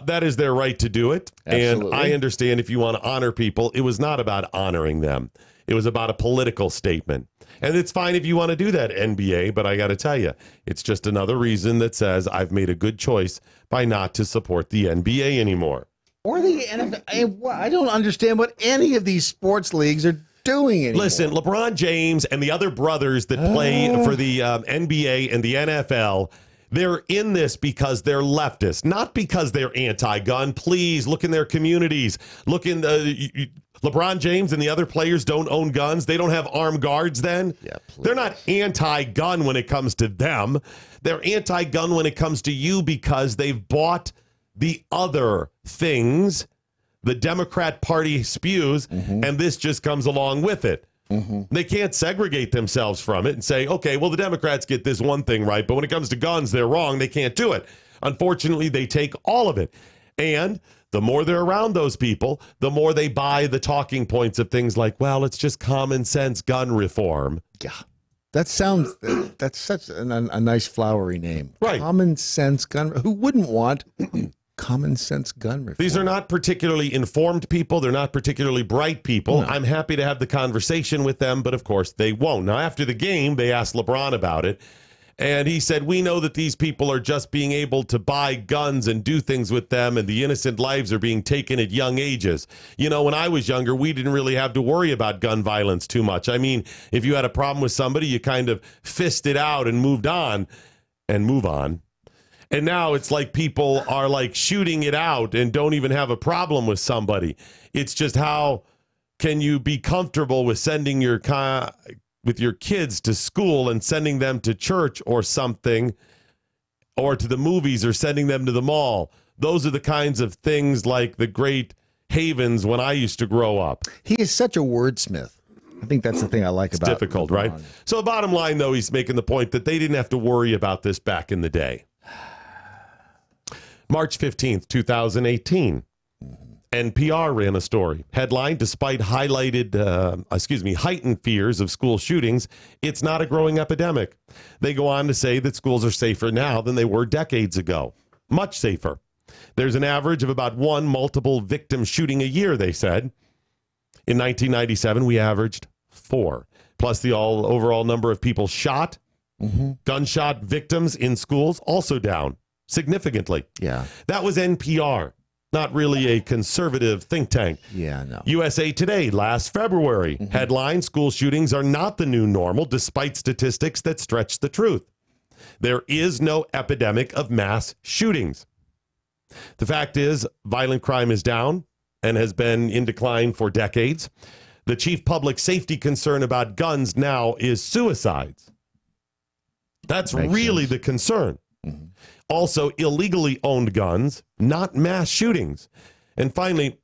That is their right to do it. Absolutely. And I understand if you want to honor people, it was not about honoring them. It was about a political statement. And it's fine if you want to do that, NBA, but I got to tell you, it's just another reason that says I've made a good choice by not to support the NBA anymore. Or the NFL. I don't understand what any of these sports leagues are doing anymore. Listen, LeBron James and the other brothers that play for the NBA and the NFL, they're in this because they're leftists, not because they're anti-gun. Please look in their communities. Look in the... LeBron James and the other players don't own guns. They don't have armed guards then. Yeah, they're not anti-gun when it comes to them. They're anti-gun when it comes to you because they've bought the other things the Democrat Party spews, and this just comes along with it. They can't segregate themselves from it and say, okay, well, the Democrats get this one thing right, but when it comes to guns, they're wrong. They can't do it. Unfortunately, they take all of it. And the more they're around those people, the more they buy the talking points of things like, well, it's just common sense gun reform. Yeah. That's such a nice flowery name. Right. Common sense gun. Who wouldn't want common sense gun reform? These are not particularly informed people. They're not particularly bright people. No. I'm happy to have the conversation with them, but of course they won't. Now, after the game, they asked LeBron about it. And he said, we know that these people are just being able to buy guns and do things with them, and the innocent lives are being taken at young ages. You know, when I was younger, we didn't really have to worry about gun violence too much. I mean, if you had a problem with somebody, you kind of fisted out and moved on and move on. And now it's like people are like shooting it out and don't even have a problem with somebody. It's just how can you be comfortable with sending your with your kids to school and sending them to church or something, or to the movies or sending them to the mall. Those are the kinds of things like the great havens when I used to grow up. He is such a wordsmith. I think that's the thing I like about it. It's difficult, right? So the bottom line, though, he's making the point that they didn't have to worry about this back in the day. March 15th, 2018. NPR ran a story. Headline, despite heightened fears of school shootings, it's not a growing epidemic. They go on to say that schools are safer now than they were decades ago. Much safer. There's an average of about one multiple victim shooting a year, they said. In 1997, we averaged 4. Plus the overall number of people shot, gunshot victims in schools, also down significantly. Yeah. That was NPR. Not really a conservative think tank. Yeah, no. USA Today last February. Headline, school shootings are not the new normal, despite statistics that stretch the truth. There is no epidemic of mass shootings. The fact is, violent crime is down and has been in decline for decades. The chief public safety concern about guns now is suicides. That's really the concern. Also, illegally owned guns, not mass shootings. And finally,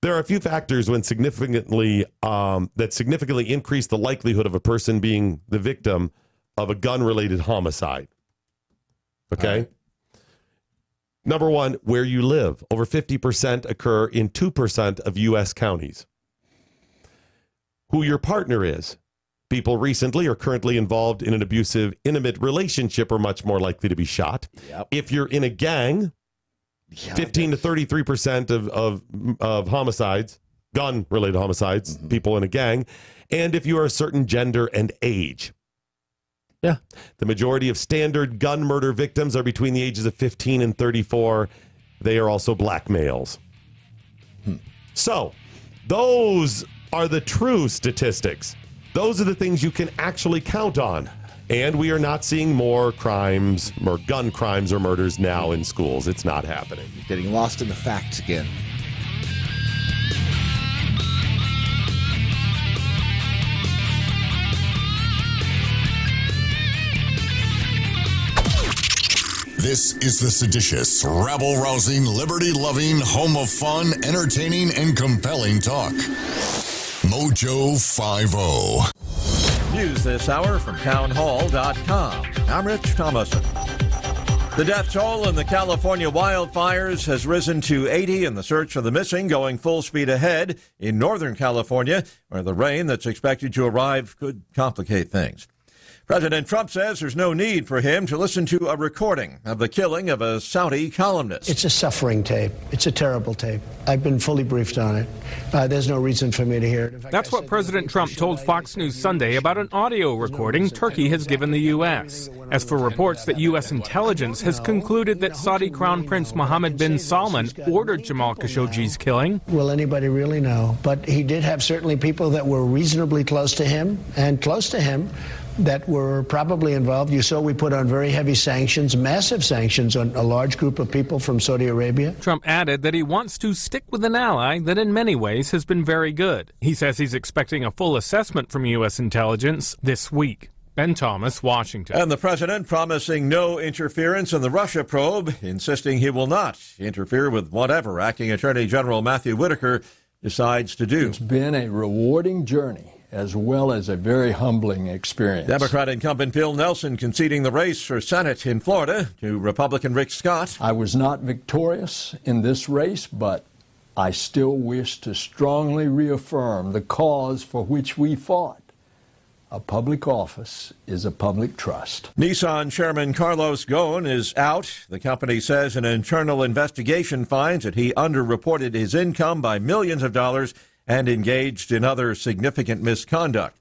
there are a few factors that significantly increase the likelihood of a person being the victim of a gun-related homicide. Okay? Right. Number one, where you live. Over 50% occur in 2% of U.S. counties. Who your partner is. People recently or currently involved in an abusive, intimate relationship are much more likely to be shot. Yep. If you're in a gang, 15 to 33% of homicides, gun-related homicides, people in a gang, and if you are a certain gender and age. Yeah. The majority of standard gun murder victims are between the ages of 15 and 34. They are also black males. So, those are the true statistics. Those are the things you can actually count on. And we are not seeing more crimes, more gun crimes or murders now in schools. It's not happening. You're getting lost in the facts again. This is the seditious, rabble-rousing, liberty-loving, home of fun, entertaining, and compelling talk. MoJo 50. News this hour from townhall.com. I'm Rich Thomason. The death toll in the California wildfires has risen to 80 and the search for the missing going full speed ahead in Northern California, where the rain that's expected to arrive could complicate things. President Trump says there's no need for him to listen to a recording of the killing of a Saudi columnist. It's a suffering tape. It's a terrible tape. I've been fully briefed on it. There's no reason for me to hear it. That's what President Trump told Fox News Sunday about an audio recording Turkey has given the U.S. As for reports that U.S. intelligence has concluded that Saudi Crown Prince Mohammed bin Salman ordered Jamal Khashoggi's killing. Will anybody really know? But he did have certainly people that were reasonably close to him that were probably involved. You saw we put on very heavy sanctions, massive sanctions on a large group of people from Saudi Arabia. Trump added that he wants to stick with an ally that in many ways has been very good. He says he's expecting a full assessment from U.S. intelligence this week. Ben Thomas, Washington. And the president promising no interference in the Russia probe, insisting he will not interfere with whatever Acting Attorney General Matthew Whitaker decides to do. It's been a rewarding journey, as well as a very humbling experience. Democrat incumbent Bill Nelson conceding the race for Senate in Florida to Republican Rick Scott. I was not victorious in this race, but I still wish to strongly reaffirm the cause for which we fought. A public office is a public trust. Nissan chairman Carlos Ghosn is out. The company says an internal investigation finds that he underreported his income by millions of dollars and engaged in other significant misconduct.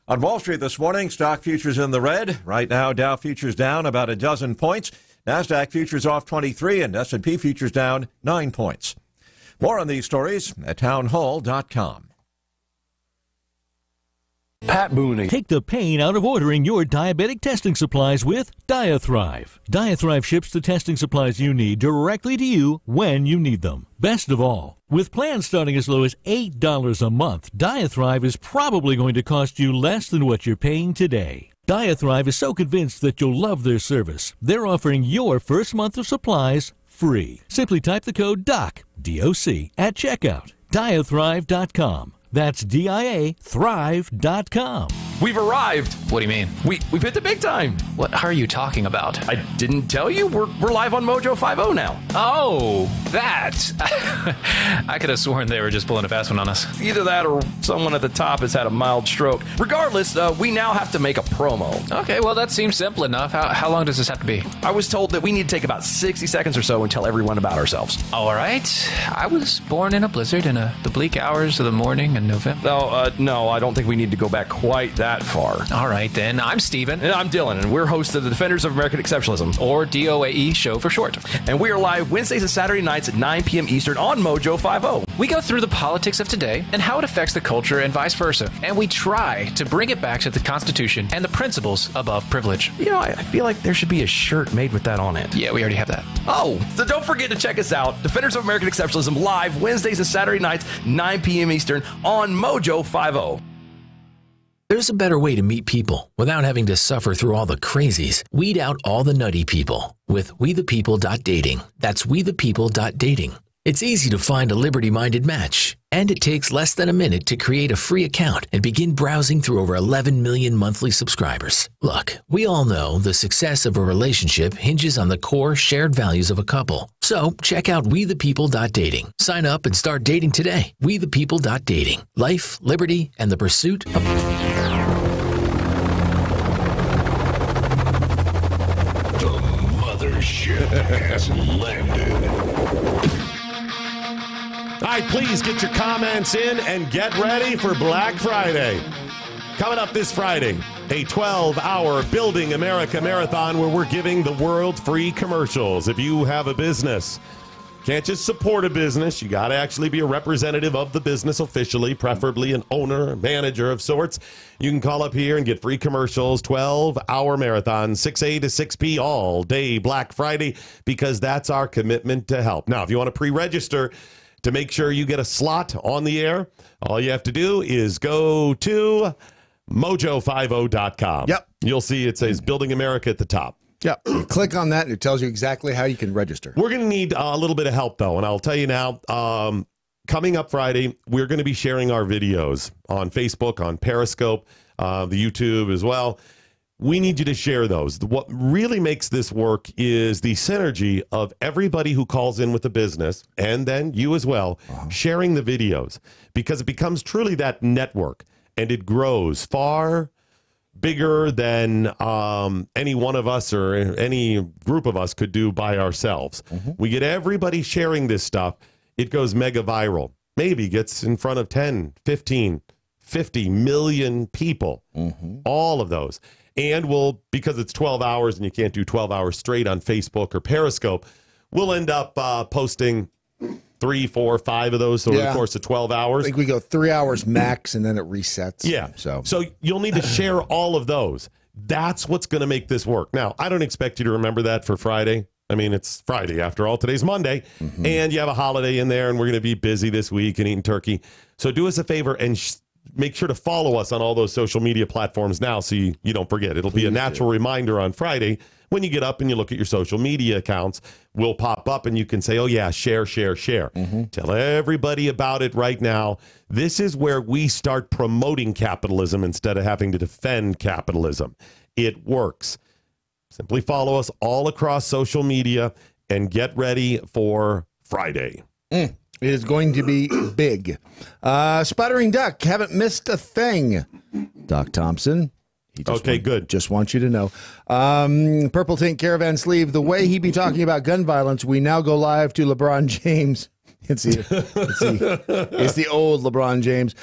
On Wall Street this morning, stock futures in the red. Right now, Dow futures down about a dozen points. NASDAQ futures off 23 and S&P futures down 9 points. More on these stories at townhall.com. Pat Booney. Take the pain out of ordering your diabetic testing supplies with Diathrive. Diathrive ships the testing supplies you need directly to you when you need them. Best of all, with plans starting as low as $8 a month, Diathrive is probably going to cost you less than what you're paying today. Diathrive is so convinced that you'll love their service, they're offering your first month of supplies free. Simply type the code DOC, D-O-C, at checkout. Diathrive.com. That's D-I-A Thrive.com. We've arrived. What do you mean? We've hit the big time. What are you talking about? I didn't tell you. We're live on MoJo 50 now. Oh, that. I could have sworn they were just pulling a fast one on us. Either that or someone at the top has had a mild stroke. Regardless, we now have to make a promo. Okay, well, that seems simple enough. How long does this have to be? I was told that we need to take about 60 seconds or so and tell everyone about ourselves. All right. I was born in a blizzard in the bleak hours of the morning in November. No, I don't think we need to go back quite that far. All right, then. I'm Steven. And I'm Dylan, and we're hosts of the Defenders of American Exceptionalism, or DOAE show for short. And we are live Wednesdays and Saturday nights at 9 p.m. Eastern on MoJo 50. We go through the politics of today and how it affects the culture and vice versa. And we try to bring it back to the Constitution and the principles above privilege. You know, I feel like there should be a shirt made with that on it. Yeah, we already have that. Oh, so don't forget to check us out. Defenders of American Exceptionalism live Wednesdays and Saturday nights, 9 p.m. Eastern on MoJo 50. There's a better way to meet people without having to suffer through all the crazies. Weed out all the nutty people with WeThePeople.dating. That's WeThePeople.dating. It's easy to find a liberty-minded match, and it takes less than a minute to create a free account and begin browsing through over 11 million monthly subscribers. Look, we all know the success of a relationship hinges on the core shared values of a couple. So check out WeThePeople.dating. Sign up and start dating today. WeThePeople.dating. Life, liberty, and the pursuit of... The mothership has landed. All right, please get your comments in and get ready for Black Friday. Coming up this Friday, a 12-hour Building America Marathon where we're giving the world free commercials. If you have a business, can't just support a business. You got to actually be a representative of the business officially, preferably an owner, manager of sorts. You can call up here and get free commercials. 12-hour marathon, 6 a to 6 p all day Black Friday, because that's our commitment to help. Now, if you want to pre-register to make sure you get a slot on the air, all you have to do is go to MoJo50.com. Yep. You'll see it says Building America at the top. Yep. You click on that and it tells you exactly how you can register. We're going to need a little bit of help, though, and I'll tell you now, coming up Friday, we're going to be sharing our videos on Facebook, on Periscope, the YouTube as well. We need you to share those. What really makes this work is the synergy of everybody who calls in with a business, and then you as well, sharing the videos, because it becomes truly that network, and it grows far bigger than any one of us or any group of us could do by ourselves. We get everybody sharing this stuff. It goes mega viral. Maybe gets in front of 10, 15, 50 million people. All of those. And we'll, because it's 12 hours and you can't do 12 hours straight on Facebook or Periscope, we'll end up posting 3, 4, 5 of those over the course of 12 hours. I think we go 3 hours max and then it resets. Yeah. So you'll need to share all of those. That's what's going to make this work. Now, I don't expect you to remember that for Friday. I mean, it's Friday. After all, today's Monday. And you have a holiday in there, and we're going to be busy this week and eating turkey. So do us a favor and make sure to follow us on all those social media platforms now so you don't forget. It'll be a natural reminder on Friday. When you get up and you look at your social media accounts, will pop up and you can say, oh, yeah, share, share, share. Tell everybody about it right now. This is where we start promoting capitalism instead of having to defend capitalism. It works. Simply follow us all across social media and get ready for Friday. It is going to be big. Sputtering Duck, haven't missed a thing. Doc Thompson. Good. Just want you to know. Purple Tank Caravan Sleeve, the way he be talking about gun violence, we now go live to LeBron James. It's the old LeBron James.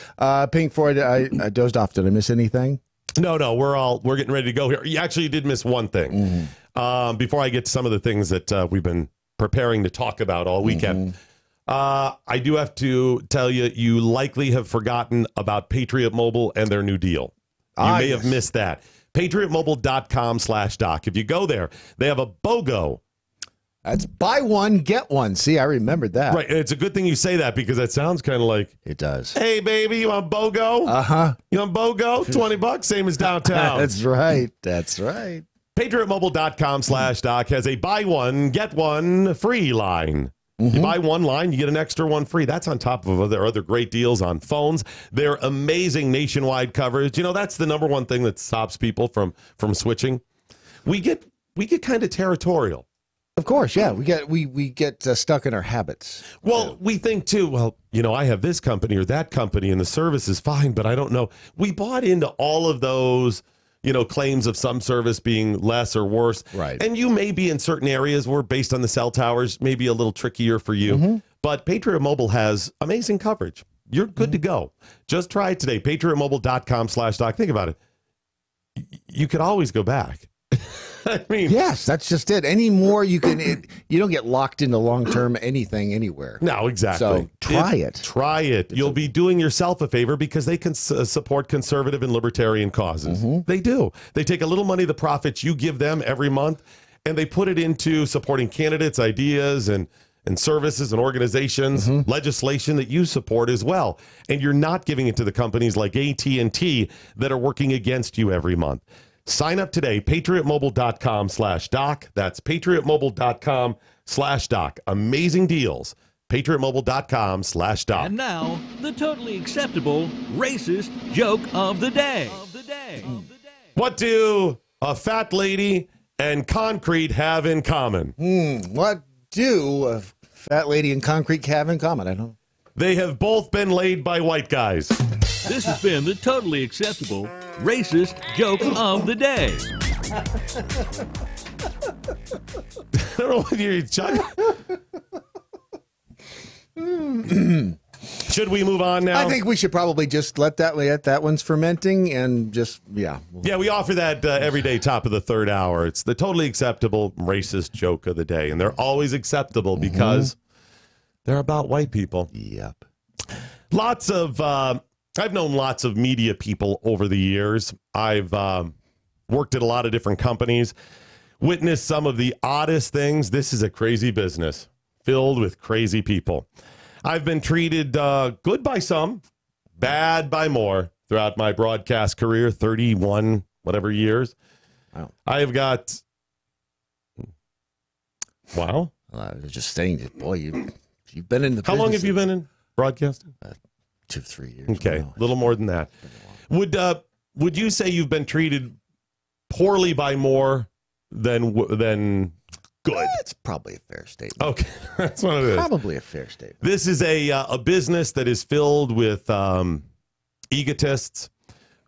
Pink Floyd, I dozed off. Did I miss anything? No, we're getting ready to go here. You actually did miss one thing. Before I get to some of the things that we've been preparing to talk about all weekend, I do have to tell you, you likely have forgotten about Patriot Mobile and their new deal. You may have missed that. PatriotMobile.com/doc. If you go there, they have a BOGO. That's buy one, get one. See, I remembered that. Right. It's a good thing you say that because that sounds kind of like. It does. Hey, baby, you want BOGO? You want BOGO? $20, same as downtown. That's right. That's right. PatriotMobile.com/doc has a buy one, get one free line. You buy one line, you get an extra one free. That's on top of their other great deals on phones. Their amazing nationwide coverage. You know, that's the number one thing that stops people from switching. We get kind of territorial. Of course, yeah. We get stuck in our habits. Well, we think too, well, you know, I have this company or that company and the service is fine, but I don't know. We bought into all of those, you know, claims of some service being less or worse. Right. And you may be in certain areas where, based on the cell towers, maybe a little trickier for you. But Patriot Mobile has amazing coverage. You're good to go. Just try it today. PatriotMobile.com/doc. Think about it. You could always go back. I mean, yes, that's just it. Any more you don't get locked into long-term anything anywhere. No, exactly. So try it. Try it. You'll be doing yourself a favor because they can support conservative and libertarian causes. They do. They take a little money, the profits you give them every month, and they put it into supporting candidates, ideas, and services and organizations, legislation that you support as well. And you're not giving it to the companies like AT&T that are working against you every month. Sign up today, PatriotMobile.com/doc. That's PatriotMobile.com/doc. Amazing deals. PatriotMobile.com/doc. And now, the totally acceptable racist joke of the day. What do a fat lady and concrete have in common? What do a fat lady and concrete have in common? I don't know. They have both been laid by white guys. This has been the totally acceptable racist joke of the day. I don't know what you're chuckling. Should we move on now? I think we should probably just let that one's fermenting and just, yeah. Yeah, we offer that every day, top of the third hour. It's the totally acceptable racist joke of the day. And they're always acceptable because they're about white people. Yep. Lots of, I've known lots of media people over the years. I've worked at a lot of different companies, witnessed some of the oddest things. This is a crazy business filled with crazy people. I've been treated good by some, bad by more throughout my broadcast career, 31 whatever years. Wow. I have got, wow. I was just saying that, boy, you've been in the How long have you been in broadcasting? 2 to 3 years. Okay, a little more than that. Would you say you've been treated poorly by more than good? That's probably a fair statement. Okay, that's what it is. Probably a fair statement. This is a business that is filled with egotists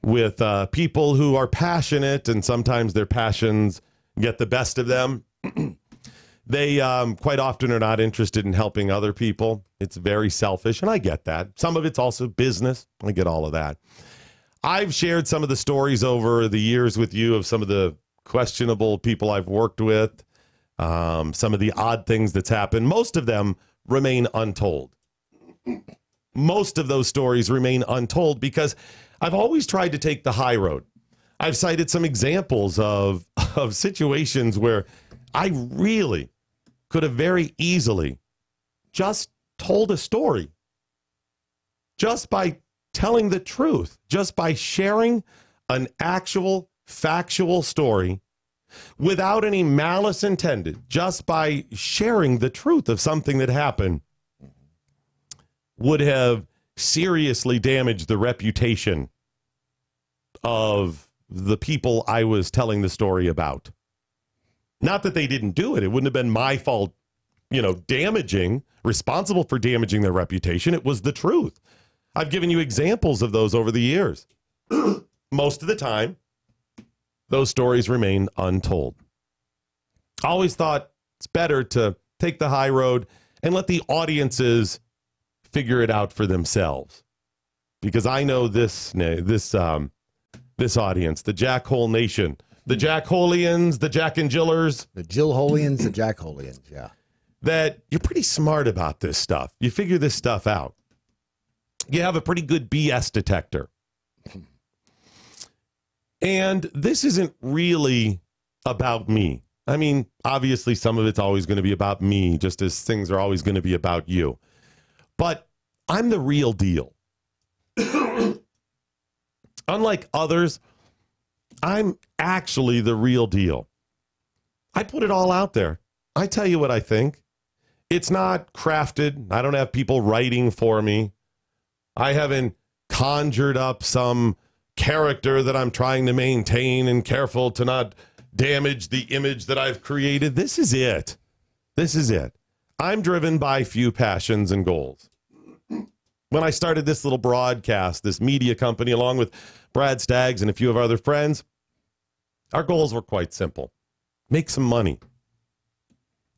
with people who are passionate, and sometimes their passions get the best of them. They quite often are not interested in helping other people. It's very selfish, and I get that. Some of it's also business. I get all of that. I've shared some of the stories over the years with you of some of the questionable people I've worked with, some of the odd things that's happened. Most of them remain untold. Most of those stories remain untold because I've always tried to take the high road. I've cited some examples of situations where I really could have very easily just told a story just by telling the truth, just by sharing an actual factual story without any malice intended, just by sharing the truth of something that happened, would have seriously damaged the reputation of the people I was telling the story about. Not that they didn't do it. It wouldn't have been my fault, responsible for damaging their reputation. It was the truth. I've given you examples of those over the years. Most of the time, those stories remain untold. I always thought it's better to take the high road and let the audiences figure it out for themselves. Because I know this audience, the Jackhole Nation, the Jackholians, the Jack and Jillers. The Jillholians, the Jackholians, yeah. That you're pretty smart about this stuff. You figure this stuff out. You have a pretty good BS detector. And this isn't really about me. I mean, obviously, some of it's always going to be about me, just as things are always going to be about you. But I'm the real deal. Unlike others, I'm actually the real deal. I put it all out there. I tell you what I think. It's not crafted. I don't have people writing for me. I haven't conjured up some character that I'm trying to maintain and careful to not damage the image that I've created. This is it. This is it. I'm driven by few passions and goals. When I started this little broadcast, this media company, along with Brad Staggs and a few of our other friends, our goals were quite simple. Make some money.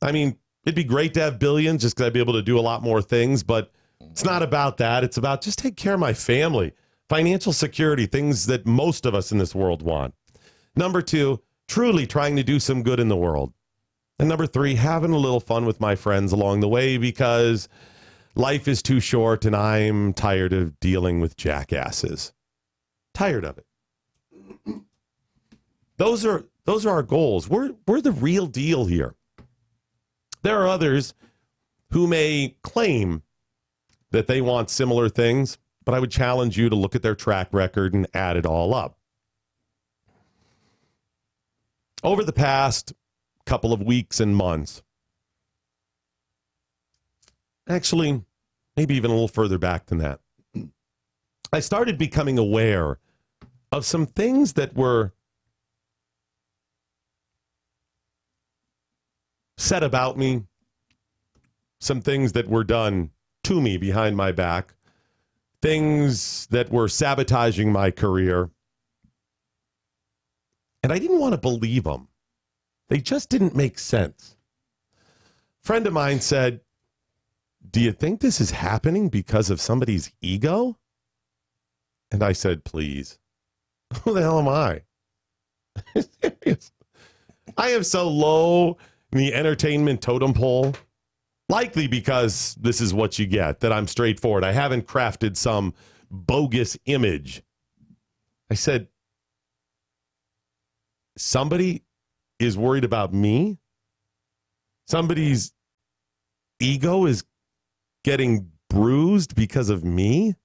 I mean, it'd be great to have billions just because I'd be able to do a lot more things, but it's not about that. It's about just take care of my family. Financial security, things that most of us in this world want. Number 2, truly trying to do some good in the world. And number 3, having a little fun with my friends along the way because life is too short and I'm tired of dealing with jackasses. Tired of it. Those are our goals. We're the real deal here. There are others who may claim that they want similar things, but I would challenge you to look at their track record and add it all up. Over the past couple of weeks and months, actually, maybe even a little further back than that, I started becoming aware of some things that were said about me, some things that were done to me behind my back, things that were sabotaging my career. And I didn't want to believe them. They just didn't make sense. A friend of mine said, "Do you think this is happening because of somebody's ego?" And I said, "Please, who the hell am I?" Serious. I am so low in the entertainment totem pole, likely because this is what you get, that I'm straightforward. I haven't crafted some bogus image. I said, somebody is worried about me? Somebody's ego is getting bruised because of me?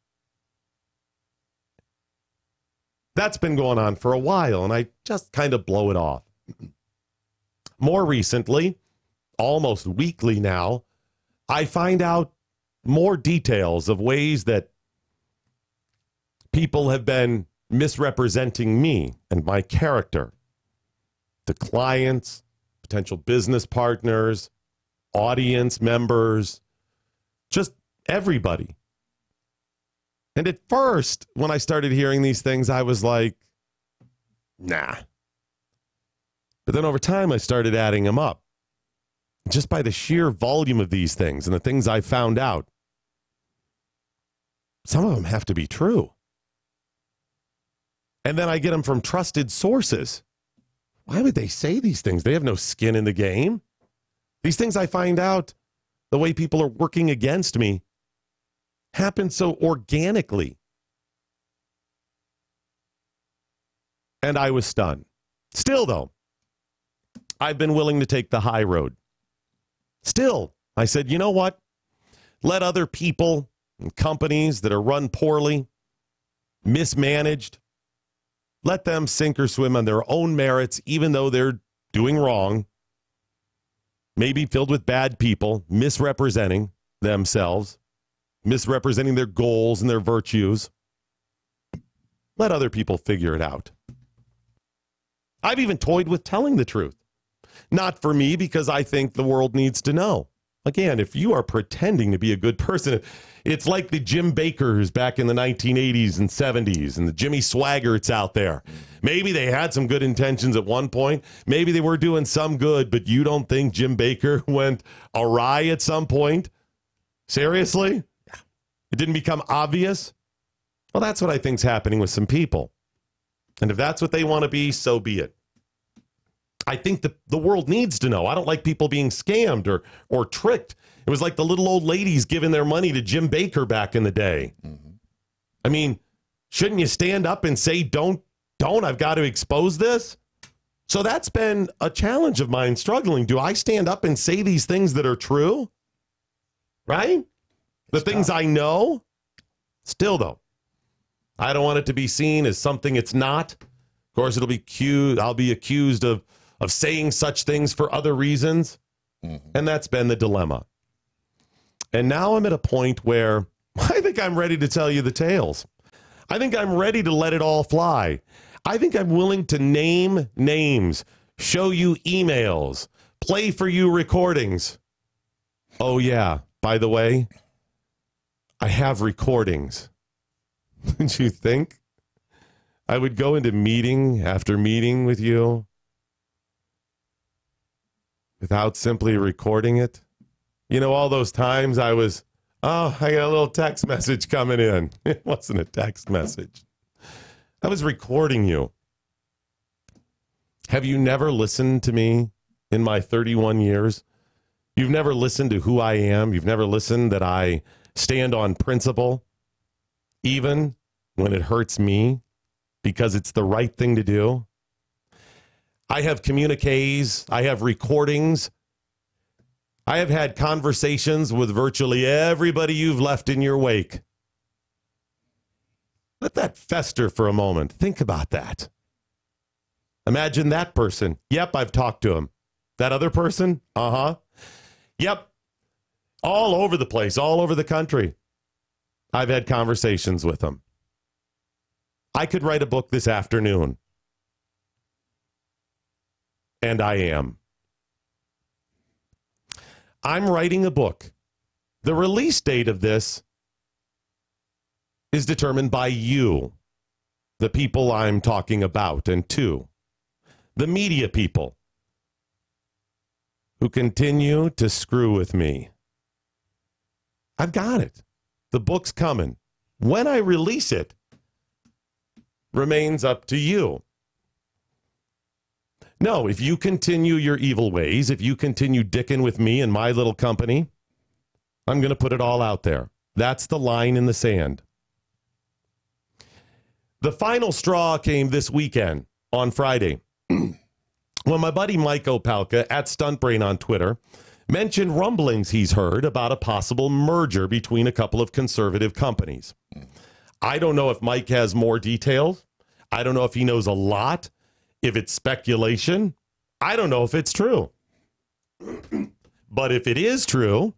That's been going on for a while, and I just kind of blow it off. More recently, almost weekly now, I find out more details of ways that people have been misrepresenting me and my character to clients, potential business partners, audience members, just everybody. And at first, when I started hearing these things, I was like, nah. But then over time, I started adding them up. Just by the sheer volume of these things and the things I found out, some of them have to be true. And then I get them from trusted sources. Why would they say these things? They have no skin in the game. These things I find out, the way people are working against me, happen so organically. And I was stunned. Still, though, I've been willing to take the high road. Still, I said, you know what? Let other people and companies that are run poorly, mismanaged, let them sink or swim on their own merits, even though they're doing wrong, maybe filled with bad people, misrepresenting themselves, misrepresenting their goals and their virtues. Let other people figure it out. I've even toyed with telling the truth. Not for me, because I think the world needs to know. Again, if you are pretending to be a good person, it's like the Jim Bakkers back in the 1980s and 70s and the Jimmy Swaggarts out there. Maybe they had some good intentions at one point. Maybe they were doing some good, but you don't think Jim Bakker went awry at some point? Seriously? It didn't become obvious? Well, that's what I think's happening with some people. And if that's what they want to be, so be it. I think the world needs to know. I don't like people being scammed or tricked. It was like the little old ladies giving their money to Jim Bakker back in the day. Mm-hmm. I mean, shouldn't you stand up and say, don't, I've got to expose this? So that's been a challenge of mine, struggling. Do I stand up and say these things that are true? Right? The things I know? Still, though, I don't want it to be seen as something it's not. Of course, I'll be accused of saying such things for other reasons. Mm-hmm. And that's been the dilemma. And now I'm at a point where I think I'm ready to tell you the tales. I think I'm ready to let it all fly. I think I'm willing to name names, show you emails, play for you recordings. Oh, yeah, by the way, I have recordings. Did you think I would go into meeting after meeting with you without simply recording it? You know, all those times I got a little text message coming in. It wasn't a text message. I was recording you. Have you never listened to me in my 31 years? You've never listened to who I am. You've never listened that I stand on principle, even when it hurts me, because it's the right thing to do. I have communiques. I have recordings. I have had conversations with virtually everybody you've left in your wake. Let that fester for a moment. Think about that. Imagine that person. Yep, I've talked to him. That other person? Uh-huh. Yep. All over the place, all over the country. I've had conversations with them. I could write a book this afternoon. And I am. I'm writing a book. The release date of this is determined by you, the people I'm talking about, and two, the media people who continue to screw with me. I've got it. The book's coming. When I release it remains up to you. No, if you continue your evil ways, if you continue dicking with me and my little company, I'm going to put it all out there. That's the line in the sand. The final straw came this weekend on Friday when my buddy Mike Opelka at Stuntbrain on Twitter mentioned rumblings he's heard about a possible merger between a couple of conservative companies. I don't know if Mike has more details. I don't know if he knows a lot. If it's speculation, I don't know if it's true. But if it is true,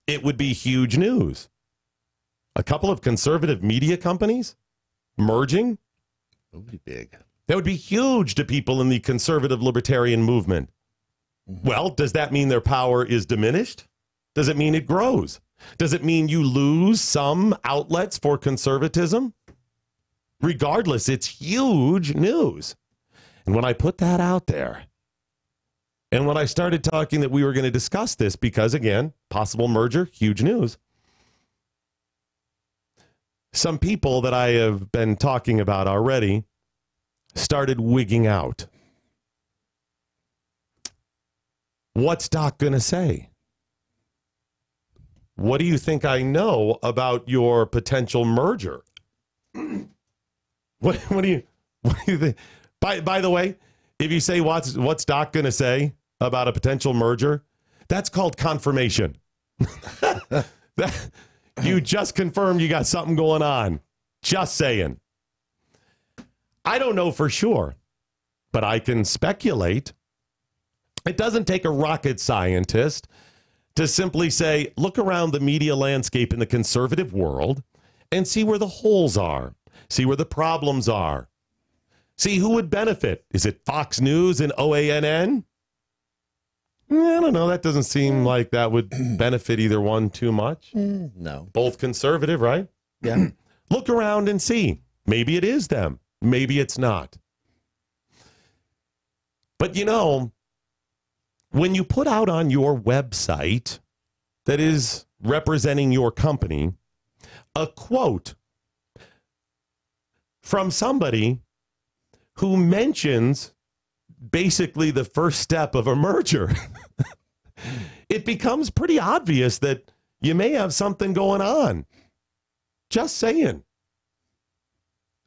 it would be huge news. A couple of conservative media companies merging? That would be big. That would be huge to people in the conservative libertarian movement. Mm-hmm. Well, does that mean their power is diminished? Does it mean it grows? Does it mean you lose some outlets for conservatism? Regardless, it's huge news. And when I put that out there, and when I started talking that we were going to discuss this, because again, possible merger, huge news. Some people that I have been talking about already started wigging out. What's Doc going to say? What do you think I know about your potential merger? What do you think? By the way, if you say what's Doc going to say about a potential merger, that's called confirmation. You just confirmed you got something going on. Just saying. I don't know for sure, but I can speculate. It doesn't take a rocket scientist to simply say, look around the media landscape in the conservative world and see where the holes are, see where the problems are, see who would benefit. Is it Fox News and OANN? I don't know. That doesn't seem like that would benefit either one too much. No. Both conservative, right? Yeah. Look around and see. Maybe it is them. Maybe it's not. But you know, when you put out on your website that is representing your company a quote from somebody who mentions basically the first step of a merger, it becomes pretty obvious that you may have something going on. Just saying.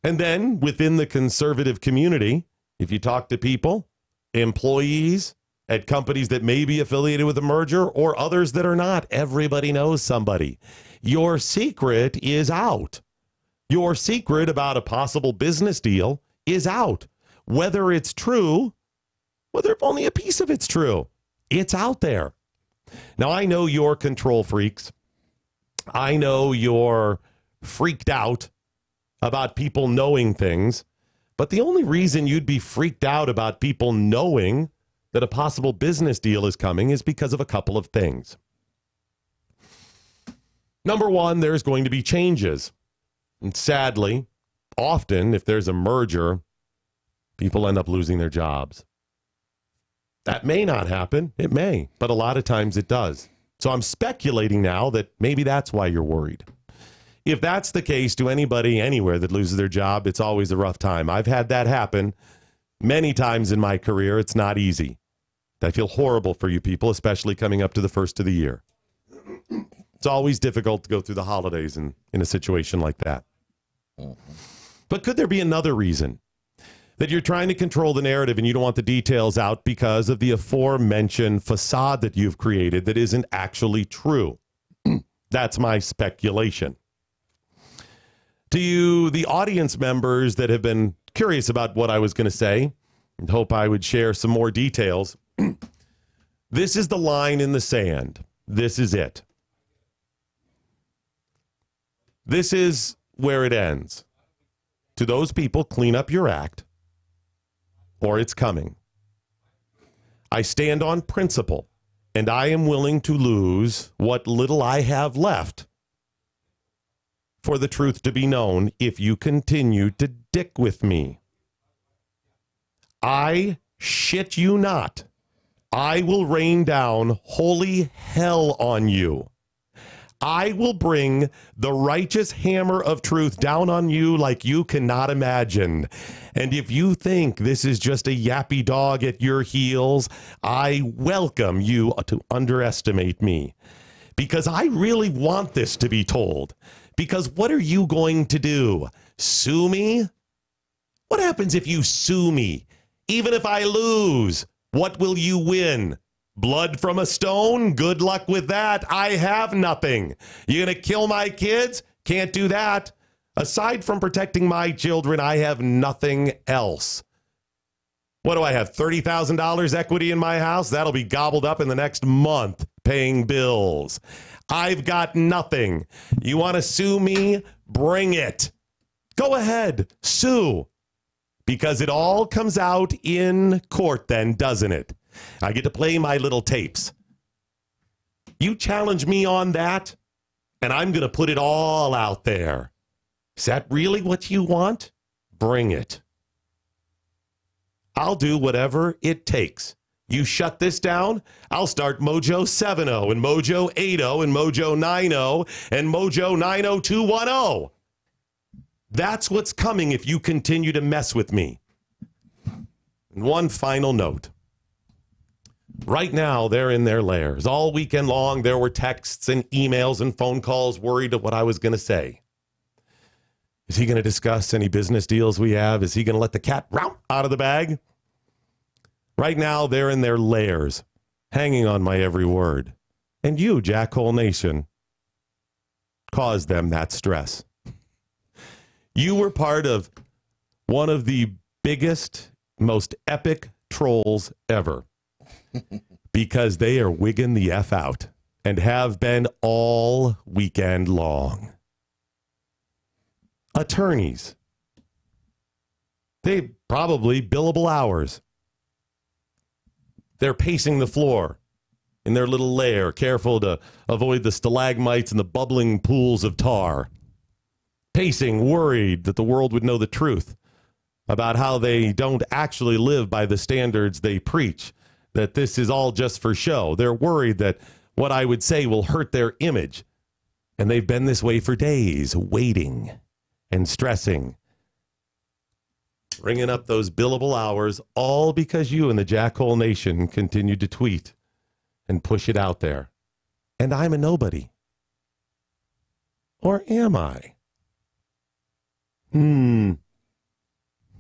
And then within the conservative community, if you talk to people, employees at companies that may be affiliated with a merger or others that are not, everybody knows somebody. Your secret is out. Your secret about a possible business deal is out. Whether it's true, whether only a piece of it's true, it's out there. Now, I know you're control freaks. I know you're freaked out about people knowing things, but the only reason you'd be freaked out about people knowing that a possible business deal is coming is because of a couple of things. Number one, there's going to be changes. And sadly, often, if there's a merger, people end up losing their jobs. That may not happen. It may, but a lot of times it does. So I'm speculating now that maybe that's why you're worried. If that's the case, to anybody anywhere that loses their job, it's always a rough time. I've had that happen many times in my career. It's not easy. I feel horrible for you people, especially coming up to the first of the year. It's always difficult to go through the holidays in a situation like that. But could there be another reason that you're trying to control the narrative and you don't want the details out because of the aforementioned facade that you've created that isn't actually true? That's my speculation. To you, the audience members that have been curious about what I was going to say and hope I would share some more details, this is the line in the sand. This is it. This is where it ends. To those people, clean up your act, or it's coming. I stand on principle, and I am willing to lose what little I have left for the truth to be known if you continue to dick with me. I shit you not. I will rain down holy hell on you. I will bring the righteous hammer of truth down on you like you cannot imagine. And if you think this is just a yappy dog at your heels, I welcome you to underestimate me. Because I really want this to be told. Because what are you going to do? Sue me? What happens if you sue me? Even if I lose, what will you win? Blood from a stone? Good luck with that. I have nothing. You gonna kill my kids? Can't do that. Aside from protecting my children, I have nothing else. What do I have? $30,000 equity in my house? That'll be gobbled up in the next month paying bills. I've got nothing. You want to sue me? Bring it. Go ahead. Sue. Because it all comes out in court then, doesn't it? I get to play my little tapes. You challenge me on that, And I'm going to put it all out there. Is that really what you want? Bring it. I'll do whatever it takes. You shut this down, I'll start MoJo 7.0 and MoJo 8.0 and MoJo 9.0 and MoJo 90210. That's what's coming if you continue to mess with me. And one final note. Right now, they're in their lairs. All weekend long, there were texts and emails and phone calls worried of what I was going to say. Is he going to discuss any business deals we have? Is he going to let the cat out of the bag? Right now, they're in their lairs, hanging on my every word. And you, Jackhole Nation, caused them that stress. You were part of one of the biggest, most epic trolls ever. Because they are wigging the F out and have been all weekend long. Attorneys. They probably billable hours. They're pacing the floor in their little lair, careful to avoid the stalagmites and the bubbling pools of tar. Pacing, worried that the world would know the truth about how they don't actually live by the standards they preach, that this is all just for show. They're worried that what I would say will hurt their image. And they've been this way for days, waiting and stressing, bringing up those billable hours, all because you and the Jackhole Nation continued to tweet and push it out there. And I'm a nobody. Or am I?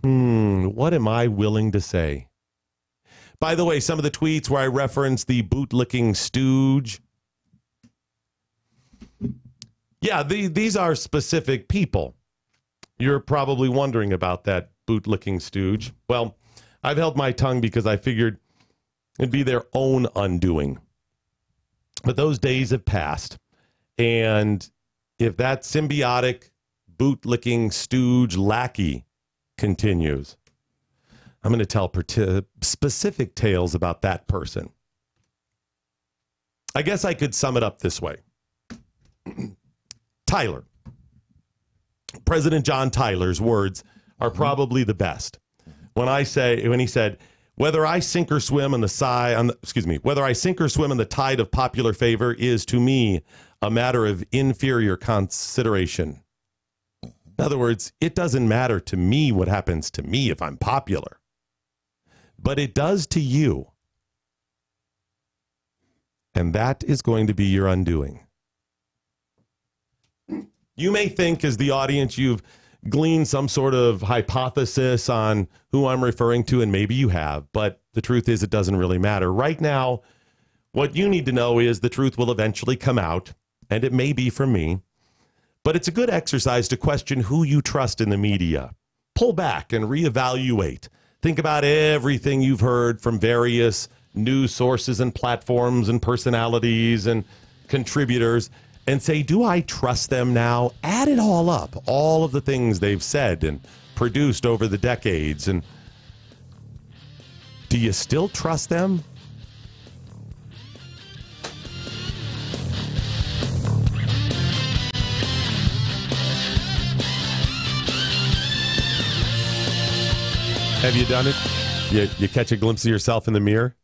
What am I willing to say? By the way, some of the tweets where I reference the bootlicking stooge. Yeah, these are specific people. You're probably wondering about that bootlicking stooge. Well, I've held my tongue because I figured it'd be their own undoing. But those days have passed. And if that symbiotic bootlicking stooge lackey continues, I'm going to tell specific tales about that person. I guess I could sum it up this way. Tyler. President John Tyler's words are probably the best. When he said, whether I sink or swim in the tide of popular favor is to me a matter of inferior consideration. In other words, it doesn't matter to me what happens to me if I'm popular, but it does to you. And that is going to be your undoing. You may think, as the audience, you've gleaned some sort of hypothesis on who I'm referring to, and maybe you have, but the truth is it doesn't really matter. Right now, what you need to know is the truth will eventually come out, and it may be from me, but it's a good exercise to question who you trust in the media. Pull back and reevaluate. Think about everything you've heard from various news sources and platforms and personalities and contributors, and say, do I trust them now? Add it all up, all of the things they've said and produced over the decades. And do you still trust them? Have you done it? You catch a glimpse of yourself in the mirror?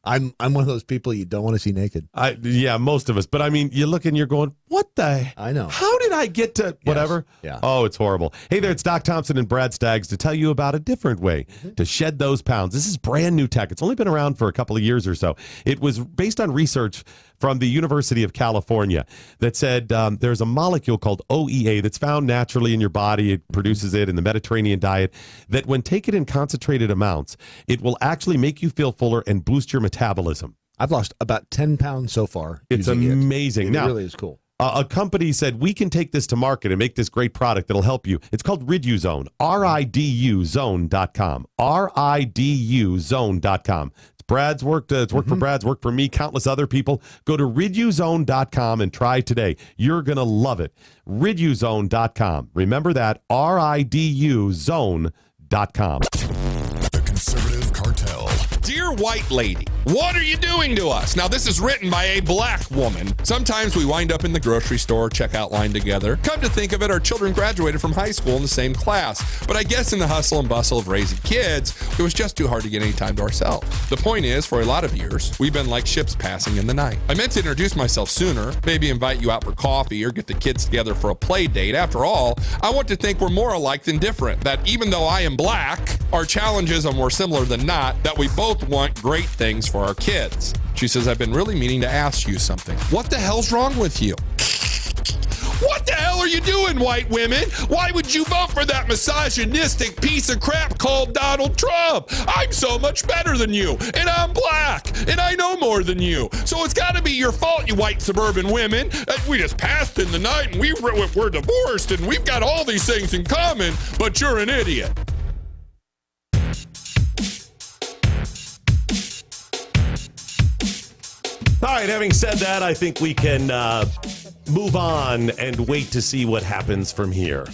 I'm one of those people you don't want to see naked. Yeah, most of us. But I mean, you look and you're going, what the? I know. How did I get to whatever? Yes. Yeah. Oh, it's horrible. Hey there, it's Doc Thompson and Brad Staggs to tell you about a different way to shed those pounds. This is brand new tech. It's only been around for a couple of years or so. It was based on research from the University of California that said there's a molecule called OEA that's found naturally in your body. It produces it in the Mediterranean diet, that when taken in concentrated amounts, it will actually make you feel fuller and boost your metabolism. I've lost about 10 pounds so far. It's amazing. It now, really is cool. A company said, we can take this to market and make this great product that'll help you. It's called Riduzone, RIDUZone.com, RIDUZone.com. It's Brad's worked. It's worked for Brad's, worked for me, countless other people. Go to Riduzone.com and try today. You're going to love it. Riduzone.com. Remember that, RIDUZone.com. The Conservative Cartel. Dear White Lady, What are you doing to us? Now, this is written by a black woman. Sometimes we wind up in the grocery store checkout line together. Come to think of it, our children graduated from high school in the same class. But I guess in the hustle and bustle of raising kids, it was just too hard to get any time to ourselves. The point is, for a lot of years, we've been like ships passing in the night. I meant to introduce myself sooner, maybe invite you out for coffee or get the kids together for a play date. After all, I want to think we're more alike than different, that even though I am black, our challenges are more similar than not, that we both want great things for our kids. She says, I've been really meaning to ask you something. What the hell's wrong with you? What the hell are you doing, white women? Why would you vote for that misogynistic piece of crap called Donald Trump? I'm so much better than you, and I'm black, and I know more than you. So it's got to be your fault, you white suburban women. We just passed in the night, and we're divorced, and we've got all these things in common, but you're an idiot. All right, having said that, I think we can move on and wait to see what happens from here.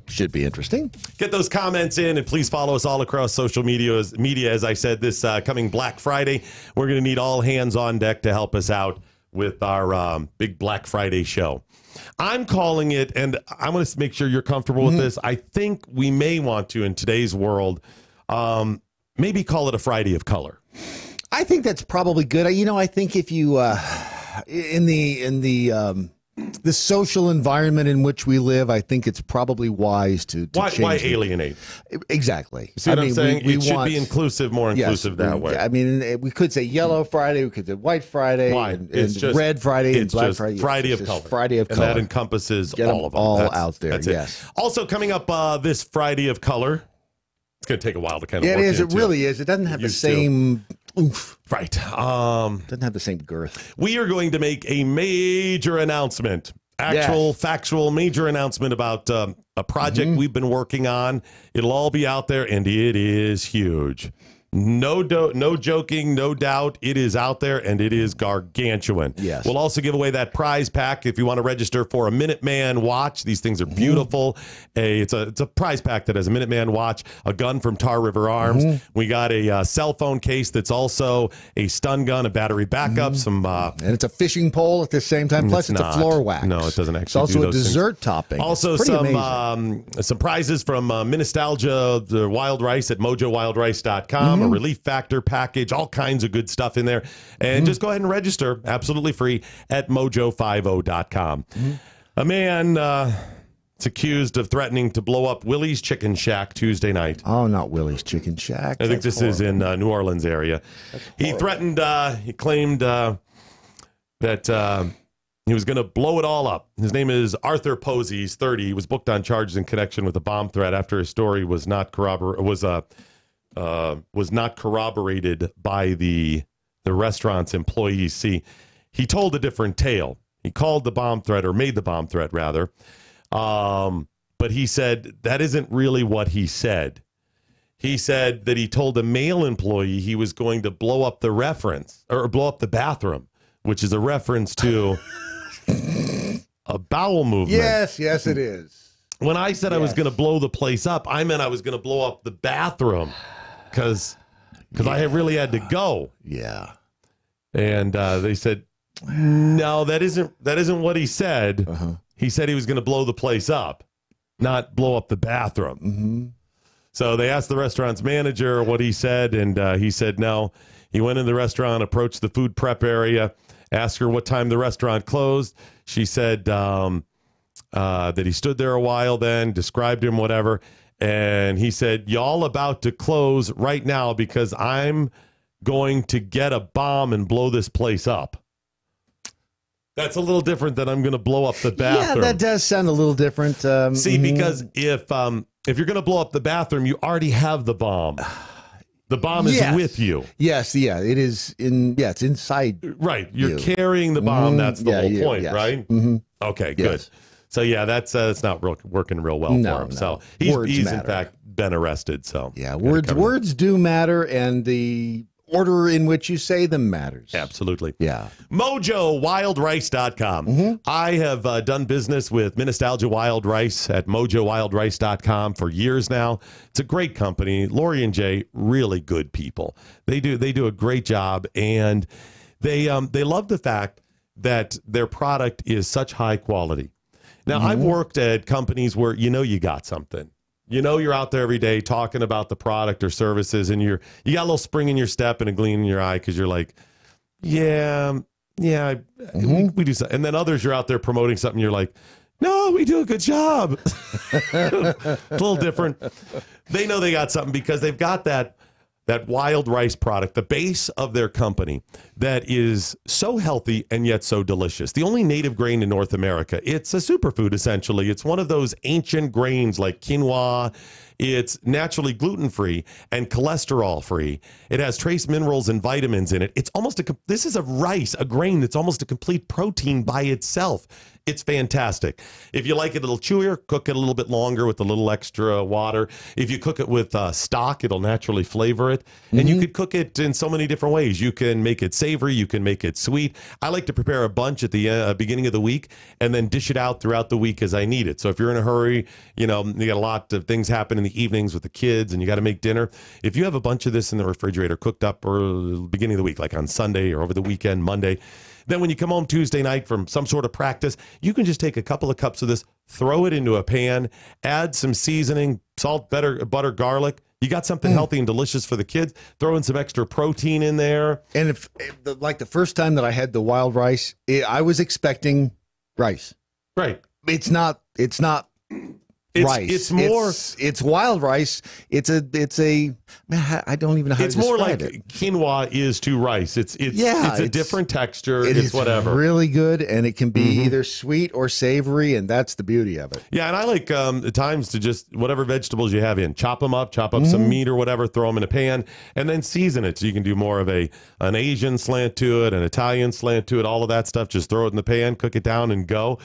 Should be interesting. Get those comments in, and please follow us all across social media. As I said, this coming Black Friday, we're going to need all hands on deck to help us out with our big Black Friday show. I'm calling it, and I want to make sure you're comfortable with this. I think we may want to, in today's world, maybe call it a Friday of Color. I think that's probably good. You know, I think if you in the social environment in which we live, I think it's probably wise to change. Why alienate? Exactly. See what I'm saying? It should be inclusive, more inclusive that way. I mean, we could say Yellow Friday, we could say White Friday, and just, Red Friday, and Black just Friday. Friday of Color. Friday of Color. And that encompasses Get all of them. All out there, yes. Also coming up this Friday of Color, it's going to take a while to kind of work into. It is. It really is. It doesn't have the same oomph. Right. Doesn't have the same girth. We are going to make a major announcement. Factual, major announcement about a project we've been working on. It'll all be out there, and it is huge. No joking, no doubt. It is out there, and it is gargantuan. Yes. We'll also give away that prize pack if you want to register for a Minuteman watch. These things are beautiful. It's a prize pack that has a Minuteman watch, a gun from Tar River Arms. We got a cell phone case that's also a stun gun, a battery backup, some and it's a fishing pole at the same time. Plus, it's a floor wax. No, it doesn't actually. It's also do a those dessert things. topping. Also, some prizes from Minostalgia, the wild rice at MoJoWildRice.com. A relief factor package, all kinds of good stuff in there. And just go ahead and register, absolutely free, at MoJo50.com. A man is accused of threatening to blow up Willie's Chicken Shack Tuesday night. Oh, not Willie's Chicken Shack. I think this is in New Orleans area. He threatened, he claimed that he was going to blow it all up. His name is Arthur Posey. He's 30. He was booked on charges in connection with a bomb threat after his story was not corroborated by the restaurant's employees. See, he told a different tale. He called the bomb threat, or made the bomb threat, rather. But he said that isn't really what he said. He said that he told a male employee he was going to blow up the bathroom, which is a reference to a bowel movement. Yes, it is. When I said I was going to blow the place up, I meant I was going to blow up the bathroom. Because I really had to go. Yeah. And they said, no, that isn't what he said. He said he was going to blow the place up, not blow up the bathroom. So they asked the restaurant's manager what he said, and he said no. He went in the restaurant, approached the food prep area, asked her what time the restaurant closed. She said that he stood there a while then, described him, whatever. And he said, y'all about to close right now because I'm going to get a bomb and blow this place up. That's a little different than I'm going to blow up the bathroom. Yeah, that does sound a little different. See, because if you're going to blow up the bathroom, you already have the bomb. The bomb is with you. Yes, it is it's inside. Right. You're carrying the bomb. That's the whole point, right? Okay, good. So that's not working real well for him. So he's in fact been arrested. So words do matter, and the order in which you say them matters. Absolutely. Yeah. MoJoWildRice.com. I have done business with Nostalgia Wild Rice at MoJoWildRice.com for years now. It's a great company. Lori and Jay, really good people. They do a great job, and they love the fact that their product is such high quality. Now, I've worked at companies where you got something. You're out there every day talking about the product or services, and you got a little spring in your step and a gleam in your eye because you're like, we do something. And then others, you're out there promoting something, you're like, no, we do a good job. A little different. They know they got something because they've got that wild rice product, the base of their company, that is so healthy and yet so delicious. The only native grain in North America. It's a superfood, essentially. It's one of those ancient grains like quinoa. It's naturally gluten-free and cholesterol-free. It has trace minerals and vitamins in it. It's almost this is a grain that's almost a complete protein by itself. It's fantastic. If you like it a little chewier, cook it a little bit longer with a little extra water. If you cook it with stock, it'll naturally flavor it. And you could cook it in so many different ways. You can make it savory. You can make it sweet. I like to prepare a bunch at the beginning of the week and then dish it out throughout the week as I need it. So if you're in a hurry, you got a lot of things happen in the evenings with the kids and you got to make dinner. If you have a bunch of this in the refrigerator cooked up or beginning of the week, like on Sunday or over the weekend, Monday, then when you come home Tuesday night from some sort of practice, you can just take a couple of cups of this, throw it into a pan, add some seasoning, salt, butter, garlic. You got something healthy and delicious for the kids. Throw in some extra protein in there. And if the first time that I had the wild rice, I was expecting rice. Right. It's not rice. It's more. It's wild rice. It's a man. I don't even know how to describe it. It's more like quinoa is to rice. It's a different texture. It's whatever. Really good, and it can be either sweet or savory, and that's the beauty of it. Yeah, and I like at times to just whatever vegetables you have in, chop them up, some meat or whatever, throw them in a pan, and then season it. So you can do more of an Asian slant to it, an Italian slant to it, all of that stuff. Just throw it in the pan, cook it down, and go.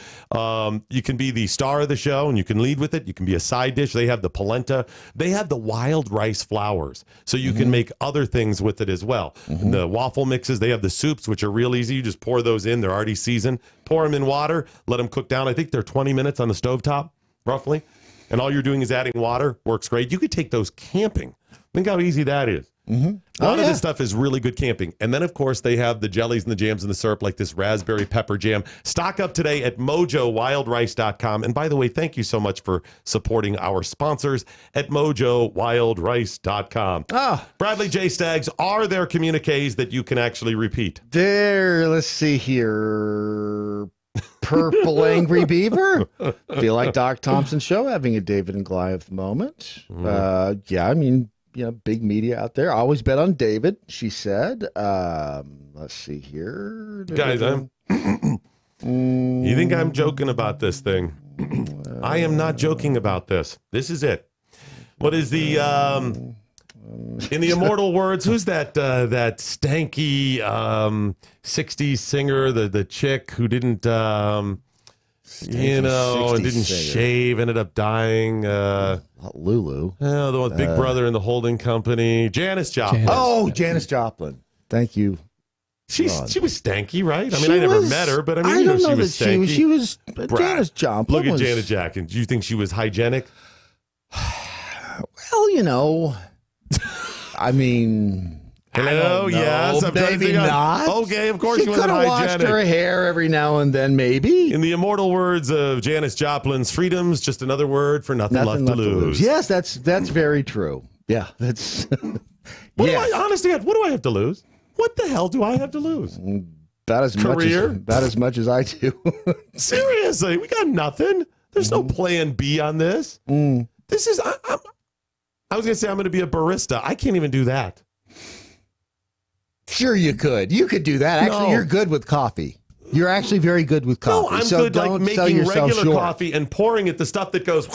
You can be the star of the show, and you can lead with it. You can be a side dish. They have the polenta. They have the wild rice flours, so you can make other things with it as well. The waffle mixes. They have the soups, which are real easy. You just pour those in. They're already seasoned. Pour them in water. Let them cook down. I think they're 20 minutes on the stovetop, roughly. And all you're doing is adding water. Works great. You could take those camping. Think how easy that is. A lot of this stuff is really good camping. And then, of course, they have the jellies and the jams and the syrup, like this raspberry pepper jam. Stock up today at MoJoWildRice.com. And by the way, thank you so much for supporting our sponsors at MoJoWildRice.com. Bradley J. Staggs, are there communiques that you can actually repeat? Let's see here. Purple Angry Beaver. Feel like Doc Thompson's show, having a David and Goliath moment. Yeah, I mean, big media out there. Always bet on David, she said. Let's see here. Guys, you think I'm joking about this thing? I am not joking about this. This is it. What is the in the immortal words, who's that stanky 60s singer, the chick who didn't and didn't shave, ended up dying. Lulu. Oh, the one with Big Brother and the holding company. Janis Joplin. Janis Joplin. Thank you. She was stanky, right? I mean, I never met her, but I mean, she was stanky. She was Janis Joplin. Look at Janet Jackson. Do you think she was hygienic? Well, I mean, hello, yes, maybe not. Okay, of course she could have washed her hair every now and then, maybe. In the immortal words of Janis Joplin's, freedom's just another word for nothing left to lose. Yes, that's very true. Yeah, that's. Honestly, what do I have to lose? What the hell do I have to lose? About as much as I do. Seriously, we got nothing. There's no plan B on this. This is. I was going to say I'm going to be a barista. I can't even do that. Sure, you could. You could do that. Actually, you're good with coffee. You're actually very good with coffee. No, I'm good like making regular coffee and pouring it the stuff that goes,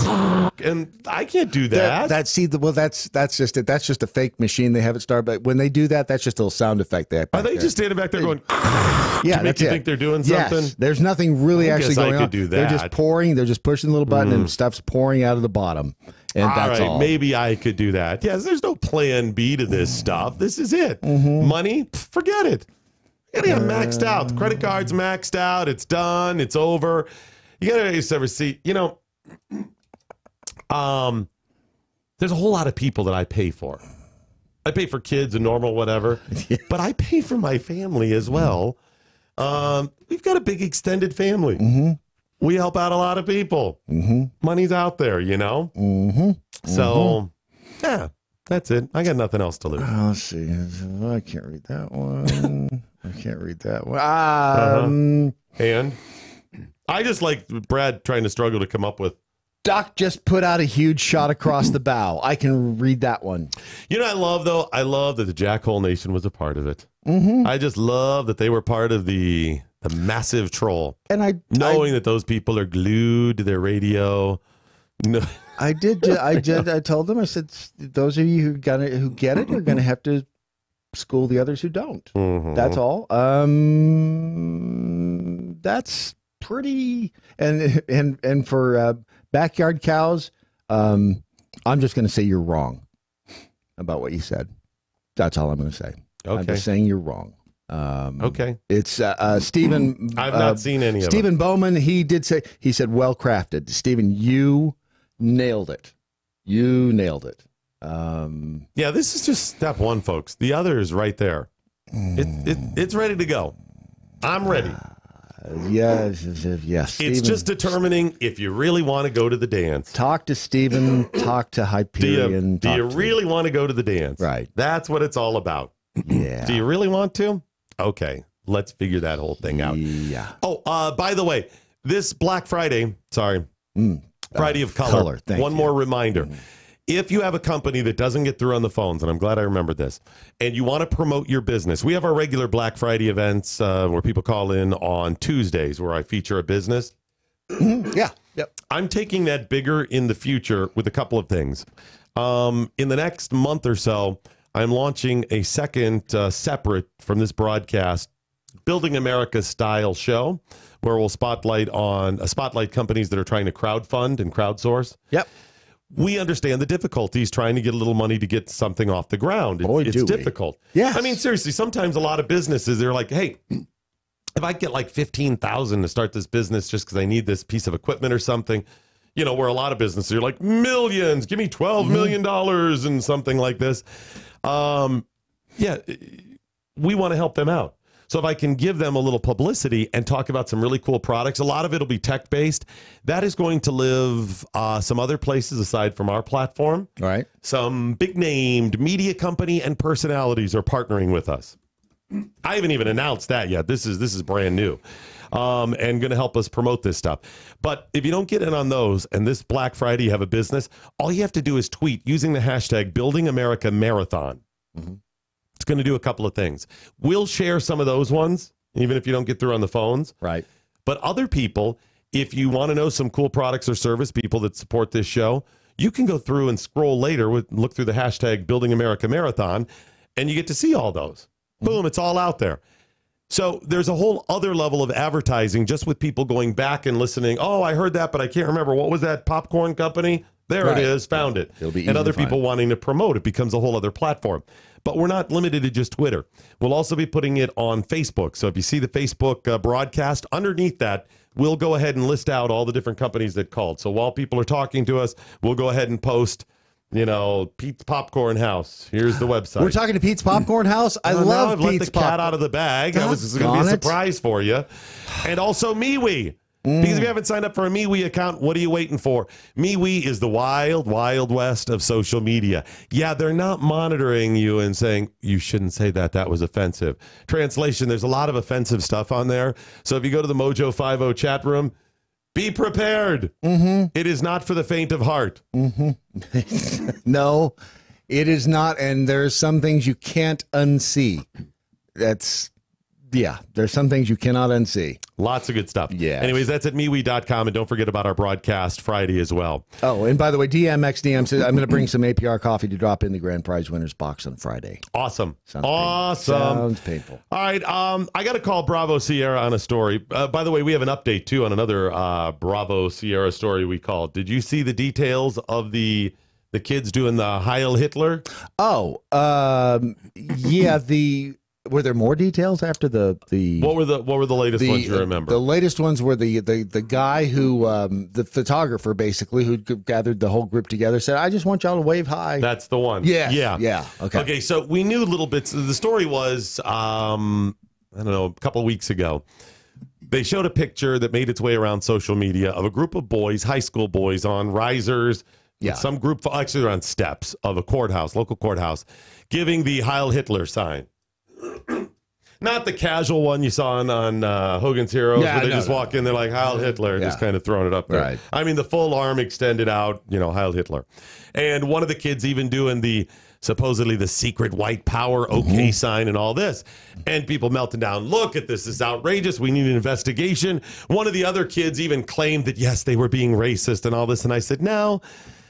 and I can't do that. That's just it. That's just a fake machine they have at Starbucks. When they do that, that's just a little sound effect they have. Are they just standing back there going? Yeah, to think they're doing something. Yes, there's nothing really actually going on. Do that. They're just pouring. They're just pushing the little button, and stuff's pouring out of the bottom. And that's all. Maybe I could do that. Yes, there's no plan B to this stuff. This is it. Money, forget it. You gotta get maxed out. The credit card's maxed out. It's done. It's over. You gotta just ever see, there's a whole lot of people that I pay for. I pay for kids and normal whatever, but I pay for my family as well. We've got a big extended family. We help out a lot of people. Money's out there, So, yeah, that's it. I got nothing else to lose. Let's see. I can't read that one. I can't read that one. And I just like Brad trying to struggle to come up with. Doc just put out a huge shot across the bow. I can read that one. You know what I love, though? I love that the Jackhole Nation was a part of it. I just love that they were part of the massive troll. And knowing that those people are glued to their radio. No. I told them, I said, those of you who get it are going to have to school the others who don't. That's all. That's pretty. And for backyard cows, I'm just going to say you're wrong about what you said. That's all I'm going to say. Okay. I'm just saying you're wrong. Okay. It's Stephen. I've not seen any of them. Stephen Bowman, he said, well crafted. Stephen, you nailed it. Yeah, this is just step one, folks. The other is right there. It's ready to go. I'm ready. Yes. It's just determining if you really want to go to the dance. Talk to Stephen. Talk to Hyperion. Do you really want to go to the dance? Right. That's what it's all about. Yeah. Do you really want to? Okay, let's figure that whole thing out. Yeah. Oh, by the way, this Black Friday, Friday of Color. One more reminder. If you have a company that doesn't get through on the phones, and I'm glad I remembered this, and you want to promote your business, we have our regular Black Friday events where people call in on Tuesdays where I feature a business. Yeah. Yep. I'm taking that bigger in the future with a couple of things. In the next month or so, I'm launching a second separate from this broadcast Building America style show where we'll spotlight companies that are trying to crowdfund and crowdsource. Yep. We understand the difficulties trying to get a little money to get something off the ground. It's difficult. Yeah. I mean, seriously, sometimes a lot of businesses, they're like, hey, if I get like $15,000 to start this business just because I need this piece of equipment or something, where a lot of businesses are like, millions, give me $12 million and something like this. We want to help them out. So if I can give them a little publicity and talk about some really cool products, a lot of it will be tech-based. That is going to live some other places aside from our platform. Right. Some big-named media company and personalities are partnering with us. I haven't even announced that yet. This is brand new and going to help us promote this stuff. But if you don't get in on those and this Black Friday you have a business, all you have to do is tweet using the hashtag Building America Marathon. It's going to do a couple of things. We'll share some of those ones, even if you don't get through on the phones. Right. But other people, if you want to know some cool products or service, people that support this show, you can go through and scroll later, look through the hashtag Building America Marathon, and you get to see all those. Boom, it's all out there. So there's a whole other level of advertising just with people going back and listening. Oh, I heard that, but I can't remember. What was that popcorn company? There it is, found it. It'll be and other people wanting to promote it becomes a whole other platform. But we're not limited to just Twitter. We'll also be putting it on Facebook. So if you see the Facebook broadcast, underneath that, we'll go ahead and list out all the different companies that called. So while people are talking to us, we'll go ahead and post, Pete's Popcorn House. Here's the website. We're talking to Pete's Popcorn House. I love Pete's Pete's Let the cat out of the bag. That was going to be a surprise for you. And also MeWe. Because if you haven't signed up for a MeWe account, what are you waiting for? MeWe is the wild, wild west of social media. Yeah, they're not monitoring you and saying, you shouldn't say that. That was offensive. Translation, there's a lot of offensive stuff on there. So if you go to the MoJo 50 chat room, be prepared. It is not for the faint of heart. No, it is not. And there's some things you can't unsee. There's some things you cannot unsee. Lots of good stuff. Yeah. Anyways, that's at MeWe.com, and don't forget about our broadcast Friday as well. Oh, and by the way, DMXDM says, I'm going to bring some APR coffee to drop in the grand prize winners box on Friday. Awesome. Sounds painful. All right, I got to call Bravo Sierra on a story. By the way, we have an update, too, on another Bravo Sierra story we called. Did you see the details of the kids doing the Heil Hitler? Oh, yeah, were there more details after the What were the latest ones you remember? The latest ones were the guy who the photographer basically who gathered the whole group together said, "I just want y'all to wave high." That's the one. Yeah. Okay, so we knew little bits. The story was I don't know, a couple of weeks ago. They showed a picture that made its way around social media of a group of boys, high school boys, on risers. Yeah. Some group, actually they're on steps of a courthouse, local courthouse, giving the Heil Hitler sign. Not the casual one you saw on Hogan's Heroes, where they just walk in, they're like, Heil Hitler, just kind of throwing it up there. Right. I mean, the full arm extended out, Heil Hitler. And one of the kids even doing supposedly the secret white power okay sign and all this. And people melting down, look at this is outrageous, we need an investigation. One of the other kids even claimed that, yes, they were being racist and all this. And I said, no,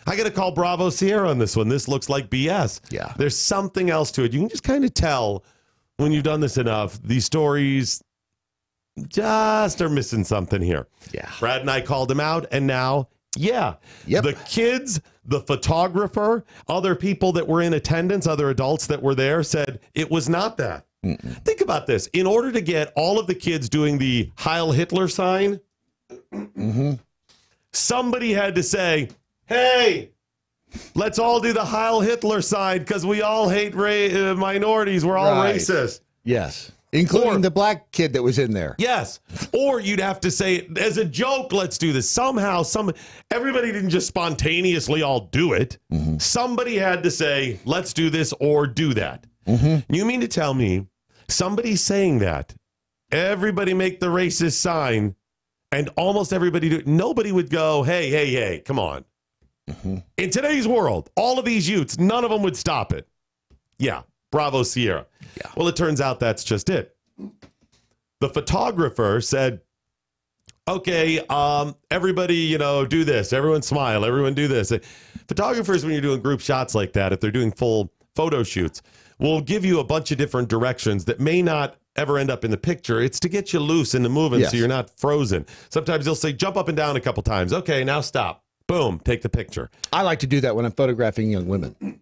I got to call Bravo Sierra on this one. This looks like BS. Yeah. There's something else to it. You can just kind of tell when you've done this enough, these stories just are missing something here. Yeah. Brad and I called him out, and now, the kids, the photographer, other people that were in attendance, other adults that were there said it was not that. Think about this. In order to get all of the kids doing the Heil Hitler sign, somebody had to say, hey, let's all do the Heil Hitler sign because we all hate minorities. We're all racist. Yes. Including the black kid that was in there. Yes. Or you'd have to say, as a joke, let's do this. Somehow, everybody didn't just spontaneously all do it. Somebody had to say, let's do this or do that. You mean to tell me somebody saying that, everybody make the racist sign, and almost everybody do it, nobody would go, hey, come on. In today's world, all of these youths, none of them would stop it. Yeah, Bravo Sierra. Yeah. Well, it turns out that's just it. The photographer said, okay, everybody, do this. Everyone smile. Everyone do this. Photographers, when you're doing group shots like that, if they're doing full photo shoots, will give you a bunch of different directions that may not ever end up in the picture. It's to get you loose and to moving so you're not frozen. Sometimes they'll say, jump up and down a couple times. Okay, now stop. Boom, take the picture. I like to do that when I'm photographing young women.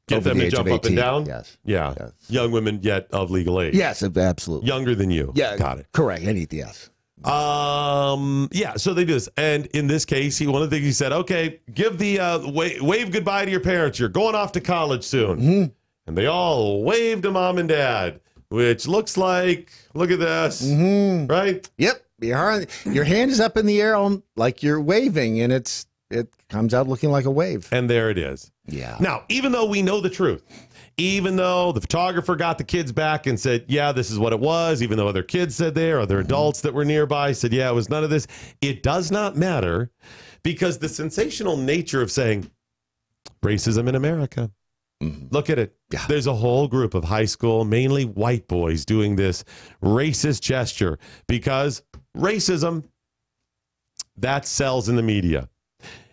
Get them to jump up and down? Yes. Yeah. Yes. Young women yet of legal age. Yes, absolutely. Younger than you. Yeah. Got it. Correct. Yes. Yeah, so they do this. And in this case, one of the things he said, okay, give the wave goodbye to your parents. You're going off to college soon. And they all waved to mom and dad, which looks like, look at this, right? Yep. Your hand is up in the air like you're waving, and it comes out looking like a wave. And there it is. Yeah. Now, even though we know the truth, even though the photographer got the kids back and said, yeah, this is what it was, even though other kids said there, other adults that were nearby said, yeah, it was none of this, it does not matter, because the sensational nature of saying racism in America, look at it. Yeah. There's a whole group of high school, mainly white boys, doing this racist gesture because racism, that sells in the media.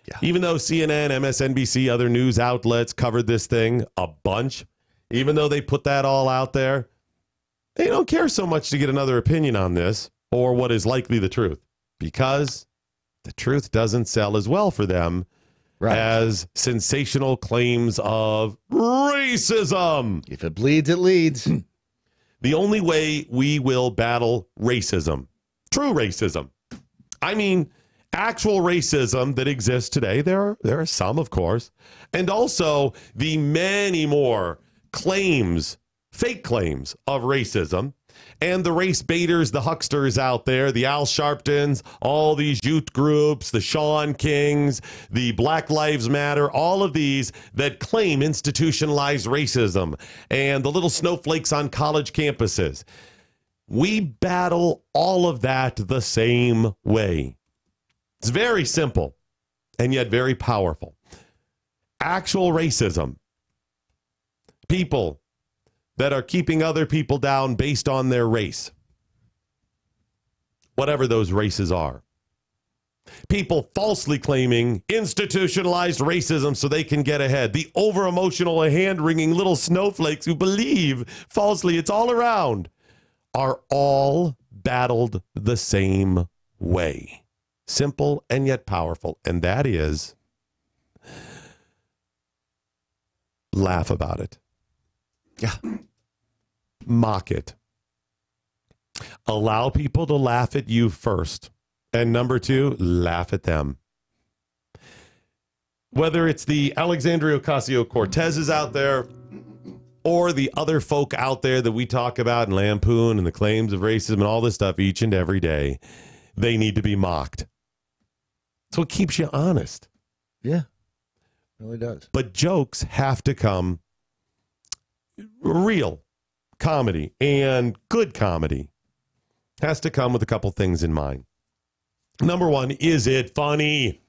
Yeah. Even though CNN, MSNBC, other news outlets covered this thing a bunch, even though they put that all out there, they don't care so much to get another opinion on this or what is likely the truth, because the truth doesn't sell as well for them as sensational claims of racism. If it bleeds, it leads. The only way we will battle racism, true racism, I mean, actual racism that exists today, there are some, of course, and also the many more claims, fake claims of racism, and the race baiters, the hucksters out there, the Al Sharptons, all these youth groups, the Sean Kings, the Black Lives Matter, all of these that claim institutionalized racism, and the little snowflakes on college campuses. We battle all of that the same way. It's very simple and yet very powerful. Actual racism. People that are keeping other people down based on their race. whatever those races are. People falsely claiming institutionalized racism so they can get ahead. The over-emotional, hand-wringing little snowflakes who believe falsely it's all around are all battled the same way. Simple and yet powerful. And that is, laugh about it. Yeah. Mock it. Allow people to laugh at you first. And number 2, laugh at them. Whether it's the Alexandria Ocasio-Cortezes out there or the other folk out there that we talk about and lampoon and the claims of racism and all this stuff each and every day, they need to be mocked. It's what keeps you honest. Yeah, it really does. But jokes have to come, real comedy and good comedy has to come with a couple things in mind. Number 1, is it funny?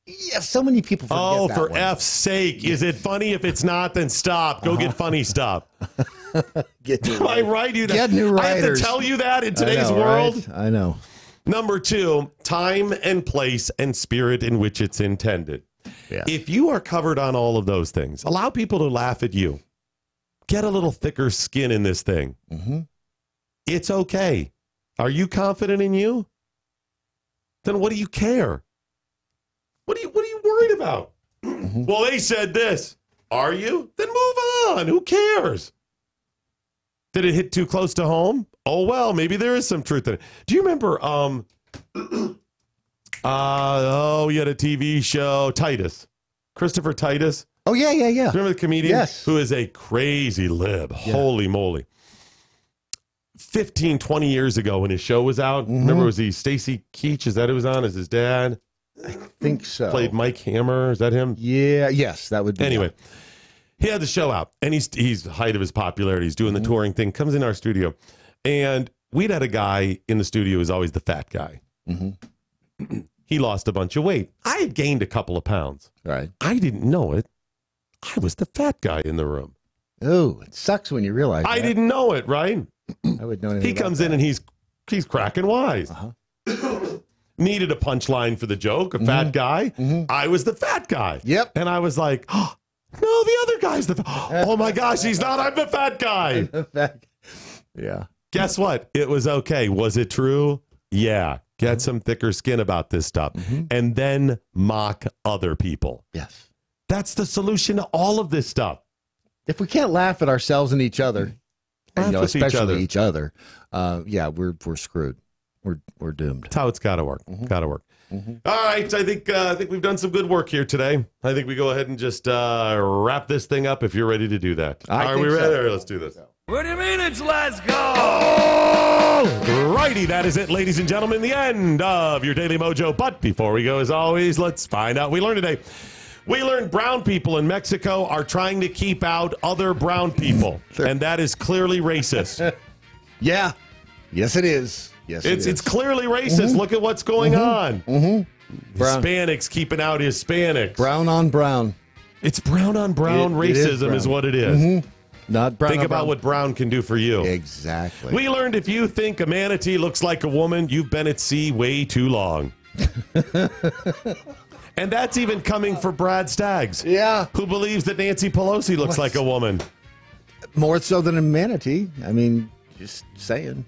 Yeah, so many people forget Oh, that for one. F's sake. Is it funny? If it's not, then stop. Go get funny stuff. Am I right? Get new I have to writers. tell you that in today's I know, world? right? I know. Number 2, time and place and spirit in which it's intended. Yeah. If you are covered on all of those things, allow people to laugh at you. Get a little thicker skin in this thing. Mm-hmm. It's okay. Are you confident in you? Then what do you care? What are you worried about? Mm-hmm. Well, they said this. Are you? Then move on. Who cares? Did it hit too close to home? Oh, well, maybe there is some truth in it. Do you remember, you had a TV show, Titus. Christopher Titus. Oh, yeah. Remember the comedian? Yes. Who is a crazy lib. Yeah. Holy moly. 15, 20 years ago when his show was out, remember, was he Stacy Keach? Is that who was on as his dad? I think so. Played Mike Hammer. Is that him? Yeah. Yes, that would be. Anyway, he had the show out, and he's the height of his popularity. He's doing the touring thing, comes in our studio, and we'd had a guy in the studio who was always the fat guy. Mm-hmm. He lost a bunch of weight. I had gained a couple of pounds. Right. I didn't know it. I was the fat guy in the room. Oh, it sucks when you realize I that. didn't know it, right? I would know anything He comes about in and he's cracking wise. Needed a punchline for the joke, a fat guy. I was the fat guy. Yep. And I was like, oh, no, the other guy's the oh my gosh, he's not. I'm the fat guy. Yeah. Guess what? It was okay. Was it true? Yeah. Get some thicker skin about this stuff. And then mock other people. Yes. That's the solution to all of this stuff. If we can't laugh at ourselves and each other, and, especially each other, we're screwed. We're doomed. That's how it's got to work. Got to work. All right, I think we've done some good work here today. I think we go ahead and just wrap this thing up if you're ready to do that. Are we ready? All right, let's do this. What do you mean it's let's go? All righty, that is it, ladies and gentlemen, the end of your Daily Mojo. But before we go, as always, let's find out what we learned today. We learned brown people in Mexico are trying to keep out other brown people, and that is clearly racist. Yeah. Yes, it is. Yes, it's clearly racist. Look at what's going on. Hispanics keeping out Hispanics. Brown on brown. It's brown on brown racism is what it is. Not brown. Think about what brown can do for you. Exactly. We learned if you think a manatee looks like a woman, you've been at sea way too long. And that's even coming for Brad Staggs. Yeah. Who believes that Nancy Pelosi looks like a woman. More so than a manatee. I mean, just saying.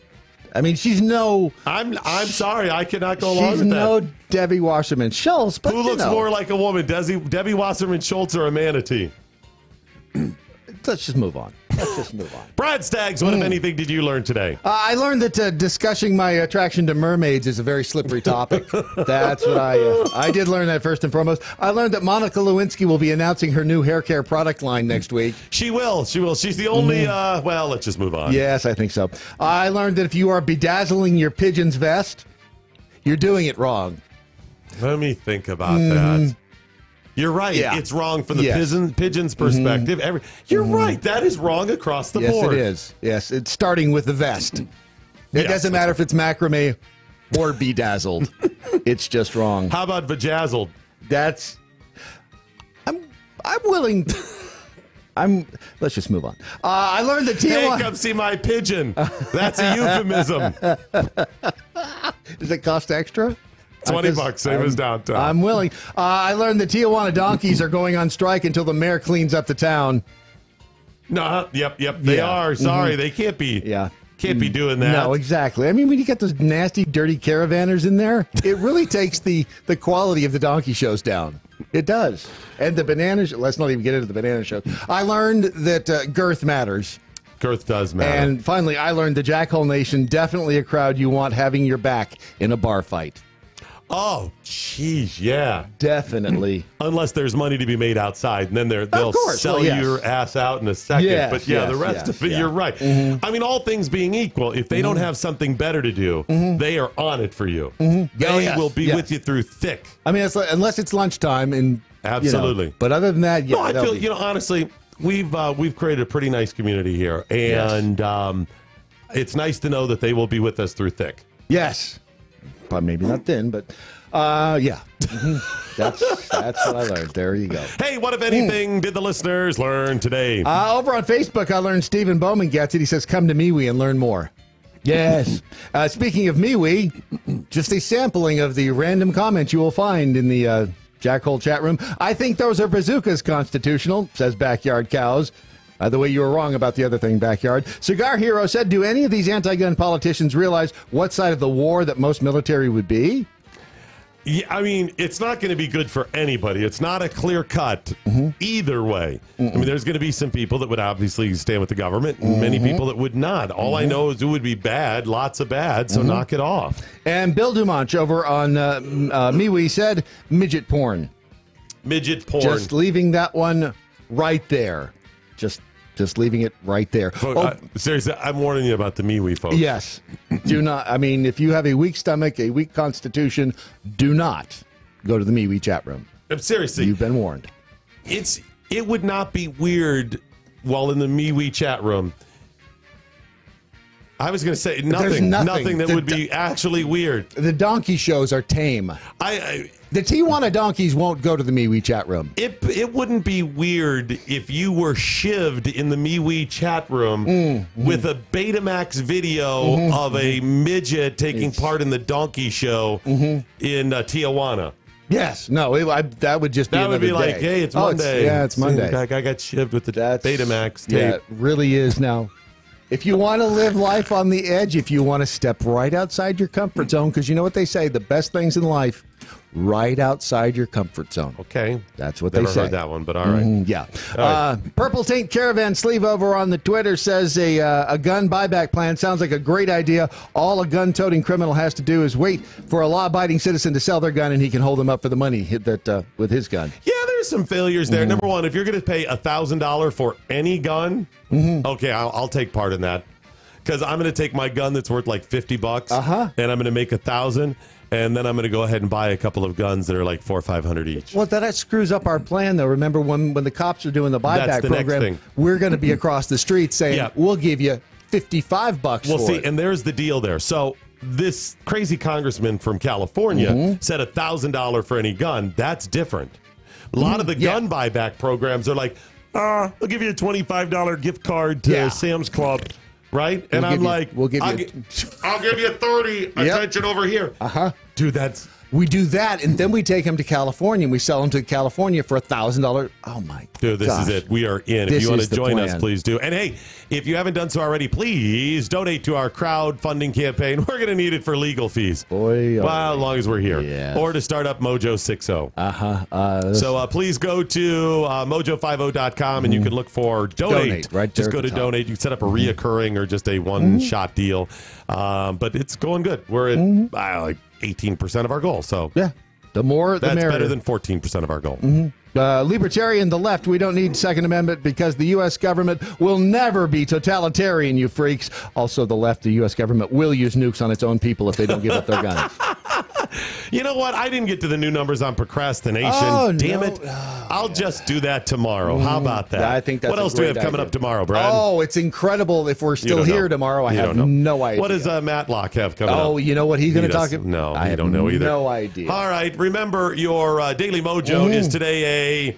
I mean, she's no... I'm sorry. I cannot go along with that. She's no Debbie Wasserman Schultz, but who looks more like a woman, Debbie Wasserman Schultz or a manatee? Let's just move on. Brad Staggs, what, if anything, did you learn today? I learned that discussing my attraction to mermaids is a very slippery topic. That's what I did learn that first and foremost. I learned that Monica Lewinsky will be announcing her new hair care product line next week. She will. She's the only, well, let's just move on. Yes, I think so. I learned that if you are bedazzling your pigeon's vest, you're doing it wrong. Let me think about that. You're right. Yeah. It's wrong from the pigeon's perspective. You're right. That is wrong across the board. Yes, it is. Yes, it's starting with the vest. It doesn't matter if it's macrame or bedazzled. It's just wrong. How about vajazzled? That's... I'm willing... Let's just move on. I learned that Tijuana... Hey, come see my pigeon. That's a euphemism. Does it cost extra? $20, same as downtown. I'm willing. I learned the Tijuana donkeys are going on strike until the mayor cleans up the town. No, yep, they are. Sorry, they can't be. Yeah. Can't be doing that. No, exactly. I mean, when you get those nasty, dirty caravanners in there, it really takes the quality of the donkey shows down. It does. And the banana show, let's not even get into the banana show. I learned that girth matters. Girth does matter. And finally, I learned the Jackhole Nation, definitely a crowd you want having your back in a bar fight. Oh, jeez, yeah. Definitely. Unless there's money to be made outside, and then they'll sell your ass out in a second. Yes, but yeah, the rest of it, you're right. I mean, all things being equal, if they don't have something better to do, they are on it for you. They will be with you through thick. I mean, unless it's lunchtime. And absolutely. But other than that, yeah. No, I feel, honestly, we've created a pretty nice community here. And it's nice to know that they will be with us through thick. Yes. But maybe not then, but yeah. That's what I learned. There you go. Hey, what, if anything, did the listeners learn today? Over on Facebook, I learned Stephen Bowman gets it. He says, come to MeWe and learn more. Yes. Speaking of MeWe, just a sampling of the random comments you will find in the Jackhole chat room. I think those are bazookas constitutional, says Backyard Cows. The way you were wrong about the other thing, Backyard. Cigar Hero said, do any of these anti-gun politicians realize what side of the war that most military would be? Yeah, I mean, it's not going to be good for anybody. It's not a clear cut either way. I mean, there's going to be some people that would obviously stand with the government and many people that would not. All I know is it would be bad, lots of bad, so knock it off. And Bill Dumonch over on MeWe said, midget porn. Midget porn. Just leaving that one right there. Just leaving it right there. Seriously, I'm warning you about the MeWe, folks. Yes. Do not. I mean, if you have a weak stomach, a weak constitution, do not go to the MeWe chat room. Seriously. You've been warned. It would not be weird while in the MeWe chat room. I was going to say nothing that would be actually weird. The donkey shows are tame. The Tijuana donkeys won't go to the MeWe chat room. It wouldn't be weird if you were shivved in the MeWe chat room with a Betamax video of a midget taking part in the donkey show in Tijuana. Yes. No, that would just be that would be like, hey, it's Monday. It's Monday. I got shivved with the Betamax tape. Yeah, it really is now. If you want to live life on the edge, if you want to step right outside your comfort zone, because you know what they say, the best things in life, right outside your comfort zone. Okay. That's what Never they say. heard that one, but all right. Yeah. All right. Purple Taint Caravan Sleeve over on the Twitter says a gun buyback plan sounds like a great idea. All a gun-toting criminal has to do is wait for a law-abiding citizen to sell their gun, and he can hold them up for the money with his gun. Yeah, there's some failures there. Number one, if you're going to pay $1,000 for any gun, okay, I'll take part in that. Because I'm going to take my gun that's worth like $50, and I'm going to make $1,000, and then I'm going to go ahead and buy a couple of guns that are like $400 or $500 each. Well, that screws up our plan, though. Remember when the cops are doing the buyback program, we're going to be across the street saying, we'll give you $55 Well, for see, it. and there's the deal there. So this crazy congressman from California said $1,000 for any gun. That's different. A lot of the gun buyback programs are like, I'll give you a $25 gift card to Sam's Club. Right? And I'm like, I'll give you 30. Attention over here. Dude, we do that, and then we take them to California, and we sell them to California for $1,000. Oh, my Dude, this is it. We are in. If you want to join us, please do. And, hey, if you haven't done so already, please donate to our crowdfunding campaign. We're going to need it for legal fees. Well, as long as we're here. Yeah. Or to start up MoJo 60. So please go to MoJo50.com, and you can look for donate. Right just there go to donate. You can set up a reoccurring or just a one-shot deal. But it's going good. We're at like 18% of our goal. So the more, the merrier. That's better than 14% of our goal. Libertarian, the left, we don't need Second Amendment because the U.S. government will never be totalitarian, you freaks. Also, the left, the U.S. government will use nukes on its own people if they don't give up their guns. You know what? I didn't get to the new numbers on procrastination. Oh, damn it. I'll just do that tomorrow. How about that? I think that's what else do we have coming up tomorrow, Brad? Oh, it's incredible if we're still here tomorrow. I have no idea. What does Matlock have coming up? Oh, you know what he's going to talk about? No, I don't know either. No idea. All right. Remember, your Daily Mojo is today a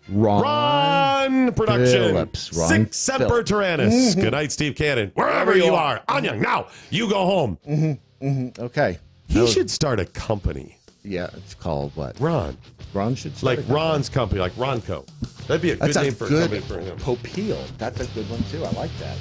Ron production. Phillips. Six Semper Tyrannis. Good night, Steve Cannon. Wherever you are. Anya, now, you go home. Okay. He should start a company. Yeah, it's called what? Ron. Ron should start like Ron's company, like Ronco. That'd be a good name for a company for him. Popeil. That's a good one too. I like that.